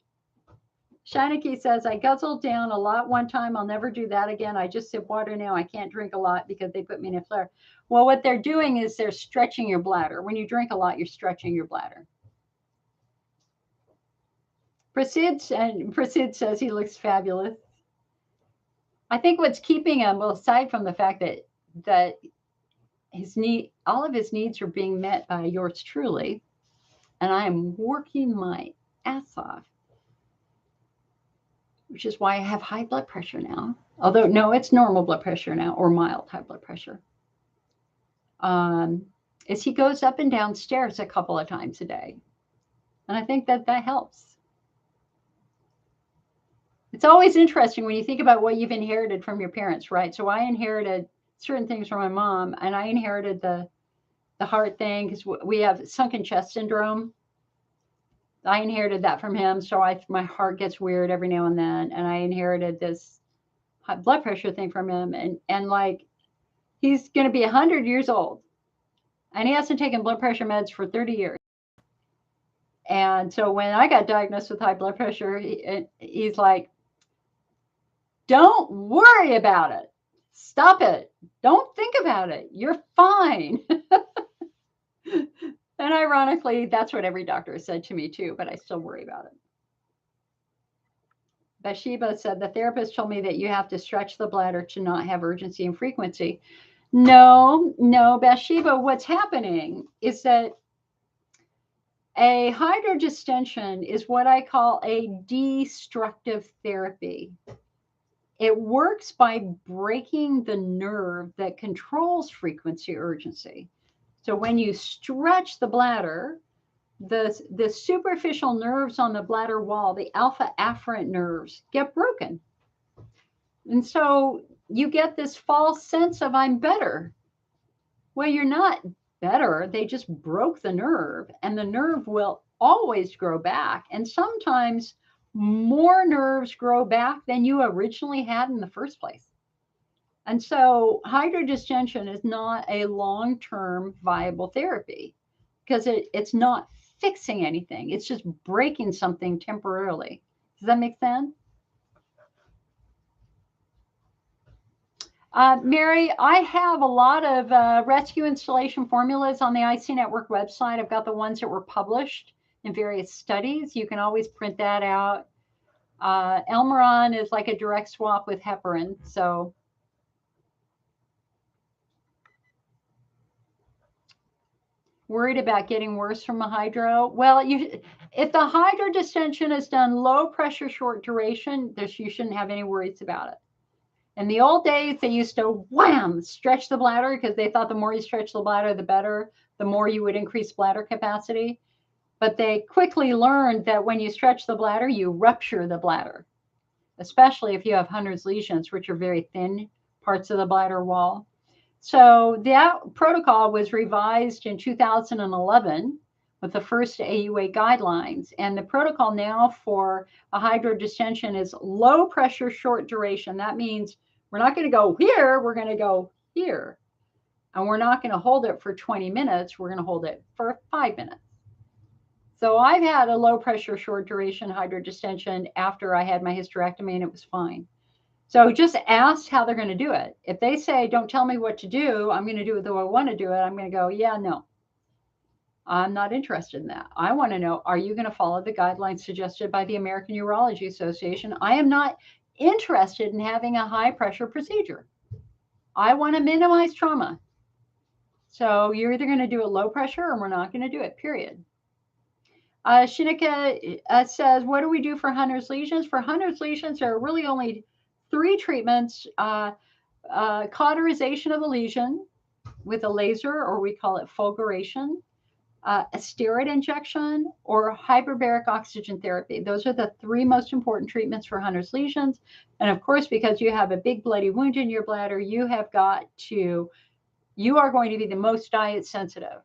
Shineke says, I guzzled down a lot one time. I'll never do that again. I just sip water now. I can't drink a lot because they put me in a flare. Well, what they're doing is they're stretching your bladder. When you drink a lot, you're stretching your bladder. Prasid says he looks fabulous. I think what's keeping him, well, aside from the fact that all of his needs are being met by yours truly, and I am working my ass off, which is why I have high blood pressure now. Although, no, it's normal blood pressure now, or mild high blood pressure. Is he goes up and down stairs a couple of times a day. And I think that helps. It's always interesting when you think about what you've inherited from your parents, right? So I inherited certain things from my mom, and I inherited the heart thing because we have sunken chest syndrome. I inherited that from him, so my heart gets weird every now and then. And I inherited this high blood pressure thing from him, and like he's going to be 100 years old, and he hasn't taken blood pressure meds for 30 years. And so when I got diagnosed with high blood pressure, he's like, don't worry about it. Stop it. Don't think about it. You're fine. And ironically, that's what every doctor has said to me too, but I still worry about it. Bathsheba said, the therapist told me that you have to stretch the bladder to not have urgency and frequency. No, Bathsheba, what's happening is that a hydrodistension is what I call a destructive therapy. It works by breaking the nerve that controls frequency urgency. So when you stretch the bladder, the superficial nerves on the bladder wall, the alpha afferent nerves, get broken. And so you get this false sense of I'm better. Well, you're not better. They just broke the nerve, and the nerve will always grow back. And sometimes more nerves grow back than you originally had in the first place. And so hydrodistension is not a long-term viable therapy because it's not fixing anything. It's just breaking something temporarily. Does that make sense? Mary, I have a lot of rescue installation formulas on the IC Network website. I've got the ones that were published in various studies. You can always print that out. Elmeron is like a direct swap with heparin. So worried about getting worse from a hydro? Well, if the hydrodistension is done low pressure, short duration, you shouldn't have any worries about it. In the old days, they used to wham, stretch the bladder because they thought the more you stretch the bladder, the better, the more you would increase bladder capacity. But they quickly learned that when you stretch the bladder, you rupture the bladder, especially if you have Hunner's lesions, which are very thin parts of the bladder wall. So that protocol was revised in 2011 with the first AUA guidelines. And the protocol now for a hydrodistension is low pressure, short duration. That means we're not going to go here, we're going to go here. And we're not going to hold it for 20 minutes, we're going to hold it for 5 minutes. So I've had a low pressure, short duration hydrodistension after I had my hysterectomy and it was fine. So just ask how they're going to do it. If they say, don't tell me what to do, I'm going to do it the way I want to do it, I'm going to go, yeah, no. I'm not interested in that. I want to know, are you going to follow the guidelines suggested by the American Urology Association? I am not interested in having a high pressure procedure. I want to minimize trauma. So you're either going to do it low pressure or we're not going to do it, period. Shinika says, what do we do for Hunner's lesions? For Hunner's lesions, there are really only 3 treatments. Cauterization of the lesion with a laser, or we call it fulguration, a steroid injection, or hyperbaric oxygen therapy. Those are the 3 most important treatments for Hunner's lesions. And of course, because you have a big bloody wound in your bladder, you are going to be the most diet sensitive.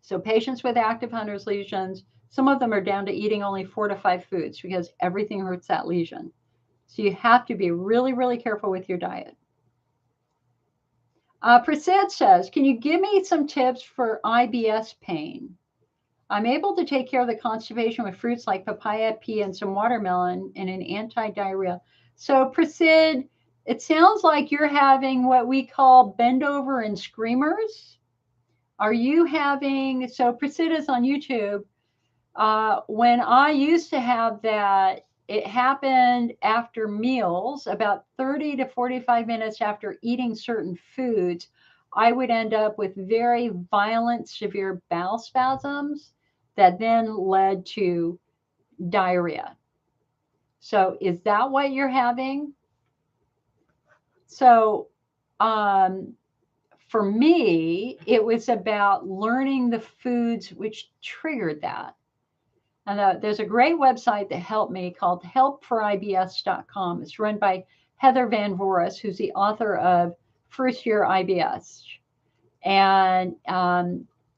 So patients with active Hunner's lesions, some of them are down to eating only 4 to 5 foods because everything hurts that lesion. So you have to be really, really careful with your diet. Prasad says, can you give me some tips for IBS pain? I'm able to take care of the constipation with fruits like papaya, pea, and some watermelon and an anti-diarrhea. So Prasad, it sounds like you're having what we call bend over and screamers. Are you having, so Prasad is on YouTube. When I used to have that, it happened after meals, about 30 to 45 minutes after eating certain foods. I would end up with very violent, severe bowel spasms that then led to diarrhea. So is that what you're having? So for me, it was about learning the foods which triggered that. And there's a great website that helped me called helpforibs.com. It's run by Heather Van Voris, who's the author of First Year IBS. And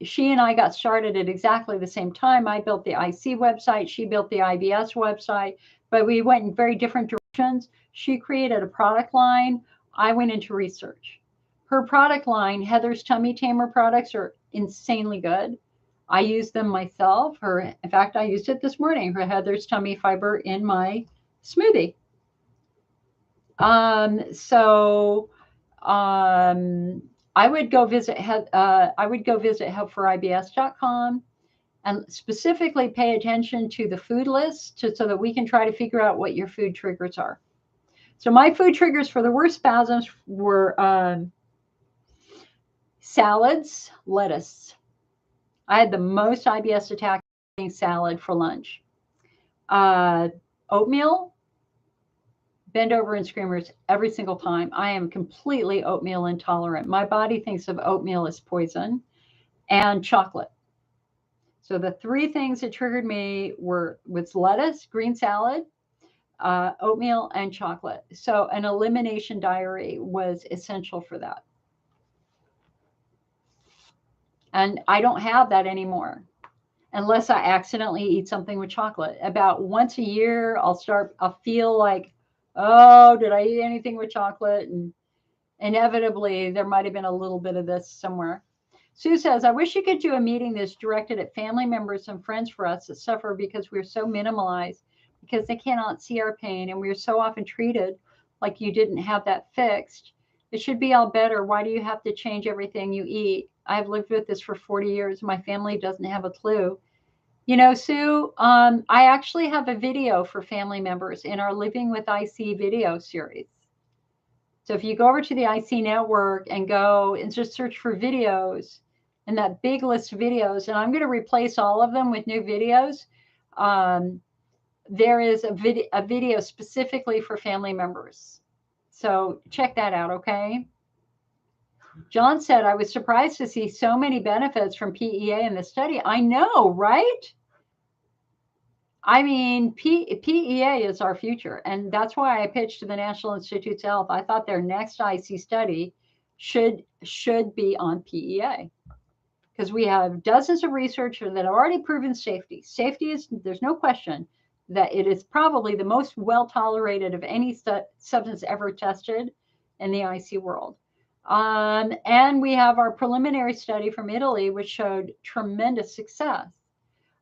she and I got started at exactly the same time. I built the IC website. She built the IBS website, but we went in very different directions. She created a product line. I went into research. Her product line, Heather's Tummy Tamer products, are insanely good. I use them myself. In fact, I used it this morning, her Heather's Tummy Fiber in my smoothie. I would go visit helpforibs.com and specifically pay attention to the food list so that we can try to figure out what your food triggers are. So my food triggers for the worst spasms were salads, lettuce. I had the most IBS attack eating salad for lunch. Oatmeal, bend over and screamers every single time. I am completely oatmeal intolerant. My body thinks of oatmeal as poison, and chocolate. So the 3 things that triggered me was lettuce, green salad, oatmeal, and chocolate. So an elimination diary was essential for that. And I don't have that anymore. unless I accidentally eat something with chocolate. About once a year, I'll feel like, oh, did I eat anything with chocolate? And inevitably, there might have been a little bit of this somewhere. Sue says, I wish you could do a meeting that's directed at family members and friends for us that suffer because we're so minimalized, because they cannot see our pain, and we're so often treated like you didn't have that fixed. It should be all better. Why do you have to change everything you eat? I've lived with this for 40 years. My family doesn't have a clue. You know, Sue, I actually have a video for family members in our Living with IC video series. So if you go over to the IC network and go and just search for videos and that big list of videos, and I'm going to replace all of them with new videos. There is a video specifically for family members. So check that out, okay? John said, I was surprised to see so many benefits from PEA in the study. I know, right? I mean, PEA is our future. And that's why I pitched to the National Institutes of Health. I thought their next IC study should be on PEA, because we have dozens of research that have already proven safety. Safety is, there's no question that it is probably the most well-tolerated of any substance ever tested in the IC world. And we have our preliminary study from Italy, which showed tremendous success.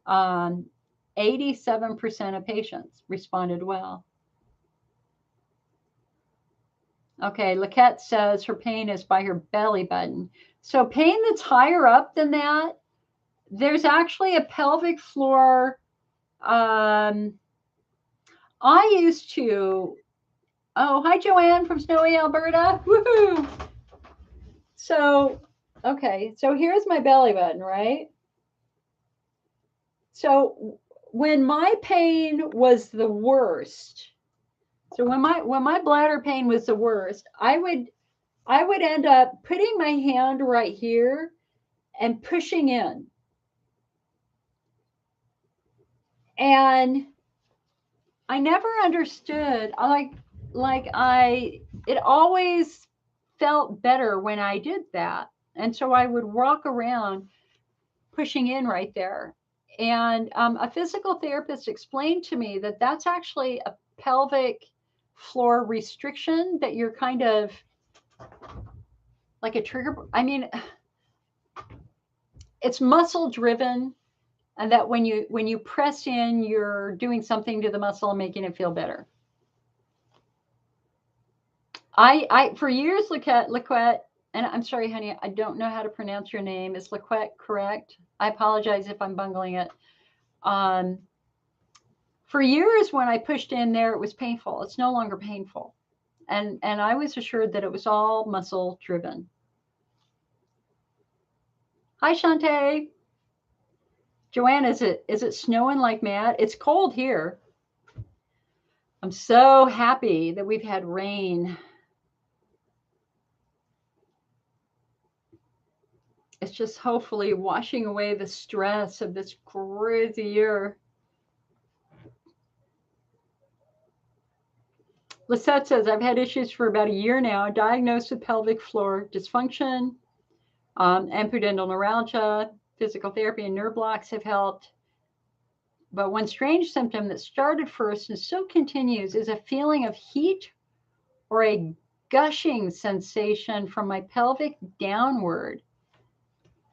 87% of patients responded well. Okay, Laquette says her pain is by her belly button. So pain that's higher up than that, there's actually a pelvic floor. I used to, oh, hi, Joanne from snowy Alberta. Woohoo! So, okay, so here's my belly button, right? So when my pain was the worst, so when my bladder pain was the worst, I would end up putting my hand right here and pushing in. And I never understood, it always felt better when I did that. And so I would walk around pushing in right there. And a physical therapist explained to me that that's actually a pelvic floor restriction, that you're kind of like a trigger. I mean, it's muscle driven, and that when you press in, you're doing something to the muscle and making it feel better. I for years, Laquette, and I'm sorry, honey, I don't know how to pronounce your name. Is Laquette correct? I apologize if I'm bungling it. For years, when I pushed in there, it was painful. It's no longer painful. And I was assured that it was all muscle driven. Hi, Shantae. Joanne, is it snowing like mad? It's cold here. I'm so happy that we've had rain. It's just hopefully washing away the stress of this crazy year. Lisette says, I've had issues for about a year now, diagnosed with pelvic floor dysfunction, and pudendal neuralgia. Physical therapy and nerve blocks have helped. But one strange symptom that started first and still continues is a feeling of heat or a gushing sensation from my pelvic downward.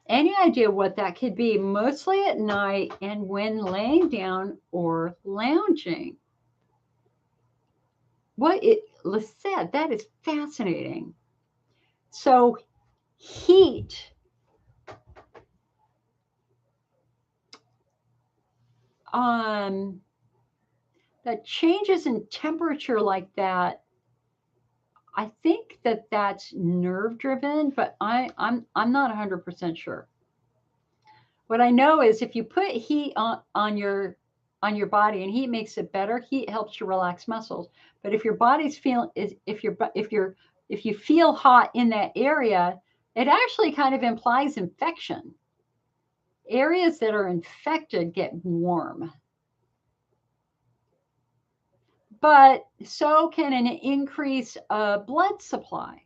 Any idea what that could be? Mostly at night and when laying down or lounging. Lisette, that is fascinating. So heat. That changes in temperature like that, I think that that's nerve driven, but I'm not 100% sure. What I know is if you put heat on your body, and heat makes it better, heat helps to relax muscles. But if your body's if you feel hot in that area, it actually kind of implies infection. Areas that are infected get warm. But so can an increase blood supply.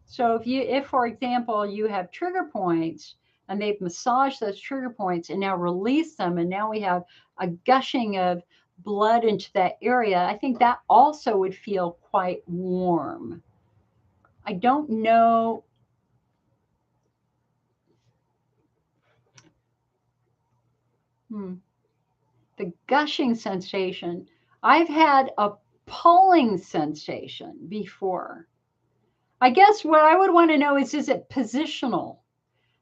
So if for example, you have trigger points, and they've massaged those trigger points and now released them, and now we have a gushing of blood into that area, I think that also would feel quite warm. I don't know. The gushing sensation, I've had a pulling sensation before. I guess what I would want to know is it positional?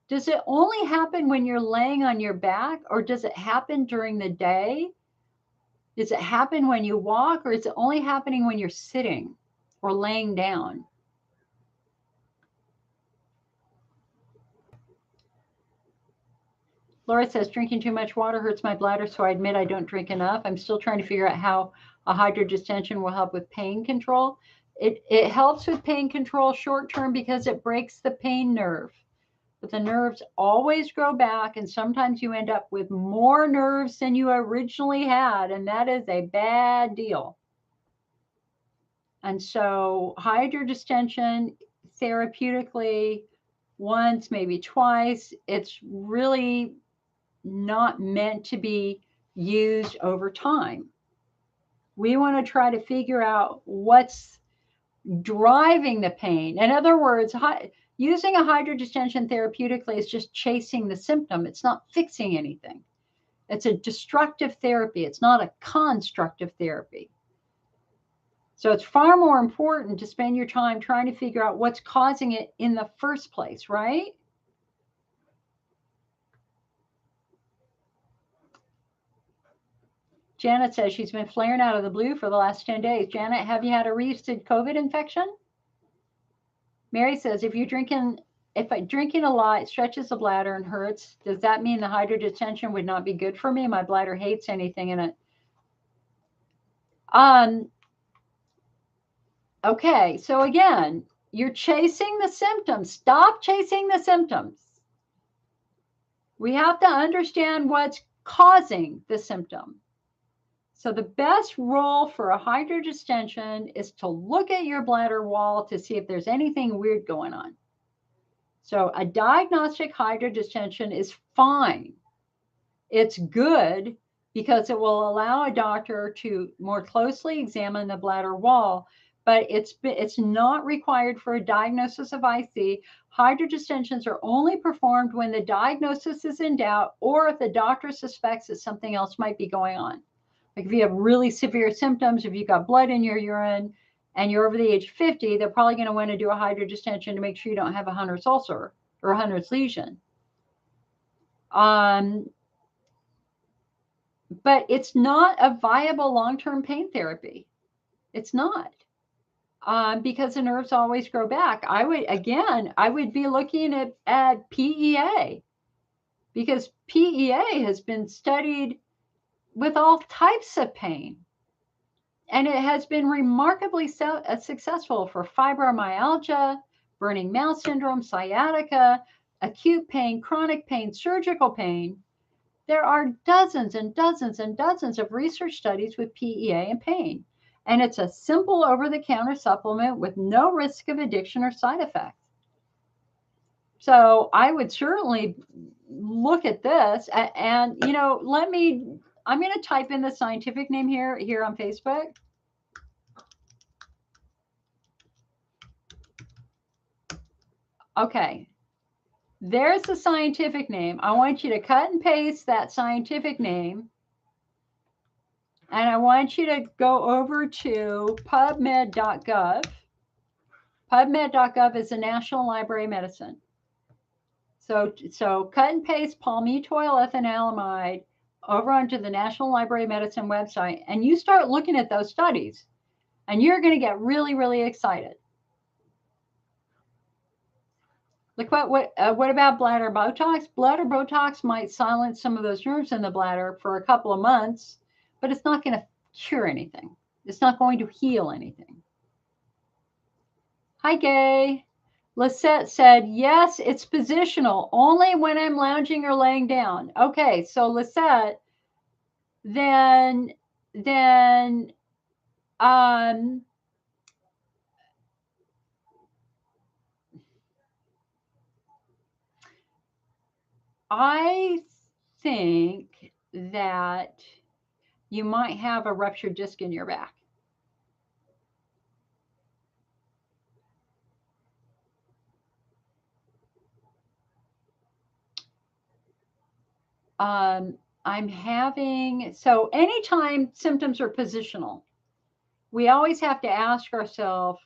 Does it only happen when you're laying on your back, or does it happen during the day? Does it happen when you walk, or is it only happening when you're sitting or laying down? Laura says, drinking too much water hurts my bladder, so I admit I don't drink enough. I'm still trying to figure out how a hydrodistension will help with pain control. It helps with pain control short term because it breaks the pain nerve. But the nerves always grow back, and sometimes you end up with more nerves than you originally had, and that is a bad deal. And so hydrodistension therapeutically, once, maybe twice, it's really not meant to be used over time. We want to try to figure out what's driving the pain. In other words, using a hydrodistension therapeutically is just chasing the symptom. It's not fixing anything. It's a destructive therapy. It's not a constructive therapy. So it's far more important to spend your time trying to figure out what's causing it in the first place, right? Janet says she's been flaring out of the blue for the last 10 days. Janet, have you had a recent COVID infection? Mary says, if drinking a lot, it stretches the bladder and hurts, does that mean the hydrodistension would not be good for me? My bladder hates anything in it. Okay, so again, you're chasing the symptoms. Stop chasing the symptoms. We have to understand what's causing the symptom. So the best role for a hydrodistension is to look at your bladder wall to see if there's anything weird going on. So a diagnostic hydrodistension is fine. It's good because it will allow a doctor to more closely examine the bladder wall, but it's not required for a diagnosis of IC. Hydrodistensions are only performed when the diagnosis is in doubt or if the doctor suspects that something else might be going on. Like if you have really severe symptoms, if you've got blood in your urine and you're over the age of 50, they're probably going to want to do a hydrodistension to make sure you don't have a Hunner's ulcer or a Hunner's lesion. But it's not a viable long-term pain therapy. It's not. Because the nerves always grow back. I would be looking at PEA, because PEA has been studied with all types of pain. And it has been remarkably successful for fibromyalgia, burning mouth syndrome, sciatica, acute pain, chronic pain, surgical pain. There are dozens and dozens and dozens of research studies with PEA and pain. And it's a simple over-the-counter supplement with no risk of addiction or side effects. So I would certainly look at this and I'm going to type in the scientific name here on Facebook. Okay, there's the scientific name. I want you to cut and paste that scientific name. And I want you to go over to pubmed.gov. PubMed.gov is the National Library of Medicine. So cut and paste palmitoyl ethanolamide over onto the National Library of Medicine website, and you start looking at those studies, and you're going to get really, really excited. Look, what about bladder Botox? Bladder Botox might silence some of those nerves in the bladder for a couple of months, but it's not going to cure anything. It's not going to heal anything. Hi, Gay. Lisette said, yes, it's positional, only when I'm lounging or laying down. Okay, so Lisette, then I think that you might have a ruptured disc in your back. I'm having, so anytime symptoms are positional, we always have to ask ourselves,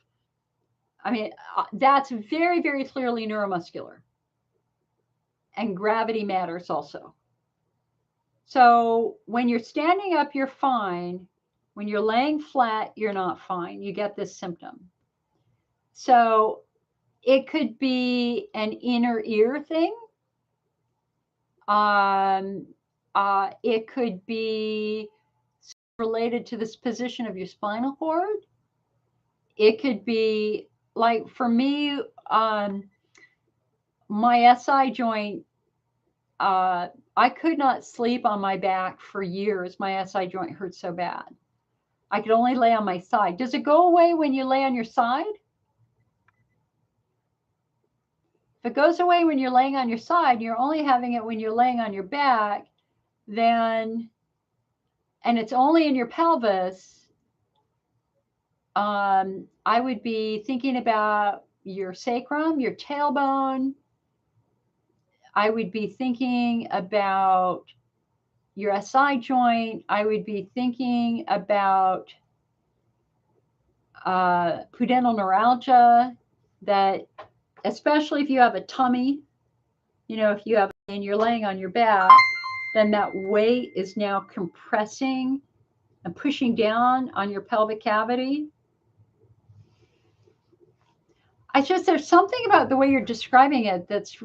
I mean, that's very, very clearly neuromuscular. And gravity matters also. So when you're standing up, you're fine. When you're laying flat, you're not fine. You get this symptom. So it could be an inner ear thing. It could be related to this position of your spinal cord. It could be like for me, my SI joint, I could not sleep on my back for years. My SI joint hurt so bad. I could only lay on my side. Does it go away when you lay on your side? If it goes away when you're laying on your side, you're only having it when you're laying on your back, then, and it's only in your pelvis, I would be thinking about your sacrum, your tailbone. I would be thinking about your SI joint. I would be thinking about pudendal neuralgia, that especially if you have a tummy, you know, if you have, and you're laying on your back, then that weight is now compressing and pushing down on your pelvic cavity. I just, there's something about the way you're describing it that's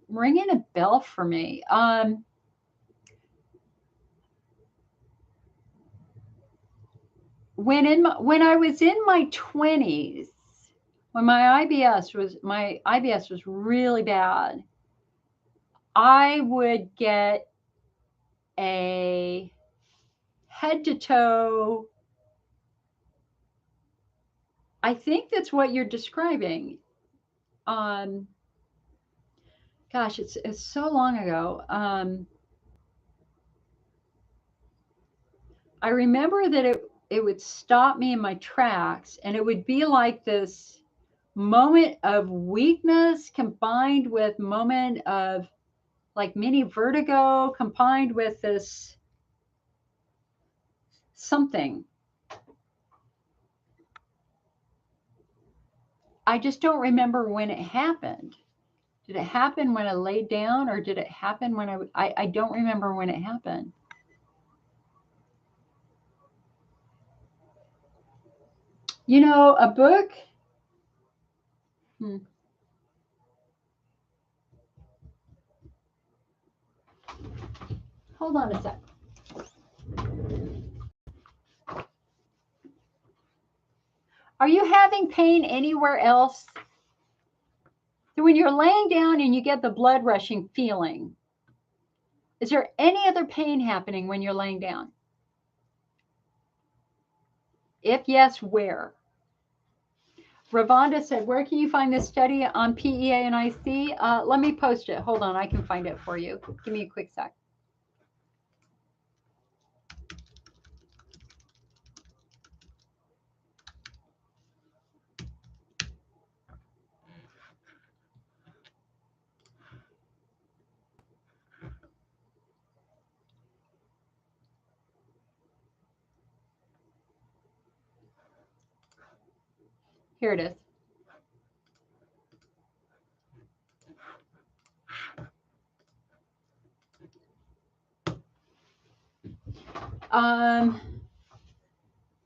ringing a bell for me. When I was in my 20s, when my IBS was really bad, I would get a head to toe. I think that's what you're describing. Gosh, it's so long ago. I remember that it would stop me in my tracks, and it would be like this moment of weakness combined with moment of like mini vertigo combined with this something. I just don't remember when it happened. Did it happen when I laid down, or did it happen when I don't remember when it happened. You know, a book. Hold on a sec. Are you having pain anywhere else? So when you're laying down and you get the blood rushing feeling, is there any other pain happening when you're laying down? If yes, where? Ravonda said, where can you find this study on PEA and IC? Let me post it. Hold on, I can find it for you. Give me a quick sec. Here it is.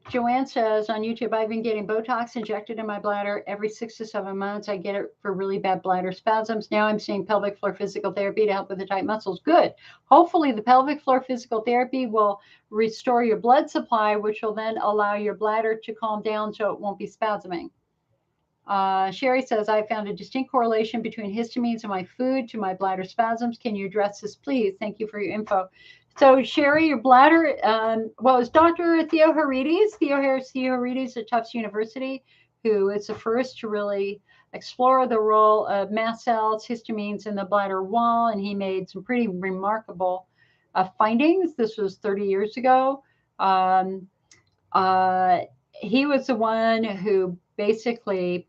Joanne says on YouTube, I've been getting Botox injected in my bladder every 6 to 7 months. I get it for really bad bladder spasms. Now I'm seeing pelvic floor physical therapy to help with the tight muscles. Good. Hopefully the pelvic floor physical therapy will restore your blood supply, which will then allow your bladder to calm down so it won't be spasming. Sherry says, I found a distinct correlation between histamines in my food to my bladder spasms. Can you address this, please? Thank you for your info. So, Sherry, your bladder, well, it's Dr. Theo Harides at Tufts University, who is the first to really explore the role of mast cells, histamines in the bladder wall, and he made some pretty remarkable findings. This was 30 years ago. He was the one who basically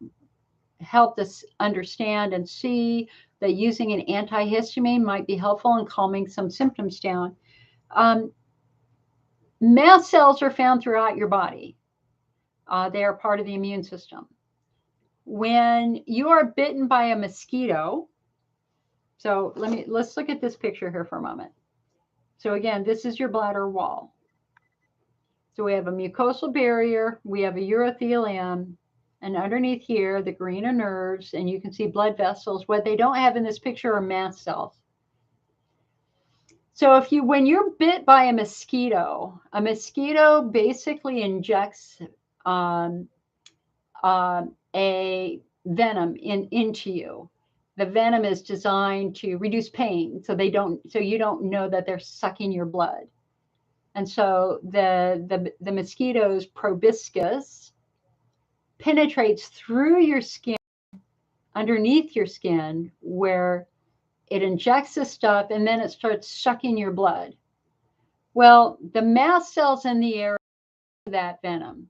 helped us understand and see that using an antihistamine might be helpful in calming some symptoms down. Mast cells are found throughout your body. They are part of the immune system. When you are bitten by a mosquito, so let's look at this picture here for a moment. So again, this is your bladder wall. So we have a mucosal barrier, we have a urothelium, and underneath here, the green are nerves, and you can see blood vessels. What they don't have in this picture are mast cells. So when you're bit by a mosquito basically injects a venom into you. The venom is designed to reduce pain, so you don't know that they're sucking your blood. And so the mosquito's proboscis penetrates through your skin, underneath your skin, where it injects the stuff, and then it starts sucking your blood. Well, the mast cells in the area of that venom,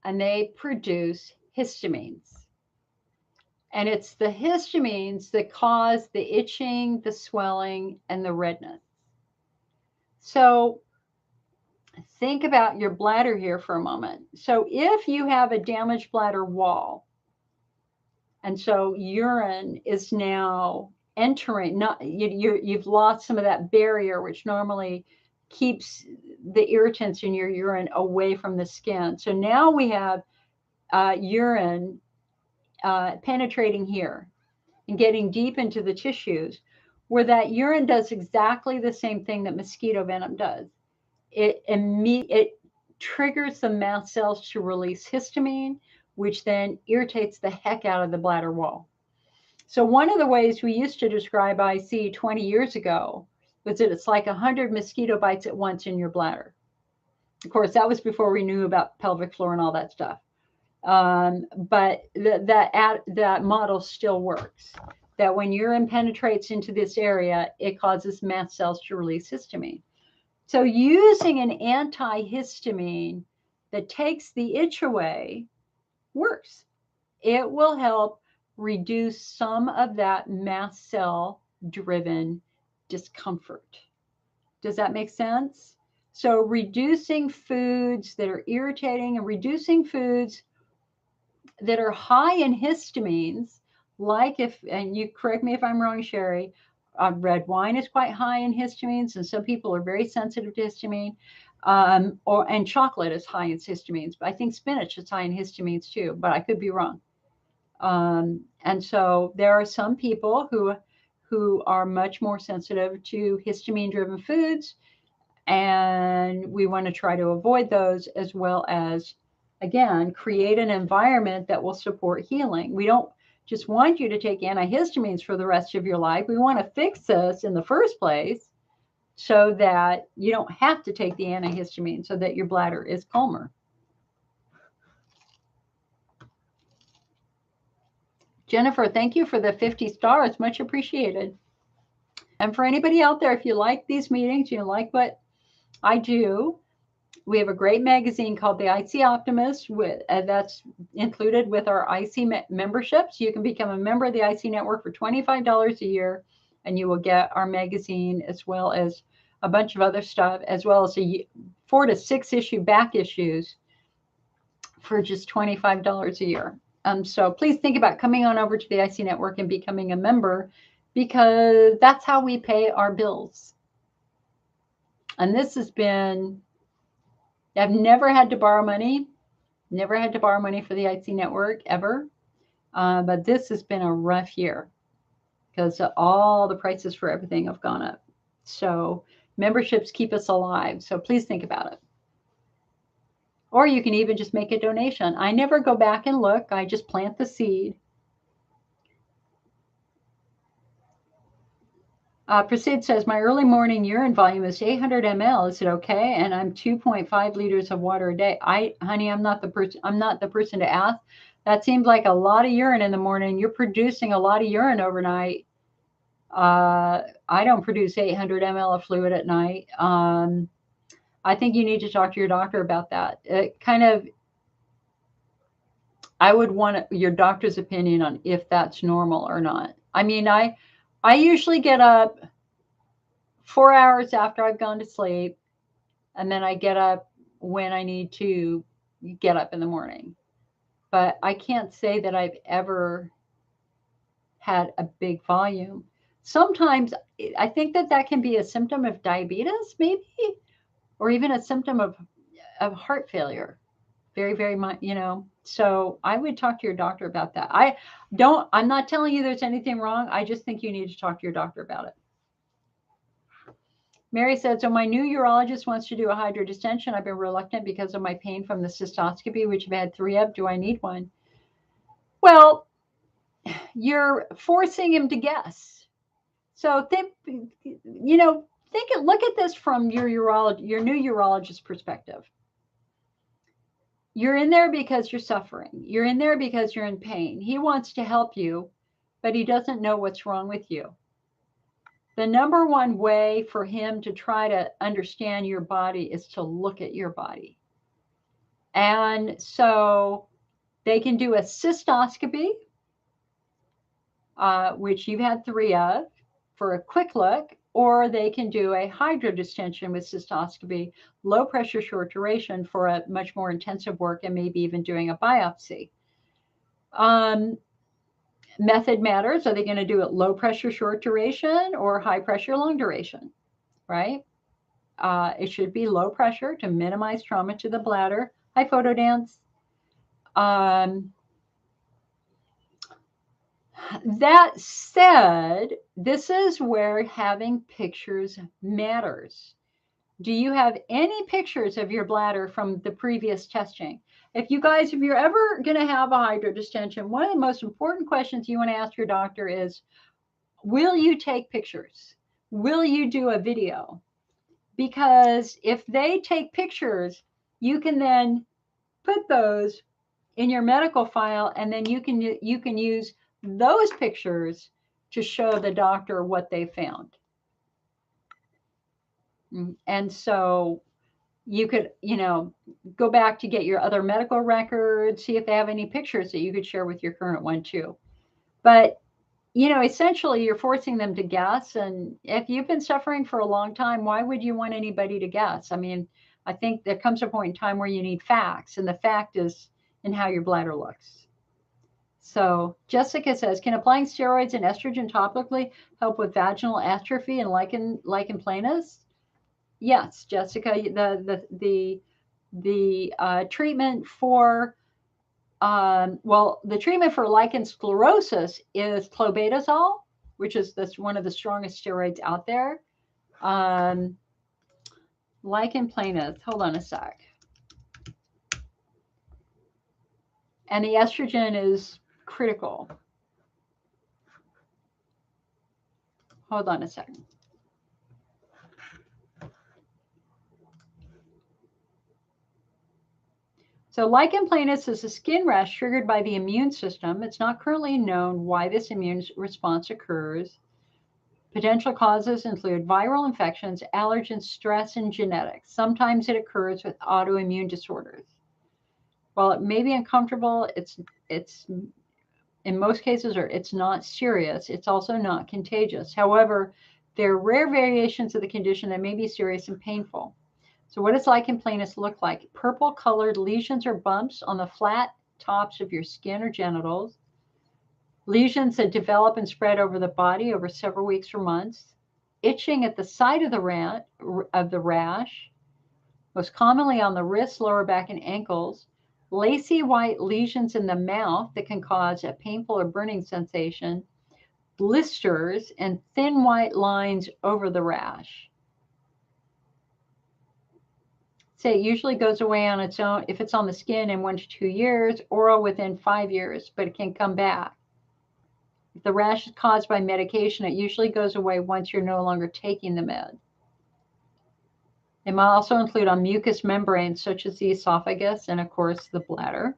and they produce histamines. And it's the histamines that cause the itching, the swelling, and the redness. So think about your bladder here for a moment. So if you have a damaged bladder wall, and so urine is now entering, you've lost some of that barrier, which normally keeps the irritants in your urine away from the skin. So now we have urine penetrating here and getting deep into the tissues, where that urine does exactly the same thing that mosquito venom does. It triggers the mast cells to release histamine, which then irritates the heck out of the bladder wall. So one of the ways we used to describe IC 20 years ago was that it's like 100 mosquito bites at once in your bladder. Of course, that was before we knew about pelvic floor and all that stuff. But that model still works. That when urine penetrates into this area, it causes mast cells to release histamine. So using an antihistamine that takes the itch away works. It will help reduce some of that mast cell driven discomfort. Does that make sense? So reducing foods that are irritating and reducing foods that are high in histamines, like and you correct me if I'm wrong, Sherry, red wine is quite high in histamines, and some people are very sensitive to histamine. And chocolate is high in histamines, but I think spinach is high in histamines too, but I could be wrong. And so there are some people who are much more sensitive to histamine-driven foods, and we want to try to avoid those, as well as, again, create an environment that will support healing. We don't just want you to take antihistamines for the rest of your life. We want to fix this in the first place so that you don't have to take the antihistamine, so that your bladder is calmer. Jennifer, thank you for the 50 stars. Much appreciated. And for anybody out there, if you like these meetings, you like what I do, we have a great magazine called the IC Optimist, that's included with our IC memberships. You can become a member of the IC network for $25 a year, and you will get our magazine, as well as a bunch of other stuff, as well as 4 to 6 issue back issues for just $25 a year. So please think about coming on over to the IC network and becoming a member, because that's how we pay our bills. And this has been, I've never had to borrow money, for the IC network ever. But this has been a rough year because all the prices for everything have gone up. So memberships keep us alive. So please think about it. Or you can even just make a donation. I never go back and look. I just plant the seed. Prasid says, my early morning urine volume is 800 ml. Is it okay? And I'm 2.5 liters of water a day. Honey, I'm not the person to ask. That seems like a lot of urine in the morning. You're producing a lot of urine overnight. I don't produce 800 ml of fluid at night. I think you need to talk to your doctor about that. It kind of, I would want your doctor's opinion on if that's normal or not. I mean, I usually get up 4 hours after I've gone to sleep, and then I get up when I need to get up in the morning. But I can't say that I've ever had a big volume. Sometimes I think that can be a symptom of diabetes, maybe, or even a symptom of heart failure. Very, very much, So I would talk to your doctor about that. I'm not telling you there's anything wrong. I just think you need to talk to your doctor about it. Mary said, so my new urologist wants to do a hydrodistension. I've been reluctant because of my pain from the cystoscopy, which I've had 3 of. Do I need one? Well, you're forcing him to guess. So look at this from your new urologist perspective. You're in there because you're suffering. You're in there because you're in pain. He wants to help you, but he doesn't know what's wrong with you. The number one way for him to try to understand your body is to look at your body. And so they can do a cystoscopy, which you've had 3 of, for a quick look, or they can do a hydrodistension with cystoscopy, low pressure, short duration, for a much more intensive work, and maybe even doing a biopsy. Method matters. Are they going to do it low pressure, short duration, or high pressure, long duration, right? It should be low pressure to minimize trauma to the bladder. Hi, Photodance. That said, this is where having pictures matters. Do you have any pictures of your bladder from the previous testing? If you're ever going to have a hydrodistension, one of the most important questions you want to ask your doctor is, will you take pictures? Will you do a video? Because if they take pictures, you can then put those in your medical file, and then you can use those pictures to show the doctor what they found. And so you could, go back to get your other medical records, see if they have any pictures that you could share with your current one too. But, essentially you're forcing them to guess. And if you've been suffering for a long time, why would you want anybody to guess? I mean, I think there comes a point in time where you need facts, and the fact is in how your bladder looks. So Jessica says, can applying steroids and estrogen topically help with vaginal atrophy and lichen planus? Yes, Jessica. The treatment for the treatment for lichen sclerosis is clobetasol, which is one of the strongest steroids out there. Lichen planus. Hold on a sec. And the estrogen is critical. Hold on a second. So lichen planus is a skin rash triggered by the immune system. It's not currently known why this immune response occurs. Potential causes include viral infections, allergens, stress, and genetics. Sometimes it occurs with autoimmune disorders. While it may be uncomfortable, it's in most cases, or it's not serious. It's also not contagious. However, there are rare variations of the condition that may be serious and painful. So what does lichen planus look like? Purple colored lesions or bumps on the flat tops of your skin or genitals. Lesions that develop and spread over the body over several weeks or months. Itching at the site of the rash, most commonly on the wrists, lower back, and ankles. Lacy white lesions in the mouth that can cause a painful or burning sensation. Blisters and thin white lines over the rash. Say it usually goes away on its own if it's on the skin in 1 to 2 years, oral within 5 years, but it can come back. If the rash is caused by medication, it usually goes away once you're no longer taking the med. It might also include on mucous membranes such as the esophagus and, of course, the bladder.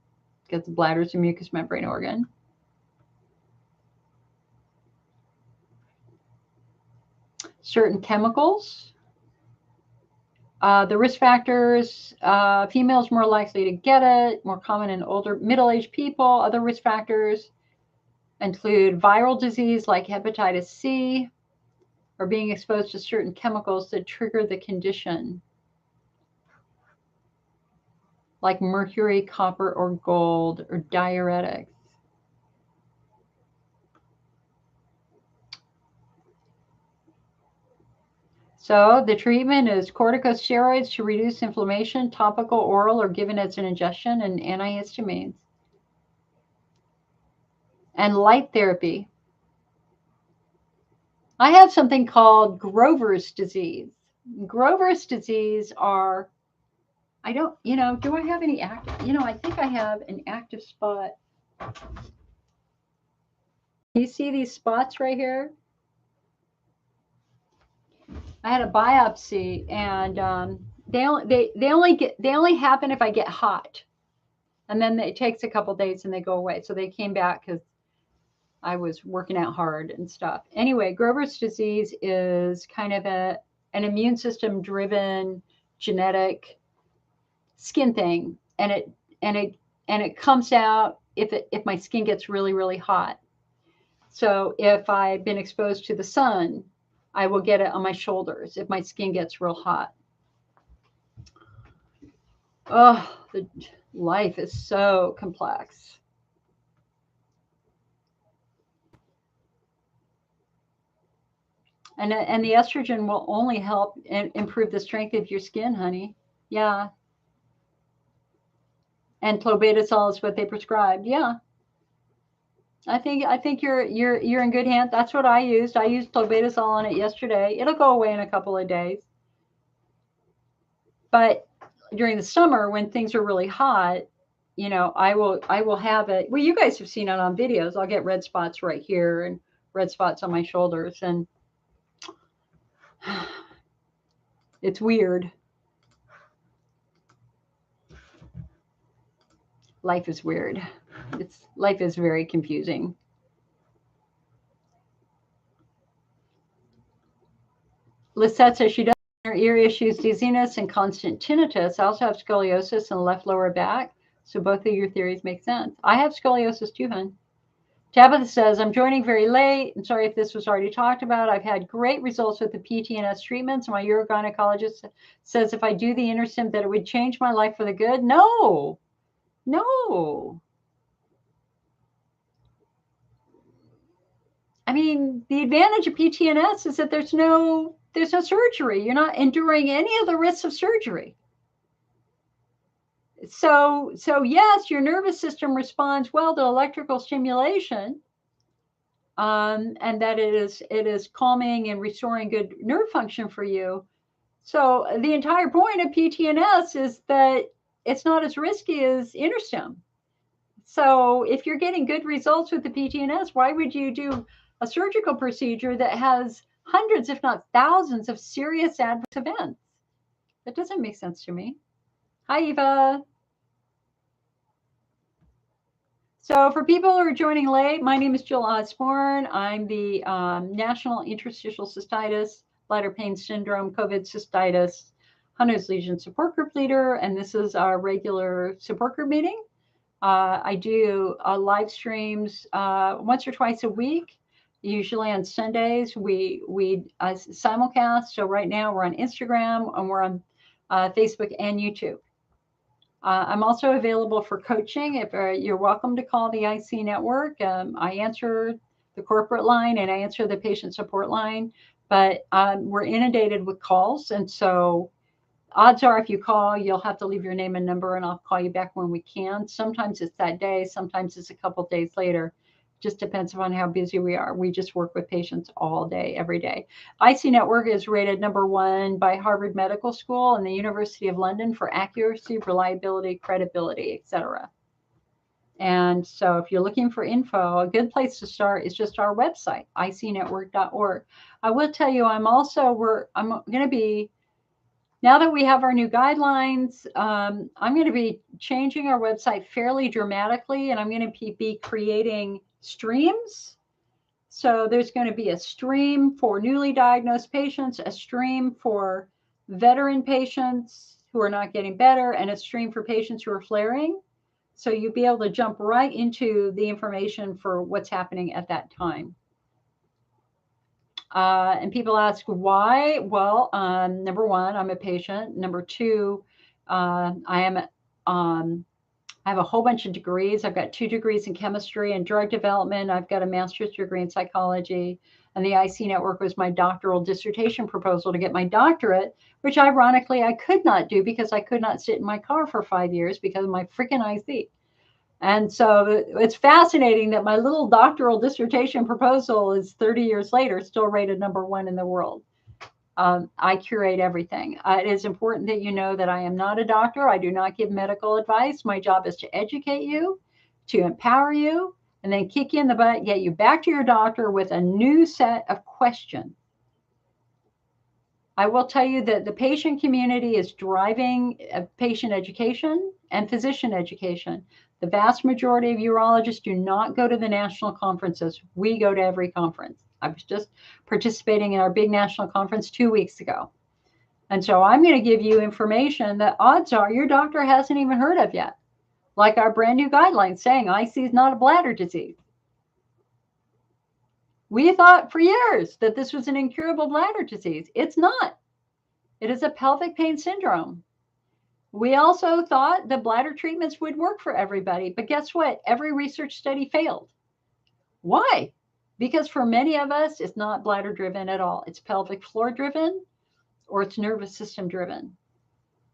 because the bladder is a mucous membrane organ. Certain chemicals. The risk factors, females more likely to get it, more common in older, middle-aged people. Other risk factors include viral disease like hepatitis C, or being exposed to certain chemicals that trigger the condition, like mercury, copper, or gold, or diuretics. So the treatment is corticosteroids to reduce inflammation, topical, oral, or given as an ingestion, and antihistamines. And light therapy. I have something called Grover's disease. Grover's disease are, I don't, do I have any active, I think I have an active spot. You see these spots right here? I had a biopsy, and they only happen if I get hot, and then it takes a couple days and they go away. So they came back because I was working out hard and stuff. Anyway, Grover's disease is kind of an immune system driven genetic skin thing, and it comes out if my skin gets really, really hot. So if I've been exposed to the sun, I will get it on my shoulders if my skin gets real hot. Oh, life is so complex. And the estrogen will only help improve the strength of your skin, honey. Yeah. And clobetasol is what they prescribed. Yeah. I think you're in good hands. That's what I used. I used clobetasol on it yesterday. It'll go away in a couple of days. But during the summer when things are really hot, I will have it. Well, you guys have seen it on videos. I'll get red spots right here and red spots on my shoulders, and it's weird. Life is weird. Life is very confusing. Lisette says she does have ear issues, dizziness, and constant tinnitus. I also have scoliosis in the left lower back. So both of your theories make sense. I have scoliosis too, hon. Tabitha says, I'm joining very late. I'm sorry if this was already talked about. I've had great results with the PTNS treatments. My urogynecologist says if I do the InterStim that it would change my life for the good. No. I mean, the advantage of PTNS is that there's no surgery. You're not enduring any of the risks of surgery. So yes, your nervous system responds well to electrical stimulation, and that it is calming and restoring good nerve function for you. So the entire point of PTNS is that it's not as risky as InterStim. So if you're getting good results with the PTNS, why would you do a surgical procedure that has hundreds, if not thousands, of serious adverse events? That doesn't make sense to me. Hi, Eva. So for people who are joining late, my name is Jill Osborne. I'm the National Interstitial Cystitis, Bladder Pain Syndrome, COVID Cystitis, Hunner's Lesion Support Group Leader, and this is our regular support group meeting. I do live streams once or twice a week, usually on Sundays. We simulcast. So right now we're on Instagram and we're on Facebook and YouTube. I'm also available for coaching. If you're welcome to call the IC network. I answer the corporate line and I answer the patient support line, but we're inundated with calls. And so odds are if you call, you'll have to leave your name and number and I'll call you back when we can. Sometimes it's that day. Sometimes it's a couple of days later. Just depends on how busy we are. We just work with patients all day, every day. IC Network is rated #1 by Harvard Medical School and the University of London for accuracy, reliability, credibility, etc. And so if you're looking for info, a good place to start is just our website, icnetwork.org. I will tell you, I'm going to be Now that we have our new guidelines, I'm going to be changing our website fairly dramatically, and I'm going to be creating streams. So there's going to be a stream for newly diagnosed patients, a stream for veteran patients who are not getting better, and a stream for patients who are flaring. So you'll be able to jump right into the information for what's happening at that time. And people ask why. Well, number one, I'm a patient. Number two, I have a whole bunch of degrees. I've got 2 degrees in chemistry and drug development. I've got a master's degree in psychology. And the IC network was my doctoral dissertation proposal to get my doctorate, which ironically I could not do because I could not sit in my car for 5 years because of my freaking IC. And so it's fascinating that my little doctoral dissertation proposal is 30 years later still rated #1 in the world. I curate everything. It is important that you know that I am not a doctor. I do not give medical advice. My job is to educate you, to empower you, and then kick you in the butt, get you back to your doctor with a new set of questions. I will tell you that the patient community is driving patient education and physician education. The vast majority of urologists do not go to the national conferences. We go to every conference. I was just participating in our big national conference 2 weeks ago. And so I'm going to give you information that odds are your doctor hasn't even heard of yet. Like our brand new guidelines saying IC is not a bladder disease. We thought for years that this was an incurable bladder disease. It's not. It is a pelvic pain syndrome. We also thought that bladder treatments would work for everybody, but guess what? Every research study failed. Why? Because for many of us, it's not bladder driven at all. It's pelvic floor driven or it's nervous system driven.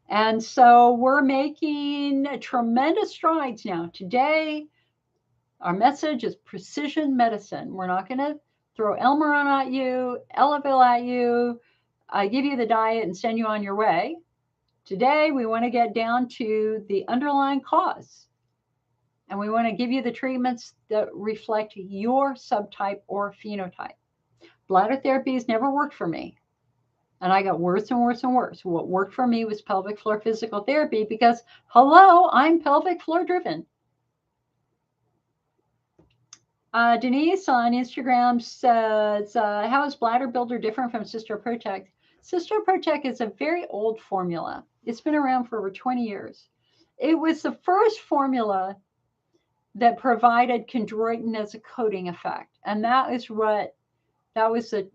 And so we're making tremendous strides now. Today, our message is precision medicine. We're not going to throw Elmeron at you, Elavil at you, give you the diet and send you on your way. Today, we want to get down to the underlying cause. And we want to give you the treatments that reflect your subtype or phenotype. Bladder therapies never worked for me. And I got worse and worse and worse. What worked for me was pelvic floor physical therapy because, hello, I'm pelvic floor driven. Denise on Instagram says, how is Bladder Builder different from Cystoscopy? Cystoscopy is a very old formula. It's been around for over 20 years. It was the first formula that provided chondroitin as a coating effect. And that was the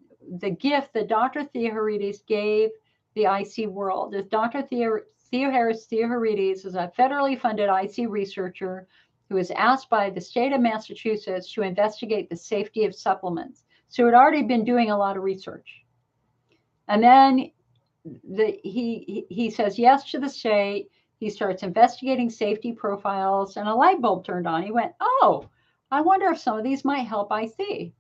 gift that Dr. Theoharides gave the IC world. Dr. Theoharides is a federally funded IC researcher who was asked by the state of Massachusetts to investigate the safety of supplements. So had already been doing a lot of research. And then he says yes to the state. He starts investigating safety profiles, and a light bulb turned on. He went, oh, I wonder if some of these might help IC.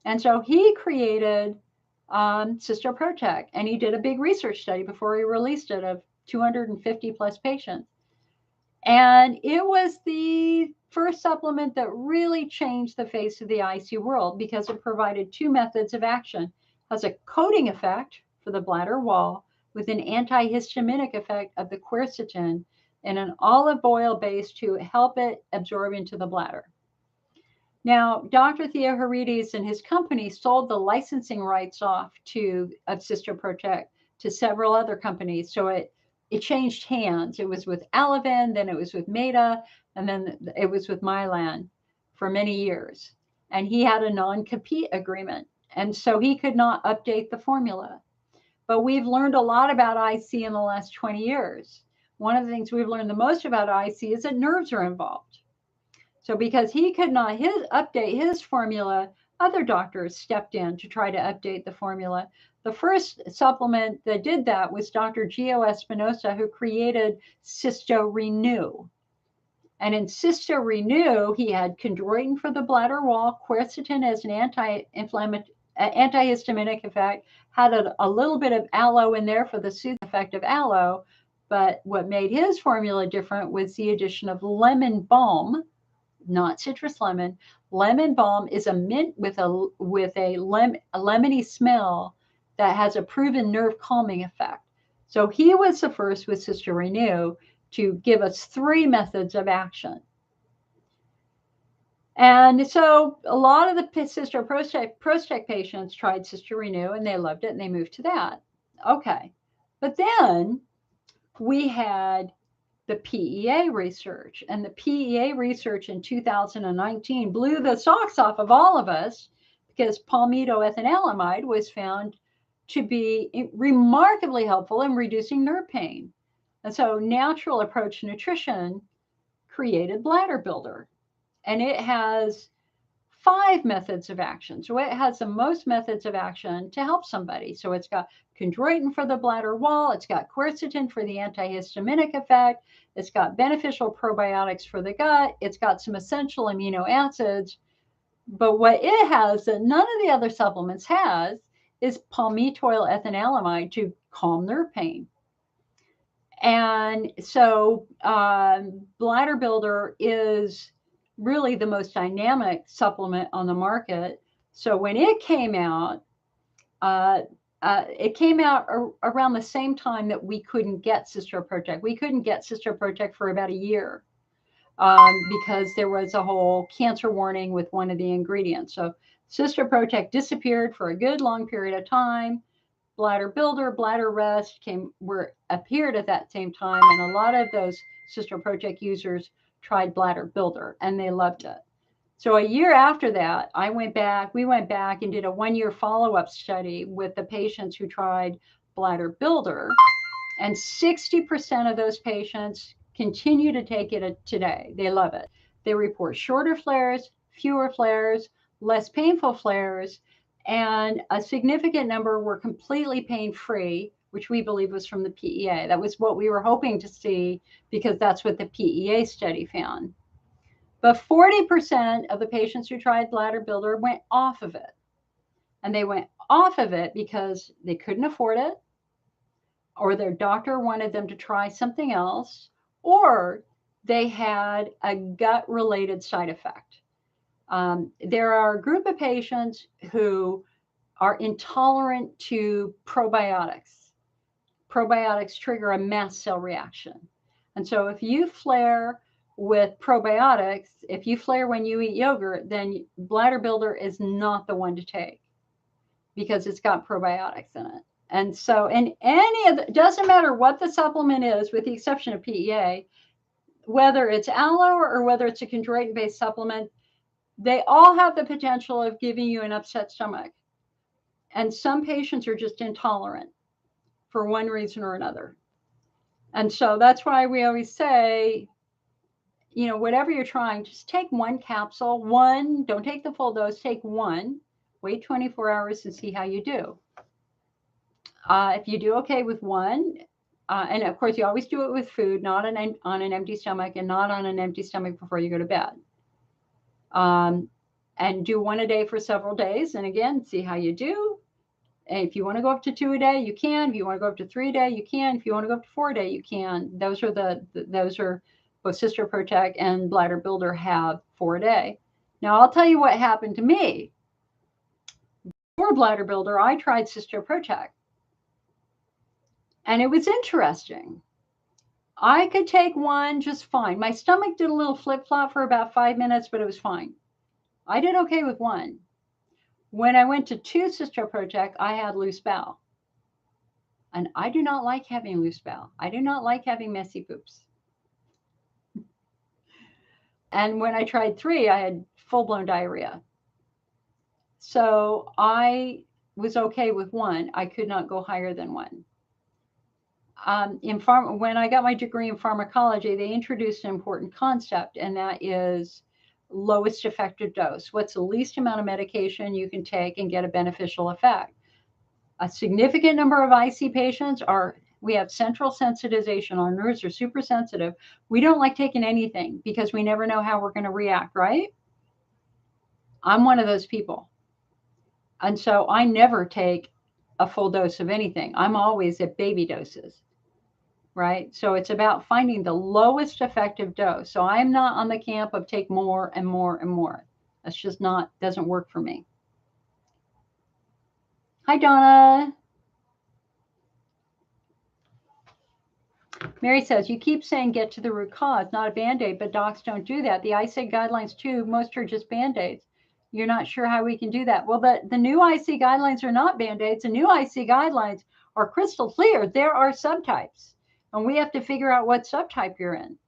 And so he created Cystoscopy, and he did a big research study before he released it of 250 plus patients. And it was the first supplement that really changed the face of the IC world because it provided 2 methods of action. It has a coating effect for the bladder wall with an antihistaminic effect of the quercetin and an olive oil base to help it absorb into the bladder. Now, Dr. Theoharides and his company sold the licensing rights off of Cystoscopy to several other companies. So it changed hands. It was with Alaven, then it was with Meta, and then it was with Mylan for many years. And he had a non-compete agreement. And so he could not update the formula. But we've learned a lot about IC in the last 20 years. One of the things we've learned the most about IC is that nerves are involved. So because he could not update his formula, other doctors stepped in to try to update the formula. The first supplement that did that was Dr. Gio Espinosa, who created Cysto Renew. And in Cysto Renew, he had chondroitin for the bladder wall, quercetin as an antihistaminic effect, had a little bit of aloe in there for the soothing effect of aloe. But what made his formula different was the addition of lemon balm, not citrus lemon. Lemon balm is a mint with a lemony smell that has a proven nerve calming effect. So he was the first with Cysto Renew to give us 3 methods of action. And so a lot of the cystoprostate patients tried Cysto Renew and they loved it and they moved to that. Okay. But then we had the PEA research, and the PEA research in 2019 blew the socks off of all of us because palmitoethanolamide was found to be remarkably helpful in reducing nerve pain. And so Natural Approach Nutrition created Bladder Builder, and it has 5 methods of action. So it has the most methods of action to help somebody. So it's got chondroitin for the bladder wall. It's got quercetin for the antihistaminic effect. It's got beneficial probiotics for the gut. It's got some essential amino acids. But what it has that none of the other supplements has is palmitoyl-ethanolamide to calm nerve pain. And so Bladder Builder is really the most dynamic supplement on the market. So when it came out around the same time that we couldn't get Cystoprotect. We couldn't get Cystoprotect for about a year because there was a whole cancer warning with one of the ingredients. So Cystoprotect disappeared for a good long period of time. Bladder Builder, Bladder Rest appeared at that same time, and a lot of those Cystoprotect users tried Bladder Builder and they loved it. So a year after that, we went back and did a 1-year follow-up study with the patients who tried Bladder Builder, and 60% of those patients continue to take it today. They love it. They report shorter flares, fewer flares, less painful flares, and a significant number were completely pain-free, which we believe was from the PEA. That was what we were hoping to see because that's what the PEA study found. But 40% of the patients who tried Bladder Builder went off of it. And they went off of it because they couldn't afford it, or their doctor wanted them to try something else, or they had a gut-related side effect. There are a group of patients who are intolerant to probiotics. Probiotics trigger a mast cell reaction. And so if you flare with probiotics, if you flare when you eat yogurt, then Bladder Builder is not the one to take because it's got probiotics in it. And so, doesn't matter what the supplement is, with the exception of PEA, whether it's aloe or whether it's a chondroitin-based supplement, they all have the potential of giving you an upset stomach. And some patients are just intolerant for one reason or another. And so that's why we always say, whatever you're trying, just take 1 capsule, don't take the full dose, take 1, wait 24 hours and see how you do. If you do okay with 1, and of course you always do it with food, not on an empty stomach, and not on an empty stomach before you go to bed. And do 1 a day for several days. And again, see how you do. And if you want to go up to 2 a day, you can. If you want to go up to 3 a day, you can. If you want to go up to 4 a day, you can. Those are both Cystoprotect and Bladder Builder have 4 a day. Now I'll tell you what happened to me. Before Bladder Builder, I tried Cystoprotect. And it was interesting. I could take 1 just fine. My stomach did a little flip-flop for about 5 minutes, but it was fine. I did okay with 1. When I went to 2 Cystoprotect, I had loose bowel. And I do not like having loose bowel. I do not like having messy poops. And when I tried 3, I had full-blown diarrhea. So I was okay with 1. I could not go higher than 1. When I got my degree in pharmacology, they introduced an important concept, and that is lowest effective dose. What's the least amount of medication you can take and get a beneficial effect? A significant number of IC patients we have central sensitization. Our nerves are super sensitive. We don't like taking anything because we never know how we're going to react, right? I'm one of those people. And so I never take a full dose of anything. I'm always at baby doses, right? So it's about finding the lowest effective dose. So I'm not on the camp of take more and more and more. That's just doesn't work for me. Hi, Donna. Mary says, you keep saying get to the root cause, not a Band-Aid, but docs don't do that. The IC guidelines too, most are just Band-Aids. You're not sure how we can do that. Well, the new IC guidelines are not Band-Aids. The new IC guidelines are crystal clear. There are subtypes, and we have to figure out what subtype you're in.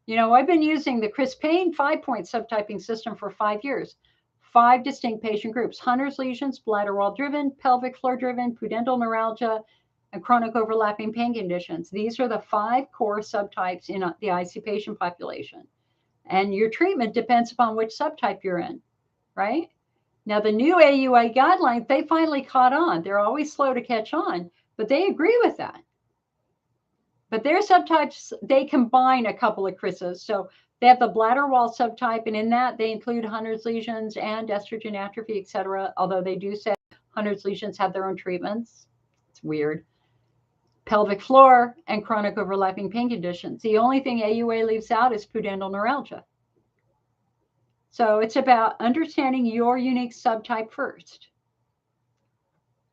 You know, I've been using the Chris Payne 5-point subtyping system for 5 years. 5 distinct patient groups: Hunner's lesions, bladder wall driven, pelvic floor driven, pudendal neuralgia, and chronic overlapping pain conditions. These are the 5 core subtypes in the IC patient population. And your treatment depends upon which subtype you're in, right? Now, the new AUA guidelines, they finally caught on. They're always slow to catch on, but they agree with that. But their subtypes, they combine a couple of Chris's. So they have the bladder wall subtype, and in that, they include Hunner's lesions and estrogen atrophy, et cetera, although they do say Hunner's lesions have their own treatments. It's weird. Pelvic floor and chronic overlapping pain conditions. The only thing AUA leaves out is pudendal neuralgia. So it's about understanding your unique subtype first.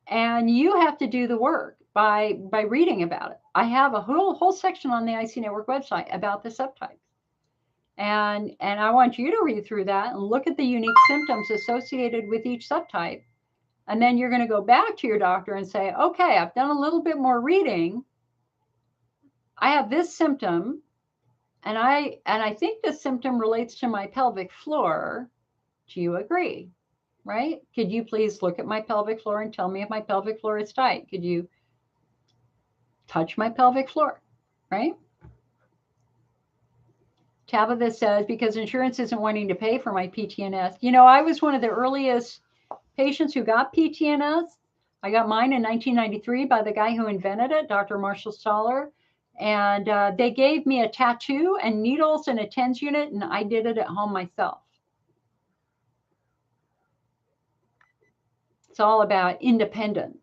And you have to do the work by reading about it. I have a whole section on the IC Network website about the subtypes. And I want you to read through that and look at the unique symptoms associated with each subtype. And then you're going to go back to your doctor and say, okay, I've done a little bit more reading. I have this symptom, and I think this symptom relates to my pelvic floor. Do you agree? Right? Could you please look at my pelvic floor and tell me if my pelvic floor is tight? Could you touch my pelvic floor? Right? Tabitha says, because insurance isn't wanting to pay for my PTNS. You know, I was one of the earliest patients who got PTNS. I got mine in 1993 by the guy who invented it, Dr. Marshall Stoller. And they gave me a tattoo and needles and a TENS unit, and I did it at home myself. It's all about independence.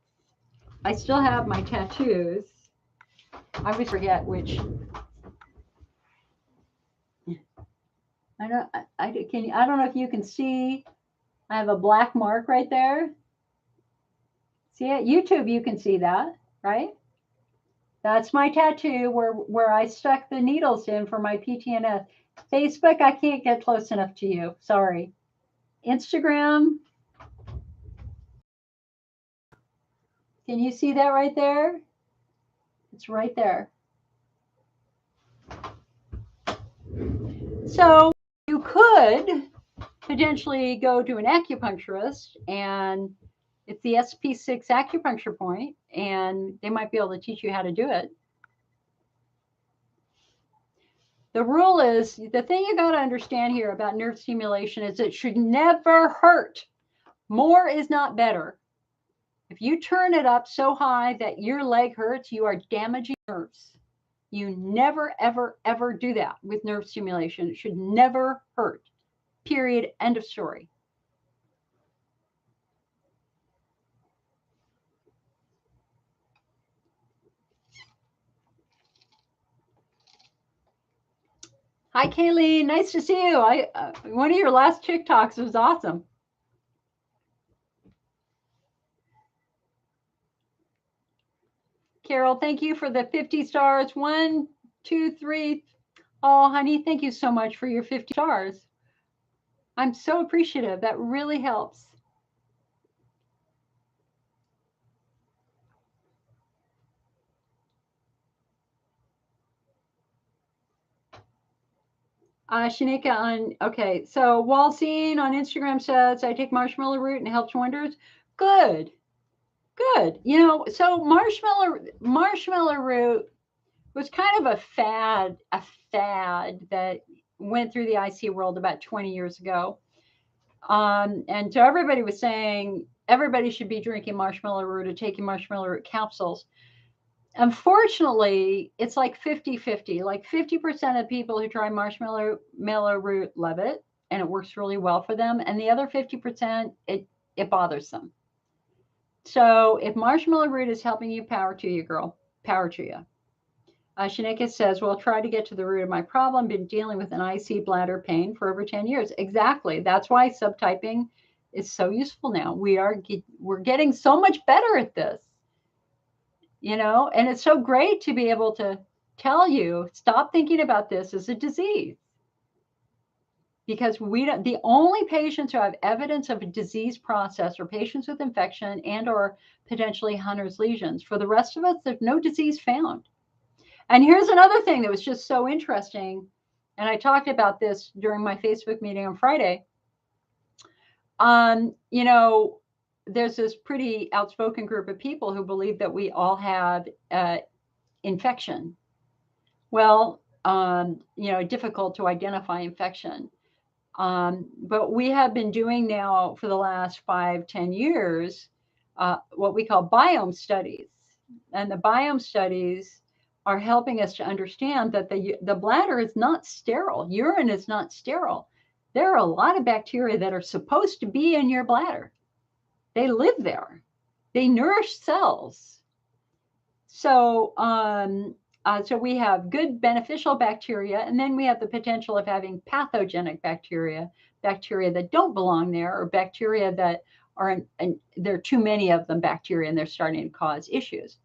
I still have my tattoos. I always forget which. I don't know if you can see. I have a black mark right there. See it? YouTube, you can see that, right? That's my tattoo where I stuck the needles in for my PTNS. Facebook, I can't get close enough to you. Sorry. Instagram. Can you see that right there? It's right there. So you could potentially go to an acupuncturist, and it's the SP6 acupuncture point, and they might be able to teach you how to do it. The rule is, the thing you got to understand here about nerve stimulation is it should never hurt. More is not better. If you turn it up so high that your leg hurts, you are damaging nerves. You never, ever, ever do that with nerve stimulation. It should never hurt. Period. End of story. Hi, Kayleen. Nice to see you. One of your last TikToks was awesome. Carol, thank you for the 50 stars. 1, 2, 3. Oh, honey, thank you so much for your 50 stars. I'm so appreciative. That really helps. Shanika okay, so Walsine on Instagram says, I take marshmallow root and it helps wonders. Good. Good. You know, so marshmallow root was kind of a fad that went through the IC world about 20 years ago. And so everybody was saying everybody should be drinking marshmallow root or taking marshmallow root capsules. Unfortunately, it's like 50-50. Like 50% of people who try marshmallow root love it, and it works really well for them. And the other 50%, it bothers them. So if marshmallow root is helping you, power to you, girl. Power to you. Shanika says, well, try to get to the root of my problem. Been dealing with an IC bladder pain for over 10 years. Exactly. That's why subtyping is so useful now. We're getting so much better at this. You know, and it's so great to be able to tell you, stop thinking about this as a disease. Because the only patients who have evidence of a disease process are patients with infection and or potentially Hunner's lesions. For the rest of us, there's no disease found. And here's another thing that was just so interesting. And I talked about this during my Facebook meeting on Friday. There's this pretty outspoken group of people who believe that we all have infection. Well, difficult to identify infection. But we have been doing now for the last 5-10 years what we call biome studies. And the biome studies are helping us to understand that the bladder is not sterile. Urine is not sterile. There are a lot of bacteria that are supposed to be in your bladder. They live there. They nourish cells. So we have good beneficial bacteria, and then we have the potential of having pathogenic bacteria that don't belong there, or bacteria that are, and there are too many of them, bacteria, and they're starting to cause issues.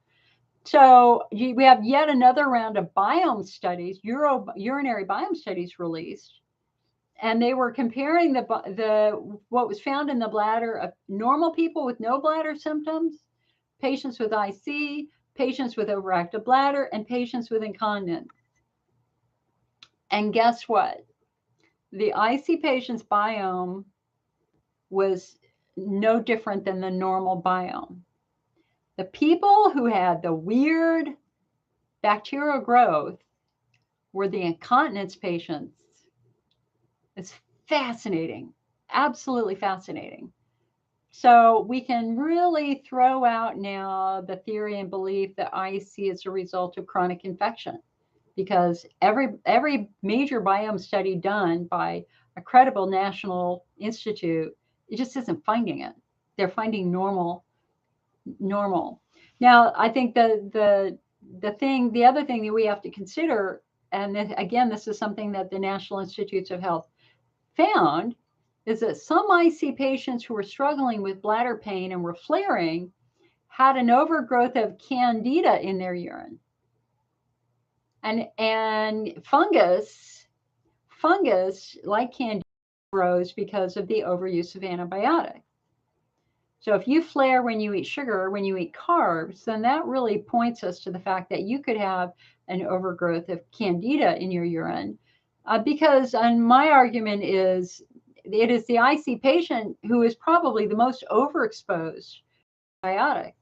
So we have yet another round of biome studies, urinary biome studies released, and they were comparing what was found in the bladder of normal people with no bladder symptoms, patients with IC, patients with overactive bladder, and patients with incontinence. And guess what? The IC patient's biome was no different than the normal biome. The people who had the weird bacterial growth were the incontinence patients. It's fascinating, absolutely fascinating. So we can really throw out now the theory and belief that IC is a result of chronic infection, because every major biome study done by a credible national institute, it just isn't finding it. They're finding normal. Now, I think the other thing that we have to consider, and again, this is something that the National Institutes of Health found, is that some IC patients who were struggling with bladder pain and were flaring had an overgrowth of candida in their urine. And fungus like candida grows because of the overuse of antibiotics. So if you flare when you eat sugar, when you eat carbs, then that really points us to the fact that you could have an overgrowth of candida in your urine. Because my argument is, it is the IC patient who is probably the most overexposed to antibiotics.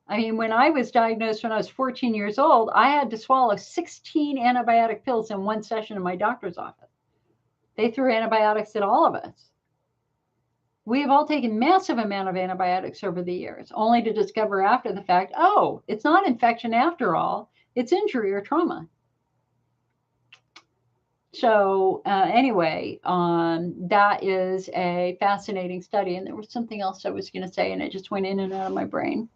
I mean, when I was diagnosed when I was 14 years old, I had to swallow 16 antibiotic pills in one session in my doctor's office. They threw antibiotics at all of us. We have all taken massive amount of antibiotics over the years, only to discover after the fact, oh, it's not infection after all, it's injury or trauma. So anyway, that is a fascinating study. And there was something else I was going to say, and it just went in and out of my brain.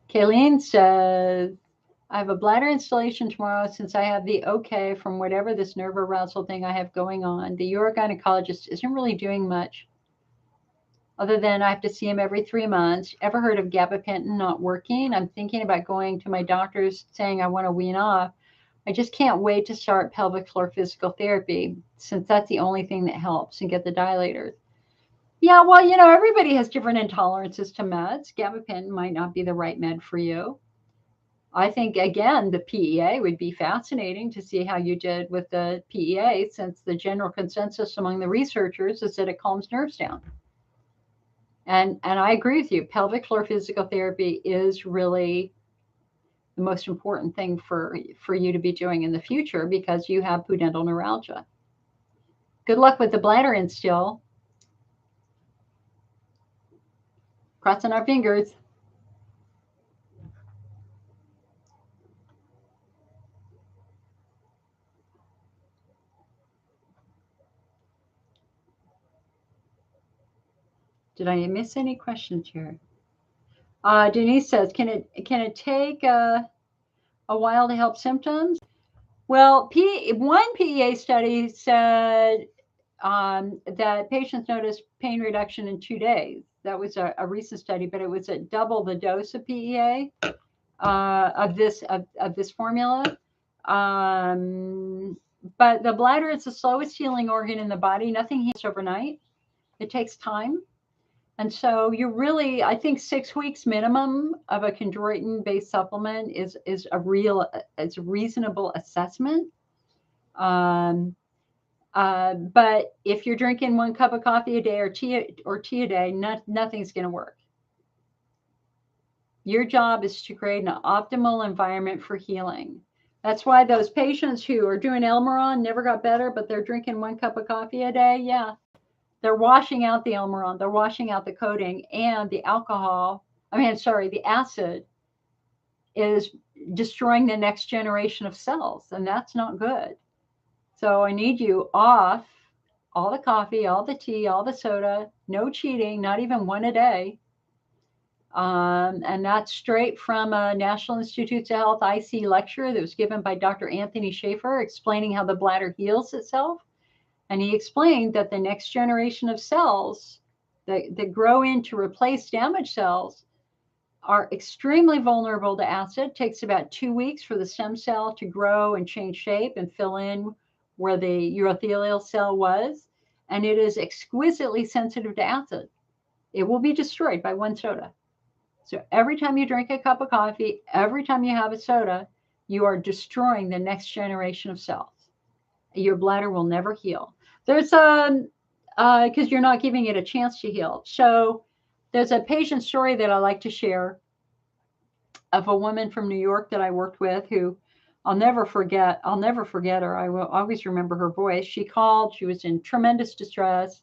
Kayleen says, I have a bladder installation tomorrow since I have the okay from whatever this nerve arousal thing I have going on. The urogynecologist isn't really doing much other than I have to see him every 3 months. Ever heard of gabapentin not working? I'm thinking about going to my doctor's saying I want to wean off. I just can't wait to start pelvic floor physical therapy since that's the only thing that helps, and get the dilators. Yeah, well, everybody has different intolerances to meds. Gabapentin might not be the right med for you. I think, again, the PEA would be fascinating to see how you did with the PEA, since the general consensus among the researchers is that it calms nerves down. And I agree with you. Pelvic floor physical therapy is really the most important thing for you to be doing in the future, because you have pudendal neuralgia. Good luck with the bladder instill. Crossing our fingers. Did I miss any questions here? Denise says, can it take a while to help symptoms? Well, one PEA study said that patients noticed pain reduction in 2 days. That was a recent study, but it was at double the dose of PEA of this formula. But the bladder is the slowest healing organ in the body. Nothing heals overnight. It takes time. And so you really, I think 6 weeks minimum of a chondroitin-based supplement is a reasonable assessment. But if you're drinking 1 cup of coffee a day or tea a day, nothing's going to work. Your job is to create an optimal environment for healing. That's why those patients who are doing Elmeron never got better, but they're drinking 1 cup of coffee a day. Yeah, they're washing out the Elmeron, they're washing out the coating, and the the acid is destroying the next generation of cells, and that's not good. So I need you off all the coffee, all the tea, all the soda, no cheating, not even 1 a day. And that's straight from a National Institutes of Health IC lecture that was given by Dr. Anthony Schaefer, explaining how the bladder heals itself. And he explained that the next generation of cells that grow in to replace damaged cells are extremely vulnerable to acid. It takes about 2 weeks for the stem cell to grow and change shape and fill in where the urothelial cell was. And it is exquisitely sensitive to acid. It will be destroyed by 1 soda. So every time you drink a cup of coffee, every time you have a soda, you are destroying the next generation of cells. Your bladder will never heal. There's because you're not giving it a chance to heal. So there's a patient story that I like to share of a woman from New York that I worked with who I'll never forget her. I will always remember her voice. She called. She was in tremendous distress.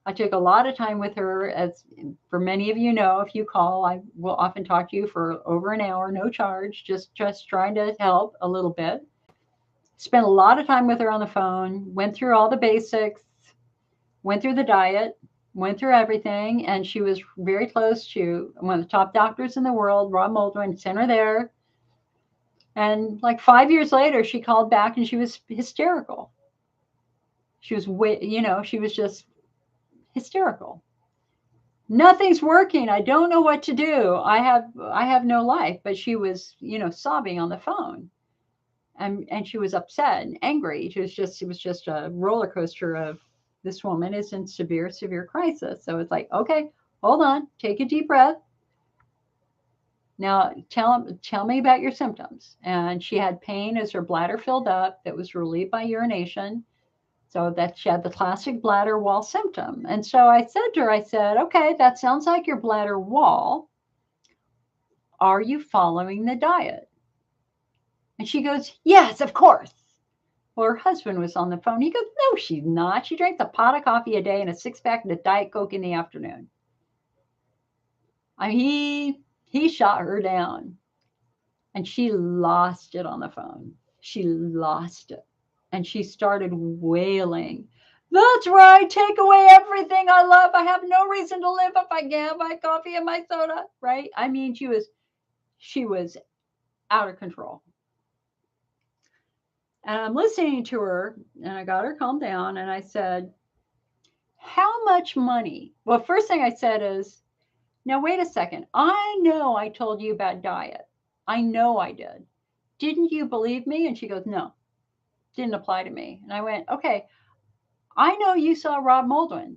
I took a lot of time with her. As for many of you know, if you call, I will often talk to you for over an hour, no charge, just trying to help a little bit. Spent a lot of time with her on the phone, went through all the basics, went through the diet, went through everything, and she was very close to one of the top doctors in the world, Rob Moldwin, sent her there. And like 5 years later, she called back and she was hysterical. She was just hysterical. Nothing's working. I don't know what to do. I have no life. But she was, sobbing on the phone. And she was upset and angry. It was just a roller coaster of this woman is in severe, severe crisis. So it's like, okay, hold on, take a deep breath. Now tell me about your symptoms. And she had pain as her bladder filled up that was relieved by urination. So that she had the classic bladder wall symptom. And so I said to her, okay, that sounds like your bladder wall. Are you following the diet? And she goes, yes, of course. Well, her husband was on the phone. He goes, no, she's not. She drinks a pot of coffee a day and a 6-pack of Diet Coke in the afternoon. I mean, he shot her down. And she lost it on the phone. She lost it. And she started wailing. That's right. Take away everything I love. I have no reason to live if I can't have my coffee and my soda. Right? I mean, she was out of control. And I'm listening to her, and I got her calmed down, and I said, how much money? Well, first thing I said is, now wait a second. I know I told you about diet. I know I did. Didn't you believe me? And she goes, no, didn't apply to me. And I went, okay, I know you saw Rob Moldwin.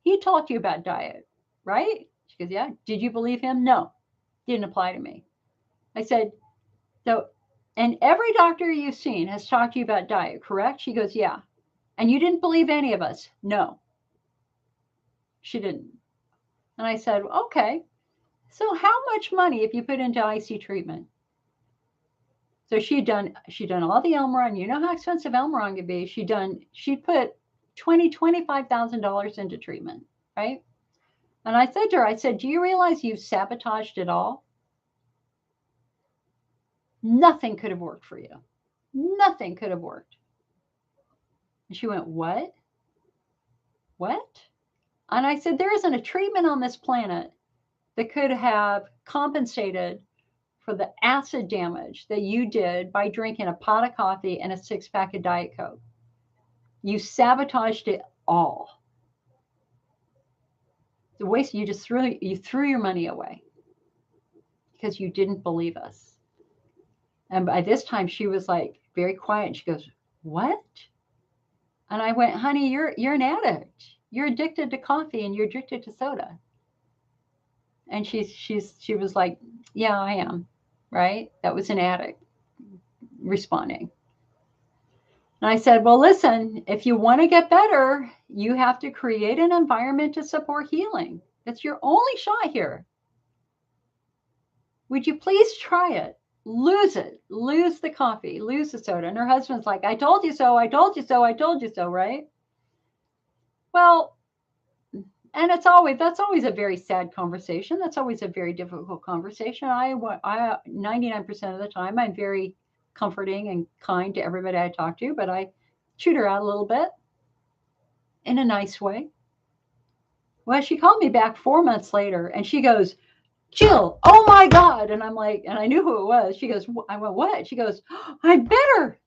He talked to you about diet, right? She goes, yeah. Did you believe him? No, didn't apply to me. I said, so, and every doctor you've seen has talked to you about diet, correct? She goes, yeah. And you didn't believe any of us? No, she didn't. And I said, okay, so how much money have you put into IC treatment? So she'd done all the Elmeron. You know how expensive Elmeron could be. She put $25,000 into treatment, right? And I said to her, do you realize you've sabotaged it all? Nothing could have worked for you. Nothing could have worked. And she went, what? What? And I said, there isn't a treatment on this planet that could have compensated for the acid damage that you did by drinking a pot of coffee and a 6-pack of Diet Coke. You sabotaged it all. The waste, you threw your money away because you didn't believe us. And by this time she was like very quiet and she goes, "What?" And I went, "Honey, you're an addict. You're addicted to coffee and you're addicted to soda." And she was like, "Yeah, I am." Right? That was an addict responding. And I said, "Well, listen, if you want to get better, you have to create an environment to support healing. That's your only shot here. Would you please try it? Lose it. Lose the coffee. Lose the soda." And her husband's like, "I told you so. I told you so. I told you so." Right? Well, and that's always a very sad conversation. That's always a very difficult conversation. I 99% of the time I'm very comforting and kind to everybody I talk to, but I chewed her out a little bit in a nice way. Well, she called me back 4 months later and she goes, "Jill, oh my God." And I'm like, and I knew who it was. She goes, I went, "What?" She goes, "I'm better.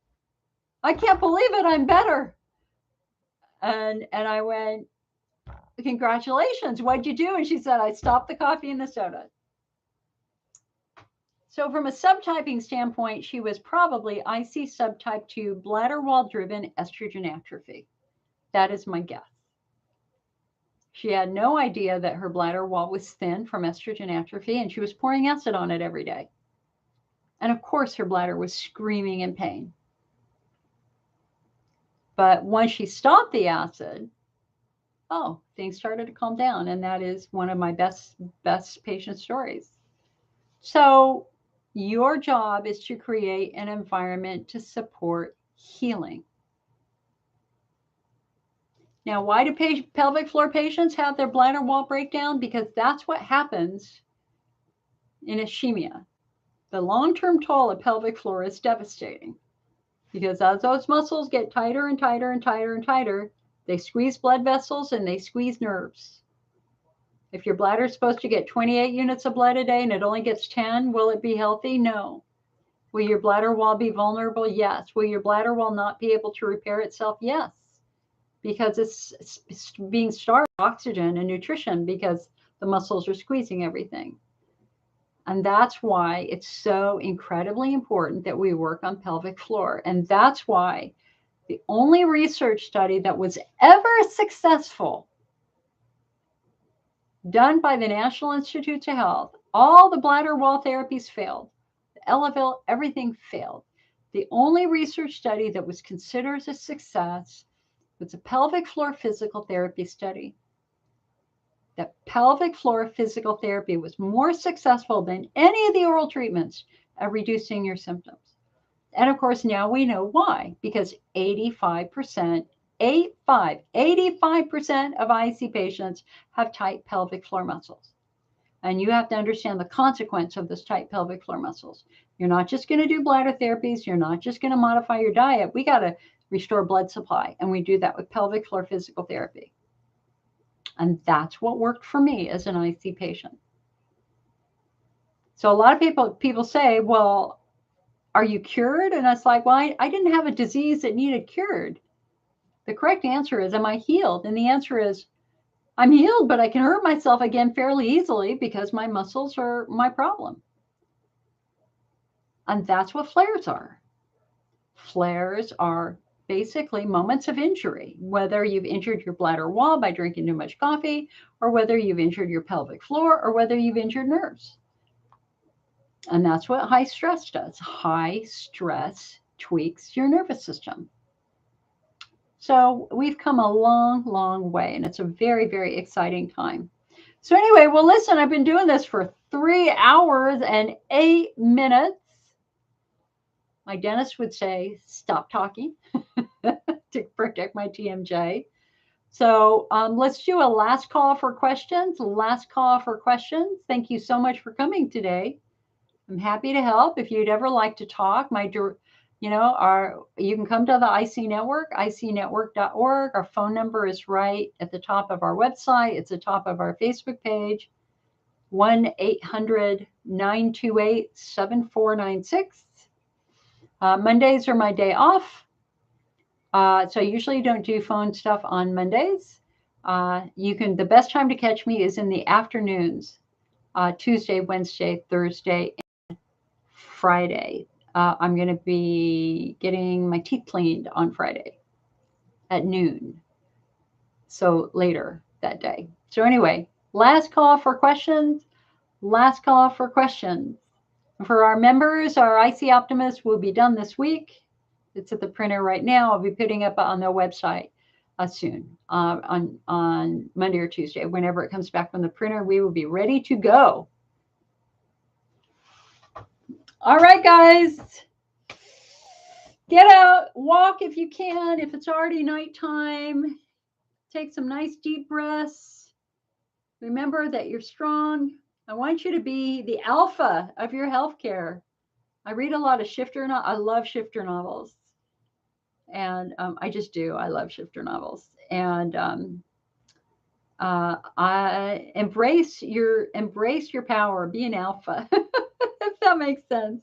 I can't believe it. I'm better." And I went, "Congratulations. What'd you do?" And she said, "I stopped the coffee and the soda." So from a subtyping standpoint, she was probably IC subtype 2 bladder wall driven estrogen atrophy. That is my guess. She had no idea that her bladder wall was thin from estrogen atrophy, and she was pouring acid on it every day. And of course, her bladder was screaming in pain. But once she stopped the acid, things started to calm down. And that is one of my best patient stories. So your job is to create an environment to support healing. Now, why do pelvic floor patients have their bladder wall breakdown? Because that's what happens in ischemia. The long-term toll of pelvic floor is devastating because as those muscles get tighter and tighter and tighter and tighter, they squeeze blood vessels and they squeeze nerves. If your bladder is supposed to get 28 units of blood a day and it only gets 10, will it be healthy? No. Will your bladder wall be vulnerable? Yes. Will your bladder wall not be able to repair itself? Yes. Because it's being starved of oxygen and nutrition because the muscles are squeezing everything. And that's why it's so incredibly important that we work on pelvic floor. And that's why the only research study that was ever successful done by the National Institutes of Health, all the bladder wall therapies failed. The Elevil, everything failed. The only research study that was considered a success was a pelvic floor physical therapy study. That pelvic floor physical therapy was more successful than any of the oral treatments at reducing your symptoms. And of course, now we know why, because 85% of IC patients have tight pelvic floor muscles. And you have to understand the consequence of this tight pelvic floor muscles. You're not just going to do bladder therapies. You're not just going to modify your diet. We got to restore blood supply. And we do that with pelvic floor physical therapy. And that's what worked for me as an IC patient. So a lot of people say, "Well, are you cured?" And it's like, well, I didn't have a disease that needed cured. The correct answer is, am I healed? And the answer is, I'm healed, but I can hurt myself again fairly easily because my muscles are my problem. And that's what flares are. Flares are basically moments of injury, whether you've injured your bladder wall by drinking too much coffee, or whether you've injured your pelvic floor, or whether you've injured nerves. And that's what high stress does. High stress tweaks your nervous system. So we've come a long, long way, and it's a very, very exciting time. So anyway, well, listen, I've been doing this for 3 hours and 8 minutes. My dentist would say, stop talking to protect my TMJ. So let's do a last call for questions. Last call for questions. Thank you so much for coming today. I'm happy to help. If you'd ever like to talk, you can come to the IC Network, icnetwork.org. Our phone number is right at the top of our website. It's the top of our Facebook page, 1-800-928-7496. Mondays are my day off. So I usually don't do phone stuff on Mondays. The best time to catch me is in the afternoons, Tuesday, Wednesday, Thursday, and Friday. I'm going to be getting my teeth cleaned on Friday at noon. So later that day. So anyway, last call for questions. Last call for questions. For our members, our IC Optimist will be done this week. It's at the printer right now. I'll be putting up on their website soon on Monday or Tuesday. Whenever it comes back from the printer, we will be ready to go. All right, guys. Get out, walk if you can. If it's already nighttime, take some nice deep breaths. Remember that you're strong. I want you to be the alpha of your healthcare. I read a lot of shifter. I love shifter novels, and I just do. I love shifter novels, and I embrace your power. Be an alpha, if that makes sense.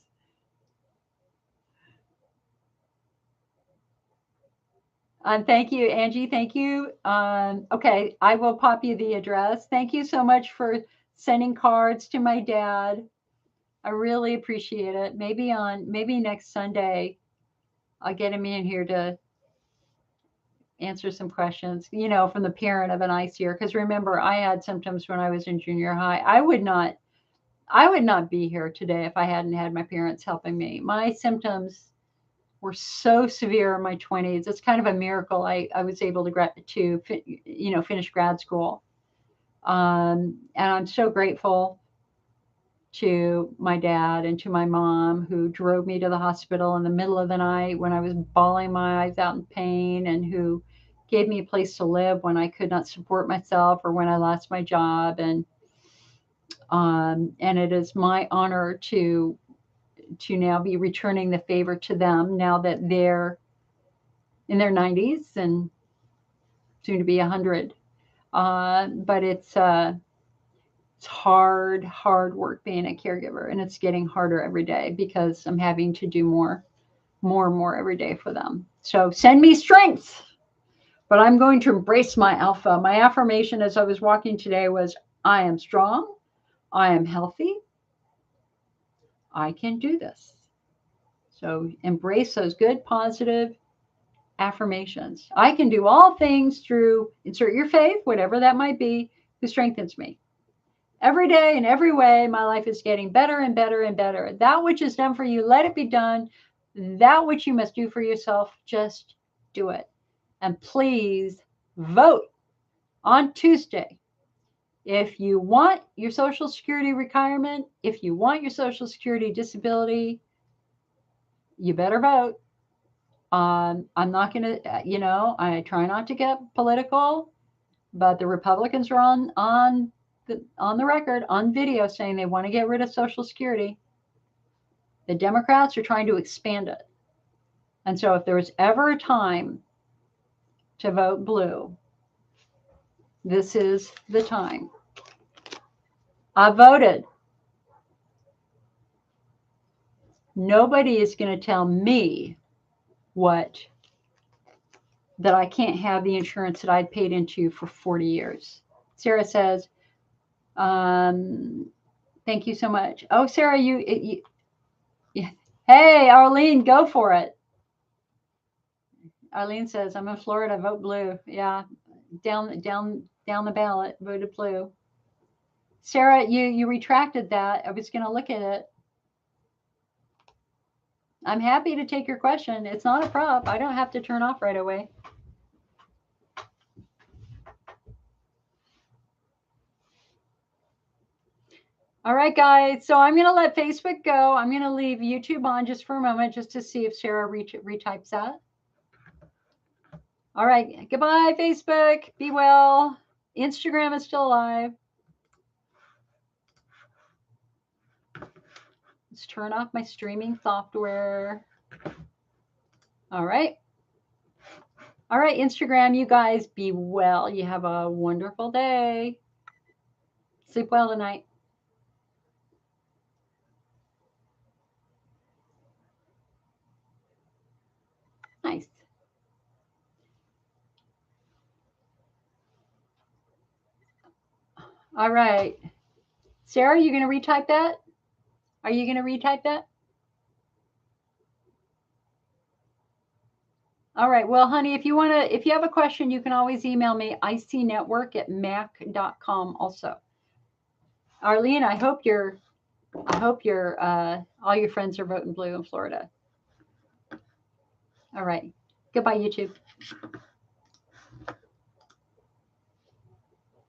Thank you, Angie. Thank you. Okay, I will pop you the address. Thank you so much for sending cards to my dad. I really appreciate it. Maybe next Sunday, I'll get him in here to answer some questions, from the parent of an ICer. Because remember, I had symptoms when I was in junior high. I would not be here today if I hadn't had my parents helping me. My symptoms were so severe in my 20s. It's kind of a miracle I was able to finish grad school. And I'm so grateful to my dad and to my mom, who drove me to the hospital in the middle of the night when I was bawling my eyes out in pain, and who gave me a place to live when I could not support myself or when I lost my job. And it is my honor to now be returning the favor to them, now that they're in their 90s and soon to be 100. But it's hard work being a caregiver, and it's getting harder every day because I'm having to do more and more every day for them. So send me strength, but I'm going to embrace my alpha. My affirmation as I was walking today was, I am strong, I am healthy, I can do this. So embrace those good, positive affirmations. I can do all things through, insert your faith, whatever that might be, who strengthens me. Every day, in every way, my life is getting better and better and better. That which is done for you, let it be done. That which you must do for yourself, just do it. And please vote on Tuesday. If you want your Social Security retirement, if you want your Social Security disability, you better vote. I'm not going to, I try not to get political, but the Republicans are on the record, on video, saying they want to get rid of Social Security. The Democrats are trying to expand it. And so if there was ever a time to vote blue, this is the time. I voted. Nobody is going to tell me that I can't have the insurance that I'd paid into for 40 years. Sarah says, thank you so much. Oh, Sarah, you hey, Arlene, go for it. Arlene says, I'm in Florida, vote blue. Yeah, down the ballot, voted blue. Sarah, you retracted that. I was going to look at it. I'm happy to take your question. It's not a prop. I don't have to turn off right away. All right, guys. So I'm going to let Facebook go. I'm going to leave YouTube on just for a moment, just to see if Sarah retypes that. All right. Goodbye, Facebook. Be well. Instagram is still alive. Let's turn off my streaming software. All right. All right, Instagram, you guys be well. You have a wonderful day. Sleep well tonight. Nice. All right. Sarah, you going to retype that? Are you going to retype that? All right. Well, honey, if you have a question, you can always email me, icnetwork@mac.com also. Arlene, I hope all your friends are voting blue in Florida. All right. Goodbye, YouTube.